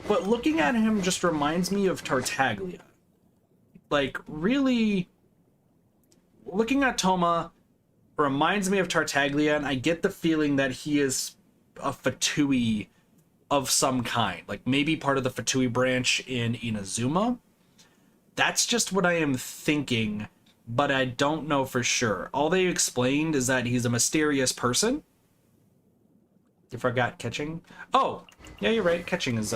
but looking at him just reminds me of Tartaglia. Like, really, looking at Toma reminds me of Tartaglia, and I get the feeling that he is a Fatui of some kind, like maybe part of the Fatui branch in Inazuma. That's just what I am thinking, but I don't know for sure. All they explained is that he's a mysterious person. You forgot catching? Oh, yeah, you're right. Catching is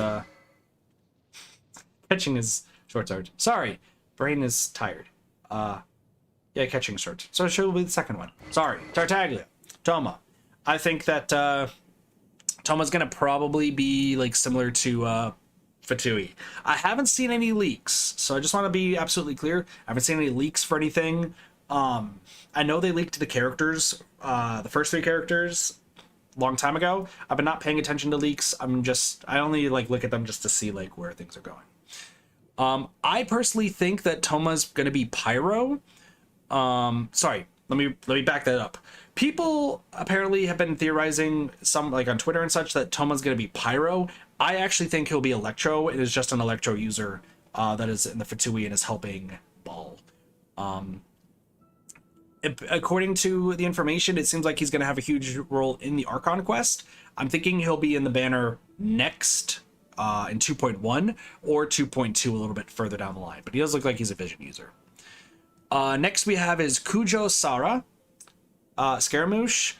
short sword. Sorry, brain is tired. Yeah, catching short. So she'll be the second one. Sorry, Tartaglia, Toma. I think that Toma's gonna probably be like similar to Fatui. I haven't seen any leaks, so I just want to be absolutely clear. I haven't seen any leaks for anything. I know they leaked the characters, the first 3 characters, a long time ago. I've been not paying attention to leaks. I only like look at them just to see like where things are going. I personally think that Toma's gonna be Pyro. Sorry, let me back that up. People apparently have been theorizing, some like on Twitter and such, that Toma's going to be Pyro. I actually think he'll be Electro. It is just an Electro user that is in the Fatui and is helping Ball. According to the information, it seems like he's going to have a huge role in the Archon quest. I'm thinking he'll be in the banner next in 2.1 or 2.2, a little bit further down the line. But he does look like he's a Vision user. Next we have is Kujo Sara. Scaramouche.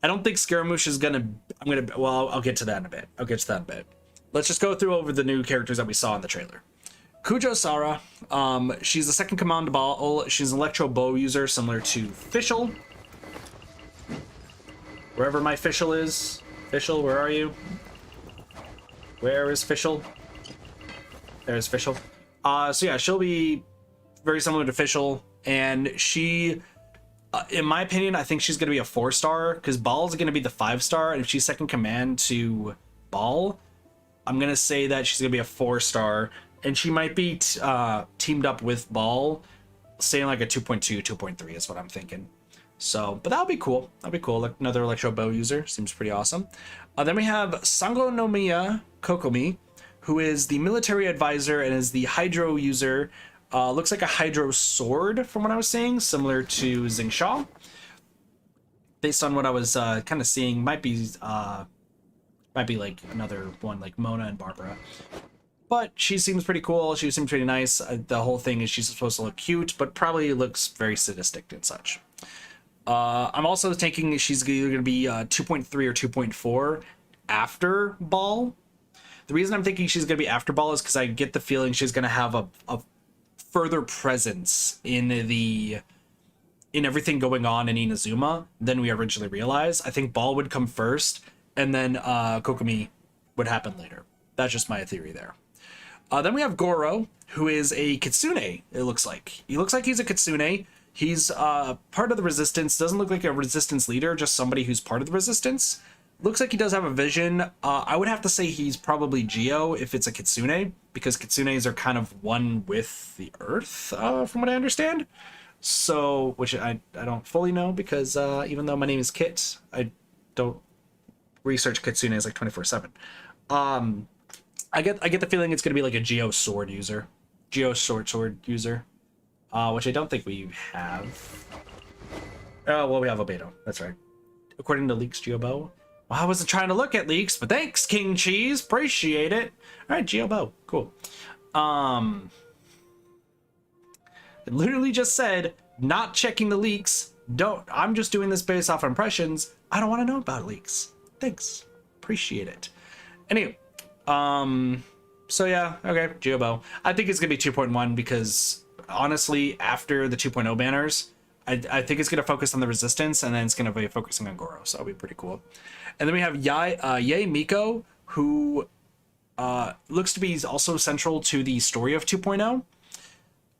I don't think Scaramouche is gonna. I'll get to that in a bit. Let's just go through over the new characters that we saw in the trailer. Kujo Sara. She's the second command to Ball. She's an Electro Bow user, similar to Fischl. Wherever my Fischl is. Fischl, where are you? Where is Fischl? There's Fischl. So yeah, she'll be very similar to Fischl, and she. In my opinion, I think she's going to be a 4-star, because Ball's going to be the 5-star, and if she's second command to Ball, I'm going to say that she's going to be a 4-star, and she might be teamed up with Ball, saying like a 2.2, 2.3 is what I'm thinking. So, but that'll be cool. That'll be cool. Like another Electro Bow user. Seems pretty awesome. Then we have Sangonomiya Kokomi, who is the military advisor and is the Hydro user. Looks like a Hydro Sword from what I was seeing, similar to Xingqiao. Based on what I was kind of seeing, might be Might be like another one like Mona and Barbara. But she seems pretty cool. She seems pretty nice. The whole thing is she's supposed to look cute, but probably looks very sadistic and such. I'm also thinking she's either going to be 2.3 or 2.4 after Ball. The reason I'm thinking she's going to be after Ball is because I get the feeling she's going to have a further presence in everything going on in Inazuma than we originally realized. I think Ball would come first, and then Kokomi would happen later. That's just my theory there. Then we have Goro, who is a Kitsune, it looks like. He looks like he's a Kitsune. He's part of the Resistance. Doesn't look like a Resistance leader, just somebody who's part of the Resistance. Looks like he does have a vision. I would have to say he's probably Geo if it's a Kitsune, because Kitsunes are kind of one with the Earth, from what I understand. So, which I don't fully know, because even though my name is Kit, I don't research Kitsunes like 24/7. I get the feeling it's going to be like a Geo sword user. Geo short sword user. Which I don't think we have. Oh, well, we have Obedo. That's right. According to leaks, Geo Bow. Well, I wasn't trying to look at leaks, but thanks, King Cheese. Appreciate it. All right, Geo Bow. Cool. It literally just said, not checking the leaks. I'm just doing this based off impressions. I don't want to know about leaks. Thanks. Appreciate it. Anyway. So yeah, okay, Geo Bow. I think it's going to be 2.1 because, honestly, after the 2.0 banners, I think it's going to focus on the Resistance, and then it's going to be focusing on Goro, so that'll be pretty cool. And then we have Yae Miko, who looks to be also central to the story of 2.0.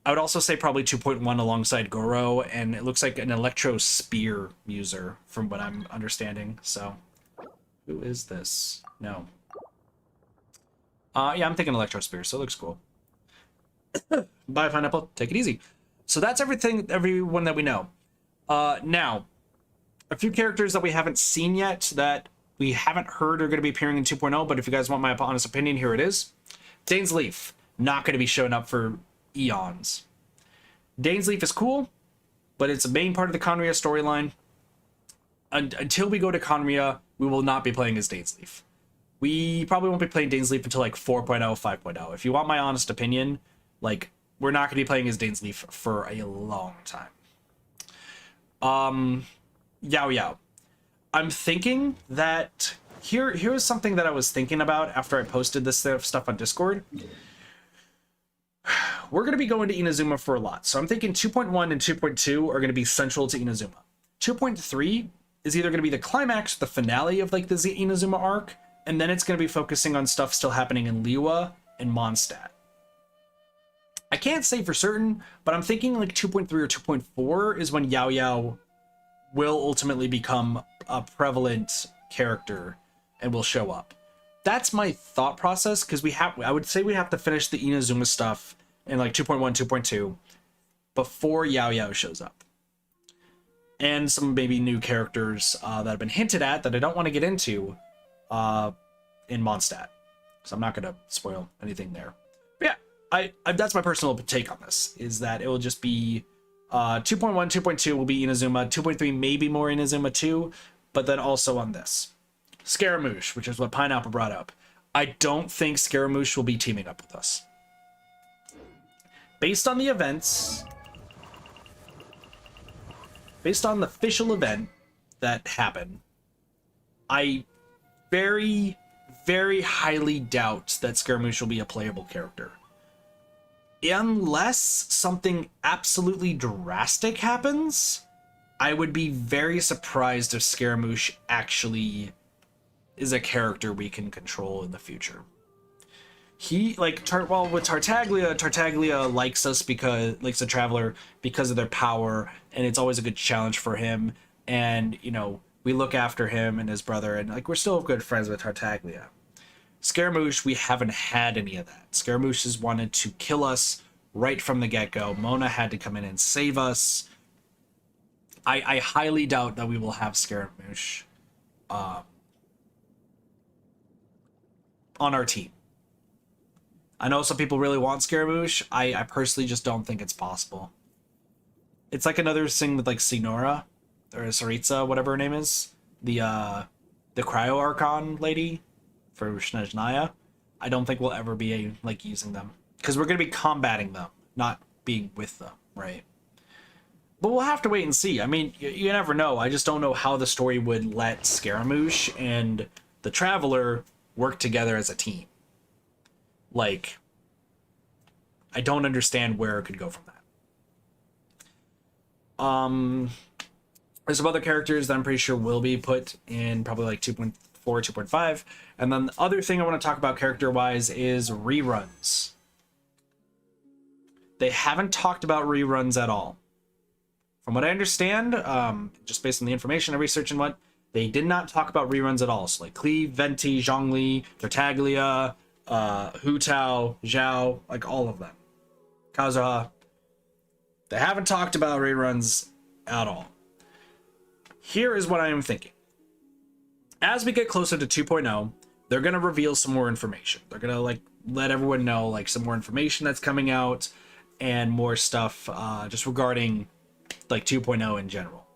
I would also say probably 2.1 alongside Goro, and it looks like an Electro Spear user, from what I'm understanding, so... Who is this? No. Yeah, I'm thinking Electro Spear, so it looks cool. Bye, Pineapple. Take it easy. So that's everyone that we know. Now, a few characters that we haven't seen yet that we haven't heard are going to be appearing in 2.0, but if you guys want my honest opinion, here it is. Dane's Leaf, not going to be showing up for eons. Dane's Leaf is cool, but it's a main part of the Conria storyline. Until we go to Conria, we will not be playing as Dane's Leaf. We probably won't be playing Dane's Leaf until like 4.0, 5.0. If you want my honest opinion, like, we're not going to be playing as Dane's Leaf for a long time. Yao Yao. I'm thinking that here's something that I was thinking about after I posted this stuff on Discord. We're going to be going to Inazuma for a lot. So I'm thinking 2.1 and 2.2 are going to be central to Inazuma. 2.3 is either going to be the climax, the finale of like the Inazuma arc, and then it's going to be focusing on stuff still happening in Liyue and Mondstadt. I can't say for certain, but I'm thinking like 2.3 or 2.4 is when Yao Yao will ultimately become a prevalent character and will show up. That's my thought process, because I would say we have to finish the Inazuma stuff in like 2.1, 2.2 before Yao Yao shows up. And some maybe new characters that have been hinted at that I don't want to get into in Mondstadt. So I'm not going to spoil anything there. But yeah, I that's my personal take on this, is that it will just be 2.1, 2.2 will be Inazuma, 2.3 maybe more Inazuma 2, but then also on this. Scaramouche, which is what Pineapple brought up. I don't think Scaramouche will be teaming up with us. Based on the events, based on the official event that happened, I very, very highly doubt that Scaramouche will be a playable character. Unless something absolutely drastic happens, I would be very surprised if Scaramouche actually is a character we can control in the future. He, like, with Tartaglia likes us because, likes the Traveler because of their power, and it's always a good challenge for him, and, you know, we look after him and his brother, and, like, we're still good friends with Tartaglia. Scaramouche, we haven't had any of that. Scaramouche has wanted to kill us right from the get-go. Mona had to come in and save us. I highly doubt that we will have Scaramouche on our team. I know some people really want Scaramouche. I personally just don't think it's possible. It's like another thing with like Sinora or Saritza, whatever her name is. The Cryo Archon lady. for Snezhnaya, I don't think we'll ever be like using them because we're gonna be combating them, not being with them, right? But we'll have to wait and see. I mean, you never know. I just don't know how the story would let Scaramouche and the Traveler work together as a team. Like, I don't understand where it could go from that. There's some other characters that I'm pretty sure will be put in probably like 2.4, 2.5. And then the other thing I want to talk about character-wise is reruns. They haven't talked about reruns at all. From what I understand, just based on the information I researched and what, they did not talk about reruns at all. So like Klee, Venti, Zhongli, Tartaglia, Hu Tao, Zhao, like all of them. Kazuha. They haven't talked about reruns at all. Here is what I am thinking. As we get closer to 2.0, they're going to reveal some more information. They're going to like let everyone know like some more information that's coming out and more stuff just regarding like 2.0 in general.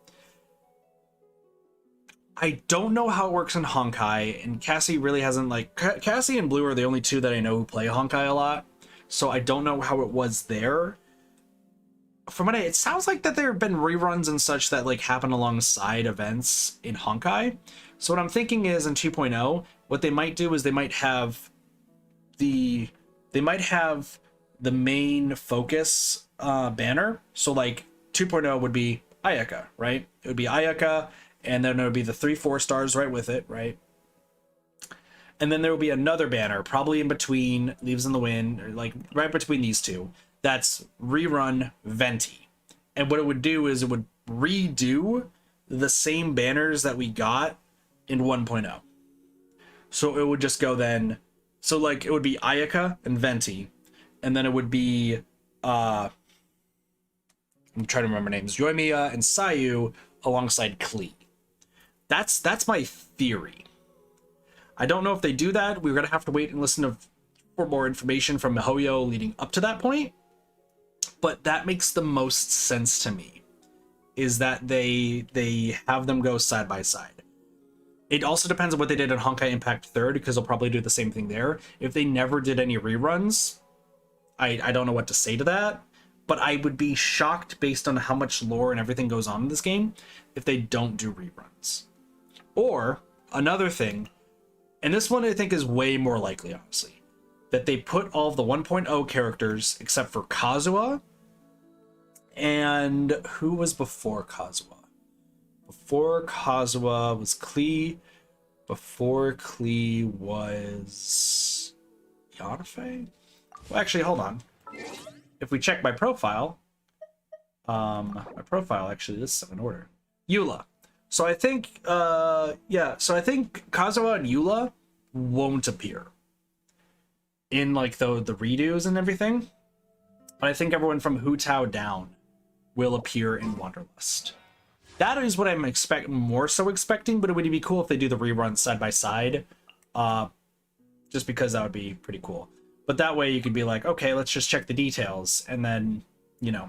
I don't know how it works in Honkai, and Cassie really hasn't like Cassie and Blue are the only two that I know who play Honkai a lot, so I don't know how it was there. From what it sounds like that there have been reruns and such that like happen alongside events in Honkai. So what I'm thinking is in 2.0, what they might do is they might have the main focus banner. So like 2.0 would be Ayaka, right? It would be Ayaka, and then there would be the 3-4 stars right with it, right? And then there will be another banner, probably in between Leaves in the Wind, or like right between these two. That's rerun Venti. And what it would do is it would redo the same banners that we got in 1.0. So it would just go then, so like it would be Ayaka and Venti, and then it would be I'm trying to remember names, Yoimiya and Sayu alongside Klee. That's my theory. I don't know if they do that. We're gonna have to wait and listen for more information from MiHoYo leading up to that point. But that makes the most sense to me, is that they have them go side by side. It also depends on what they did in Honkai Impact 3rd, because they'll probably do the same thing there. If they never did any reruns, I don't know what to say to that, but I would be shocked based on how much lore and everything goes on in this game if they don't do reruns. Or, another thing, and this one I think is way more likely, honestly, that they put all of the 1.0 characters, except for Kazuha, and who was before Kazuha? Before Kazuha was Klee. Before Klee was Yanafe? Well, actually, hold on. If we check my profile, actually, this is in order. Eula. So I think, so I think Kazuha and Eula won't appear in like the redos and everything. But I think everyone from Hu Tao down will appear in Wanderlust. That is what I'm more so expecting, but it would be cool if they do the rerun side by side, just because that would be pretty cool. But that way you could be like, okay, let's just check the details, and then, you know,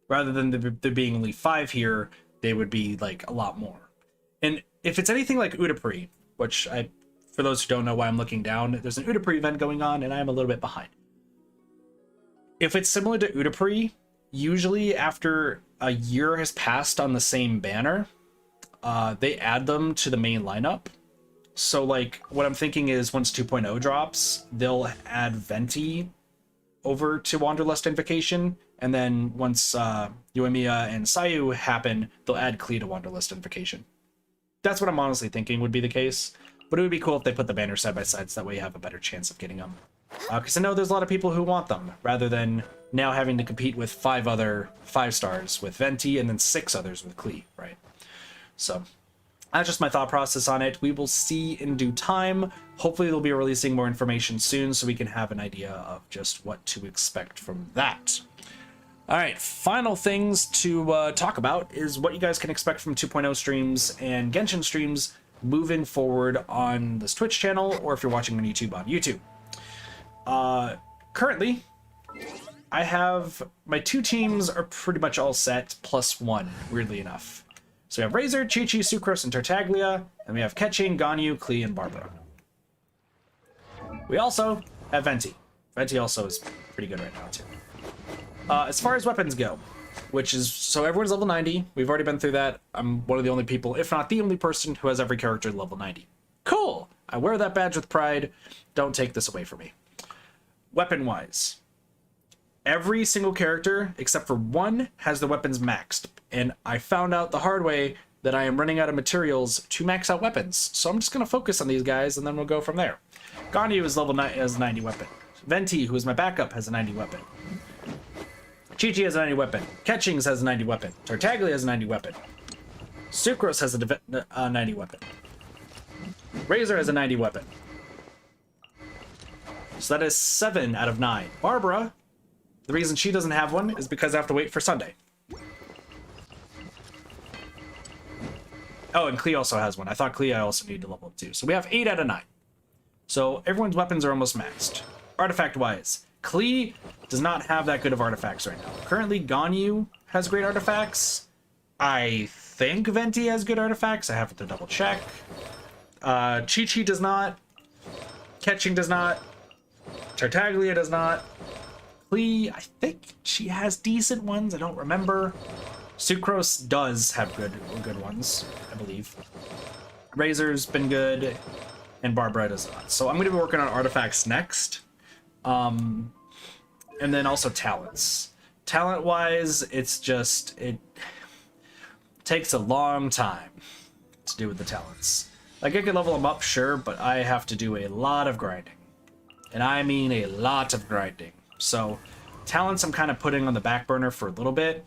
rather than there being only 5 here, they would be like a lot more. And if it's anything like Udapri, which for those who don't know why I'm looking down, there's an Udapri event going on, and I'm a little bit behind. If it's similar to Udapri, usually after a year has passed on the same banner, they add them to the main lineup. So like what I'm thinking is once 2.0 drops, they'll add Venti over to Wanderlust Invocation, and then once Yoimiya and Sayu happen, they'll add Klee to Wanderlust Invocation. That's what I'm honestly thinking would be the case, but it would be cool if they put the banners side by side so that way you have a better chance of getting them. Because I know there's a lot of people who want them, rather than now having to compete with 5 other 5-stars with Venti and then 6 others with Klee, right? So that's just my thought process on it. We will see in due time. Hopefully they'll be releasing more information soon so we can have an idea of just what to expect from that. All right, final things to talk about is what you guys can expect from 2.0 streams and Genshin streams moving forward on this Twitch channel, or if you're watching on YouTube. Currently, I have my 2 teams are pretty much all set, plus 1, weirdly enough. So we have Razor, Chi-Chi, Sucrose, and Tartaglia, and we have Ketching, Ganyu, Klee, and Barbara. We also have Venti. Venti also is pretty good right now, too. As far as weapons go, which is, so everyone's level 90. We've already been through that. I'm one of the only people, if not the only person, who has every character level 90. Cool! I wear that badge with pride. Don't take this away from me. Weapon-wise, every single character, except for one, has the weapons maxed. And I found out the hard way that I am running out of materials to max out weapons. So I'm just going to focus on these guys, and then we'll go from there. Ganyu is level 9, has a 90 weapon. Venti, who is my backup, has a 90 weapon. Chi-Chi has a 90 weapon. Ketchings has a 90 weapon. Tartaglia has a 90 weapon. Sucrose has a 90 weapon. Razor has a 90 weapon. So that is 7 out of 9. Barbara, the reason she doesn't have one is because I have to wait for Sunday. Oh, and Klee also has one. I thought Klee I also need to level up too. So we have 8 out of 9. So everyone's weapons are almost maxed. Artifact-wise, Klee does not have that good of artifacts right now. Currently, Ganyu has great artifacts. I think Venti has good artifacts. I have to double check. Chi-Chi does not. Ketching does not. Tartaglia does not. Klee, I think she has decent ones. I don't remember. Sucrose does have good ones, I believe. Razor's been good, and Barbara does not. So I'm going to be working on artifacts next. And then also talents. Talent-wise, it's just, it takes a long time to do with the talents. Like, I can level them up, sure, but I have to do a lot of grinding. And I mean a lot of grinding. So, talents I'm kind of putting on the back burner for a little bit,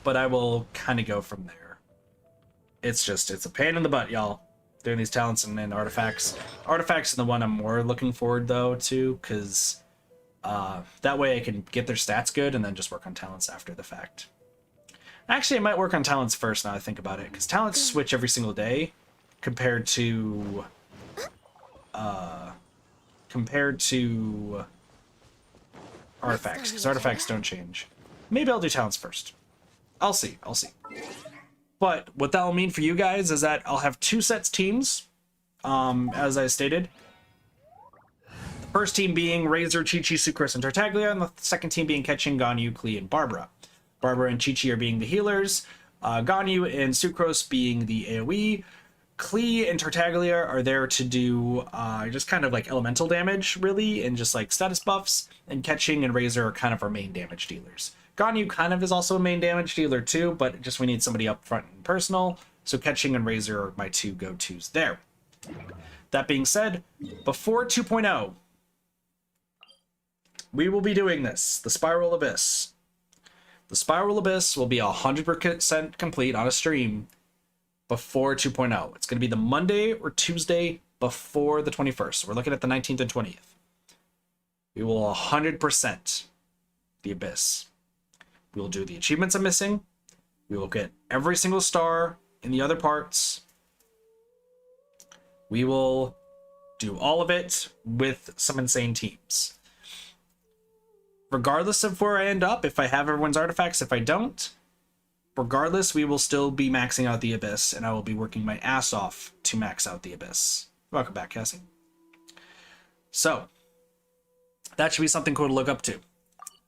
but I will kind of go from there. It's a pain in the butt, y'all, doing these talents and artifacts. Artifacts are the one I'm more looking forward, though, to, because that way I can get their stats good and then just work on talents after the fact. Actually, I might work on talents first now I think about it, because talents switch every single day compared to artifacts, because artifacts don't change. Maybe I'll do talents first. I'll see. But what that will mean for you guys is that I'll have 2 sets teams, as I stated. The first team being Razor, Chi-Chi, Sucrose, and Tartaglia, and the second team being Ketching, Ganyu, Klee, and Barbara. Barbara and Chi-Chi are being the healers, Ganyu and Sucrose being the AoE. Klee and Tartaglia are there to do just kind of like elemental damage, really, and just like status buffs. And Ketching and Razor are kind of our main damage dealers. Ganyu kind of is also a main damage dealer too, but just we need somebody up front and personal. So Ketching and Razor are my 2 go-tos there. That being said, before 2.0, we will be doing this, the Spiral Abyss. The Spiral Abyss will be 100% complete on a stream before 2.0. It's going to be the Monday or Tuesday before the 21st. We're looking at the 19th and 20th. We will 100% the Abyss. We will do the achievements I'm missing. We will get every single star in the other parts. We will do all of it with some insane teams. Regardless of where I end up, if I have everyone's artifacts, if I don't, regardless, we will still be maxing out the Abyss, and I will be working my ass off to max out the Abyss. Welcome back, Cassie. So, that should be something cool to look up to.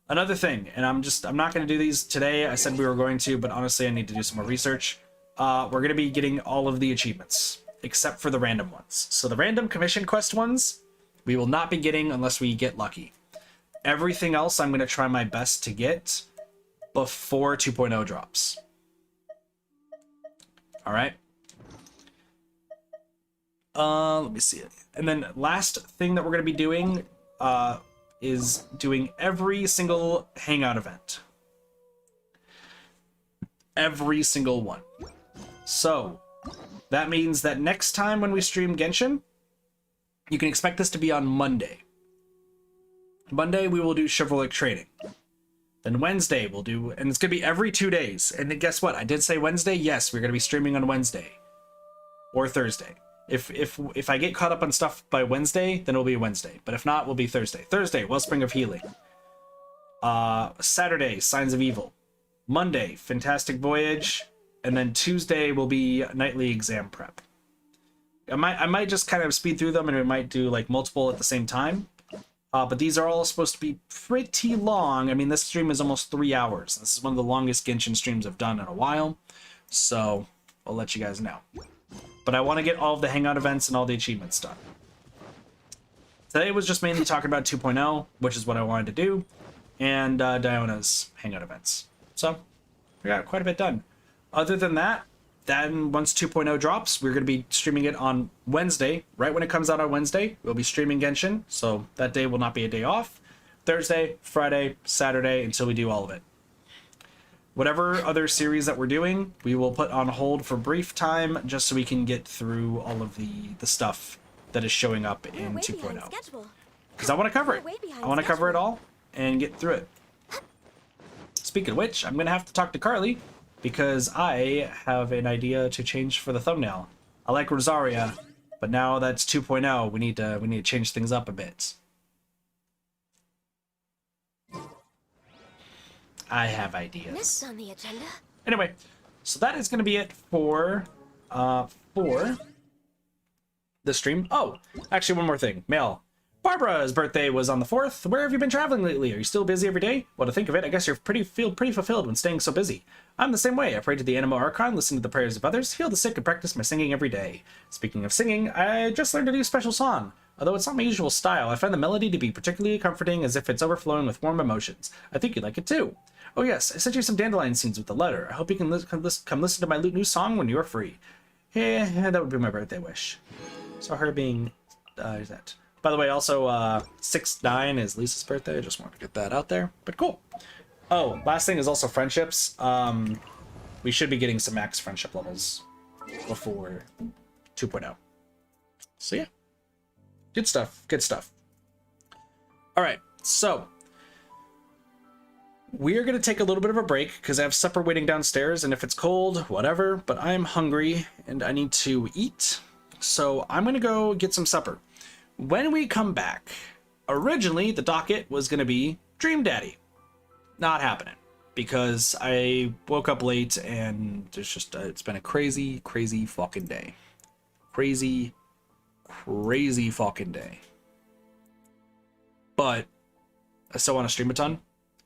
Another thing, and I'm not going to do these today. I said we were going to, but honestly, I need to do some more research. We're going to be getting all of the achievements, except for the random ones. So the random commission quest ones, we will not be getting unless we get lucky. Everything else, I'm going to try my best to get before 2.0 drops. All right. Let me see it. And then last thing that we're going to be doing is doing every single Hangout event. Every single one. So that means that next time when we stream Genshin, you can expect this to be on Monday. Monday, we will do chivalric training. Then Wednesday, we'll do, and it's going to be every 2 days. And then guess what? I did say Wednesday. Yes, we're going to be streaming on Wednesday or Thursday. If I get caught up on stuff by Wednesday, then it'll be Wednesday. But if not, we'll be Thursday. Thursday, Wellspring of Healing. Saturday, Signs of Evil. Monday, Fantastic Voyage. and then Tuesday will be nightly exam prep. I might just kind of speed through them, and we might do like multiple at the same time. But these are all supposed to be pretty long. I mean, this stream is almost 3 hours. This is one of the longest Genshin streams I've done in a while. So I'll let you guys know. But I want to get all of the Hangout events and all the achievements done. Today was just mainly talking about 2.0, which is what I wanted to do, and Diona's Hangout events. So we got quite a bit done. Other than that, then once 2.0 drops, we're going to be streaming it on Wednesday. Right when it comes out on Wednesday, we'll be streaming Genshin, so that day will not be a day off. Thursday, Friday, Saturday, until we do all of it. Whatever other series that we're doing, we will put on hold for brief time, just so we can get through all of the stuff that is showing up in 2.0. Because I want to cover it. I want to cover it all and get through it. Speaking of which, I'm going to have to talk to Carly, because I have an idea to change for the thumbnail. I like Rosaria, but now that's 2.0. We need to change things up a bit. I have ideas. Next on the agenda. Anyway, so that is going to be it for the stream. Oh, actually, one more thing. Mail. Barbara's birthday was on the 4th. Where have you been traveling lately? Are you still busy every day? Well, to think of it, I guess you're feel pretty fulfilled when staying so busy. I'm the same way. I pray to the Animo Archon, listen to the prayers of others, heal the sick, and practice my singing every day. Speaking of singing, I just learned a new special song. Although it's not my usual style, I find the melody to be particularly comforting, as if it's overflowing with warm emotions. I think you'd like it too. Oh yes, I sent you some dandelion scenes with the letter. I hope you can come listen to my new song when you're free. Yeah, that would be my birthday wish. So her being, is that? By the way, also 6/9 is Lisa's birthday. I just wanted to get that out there. But cool. Oh, last thing is also friendships. We should be getting some max friendship levels before 2.0. So yeah. Good stuff. Good stuff. All right. So we're going to take a little bit of a break because I have supper waiting downstairs, and if it's cold, whatever, but I'm hungry and I need to eat. So I'm going to go get some supper. When we come back, originally the docket was going to be Dream Daddy. Not happening because I woke up late and there's just it's been a crazy fucking day. Crazy fucking day. But I still want to stream a ton,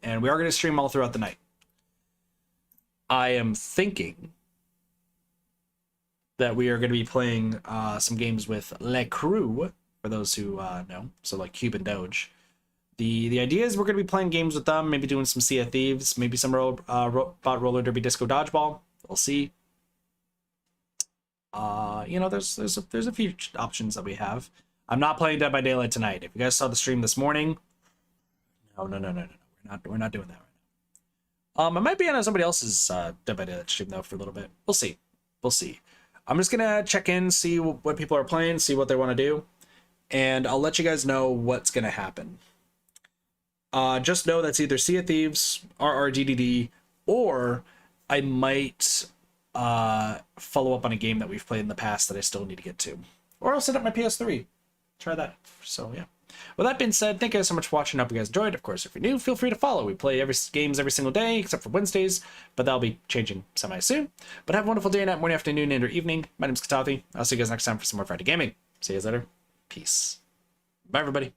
and we are going to stream all throughout the night. I am thinking that we are going to be playing some games with Le Crew, for those who know, so like Cube and Doge. The idea is we're going to be playing games with them, maybe doing some Sea of Thieves, maybe some Robot Roller Derby Disco Dodgeball. We'll see. You know, there's a few options that we have. I'm not playing Dead by Daylight tonight. If you guys saw the stream this morning, no. We're not doing that right now. I might be on somebody else's Dead by Daylight stream though for a little bit. We'll see. I'm just gonna check in, see what people are playing, see what they want to do, and I'll let you guys know what's gonna happen. Just know that's either Sea of Thieves, RRDDD, or I might follow up on a game that we've played in the past that I still need to get to. Or I'll set up my PS3. Try that. So, yeah. With that being said, thank you guys so much for watching. I hope you guys enjoyed. Of course, if you're new, feel free to follow. We play games every single day, except for Wednesdays, but that'll be changing semi-soon. But have a wonderful day, night, morning, afternoon, and or evening. My name's Katathi. I'll see you guys next time for some more Friday gaming. See you guys later. Peace. Bye, everybody.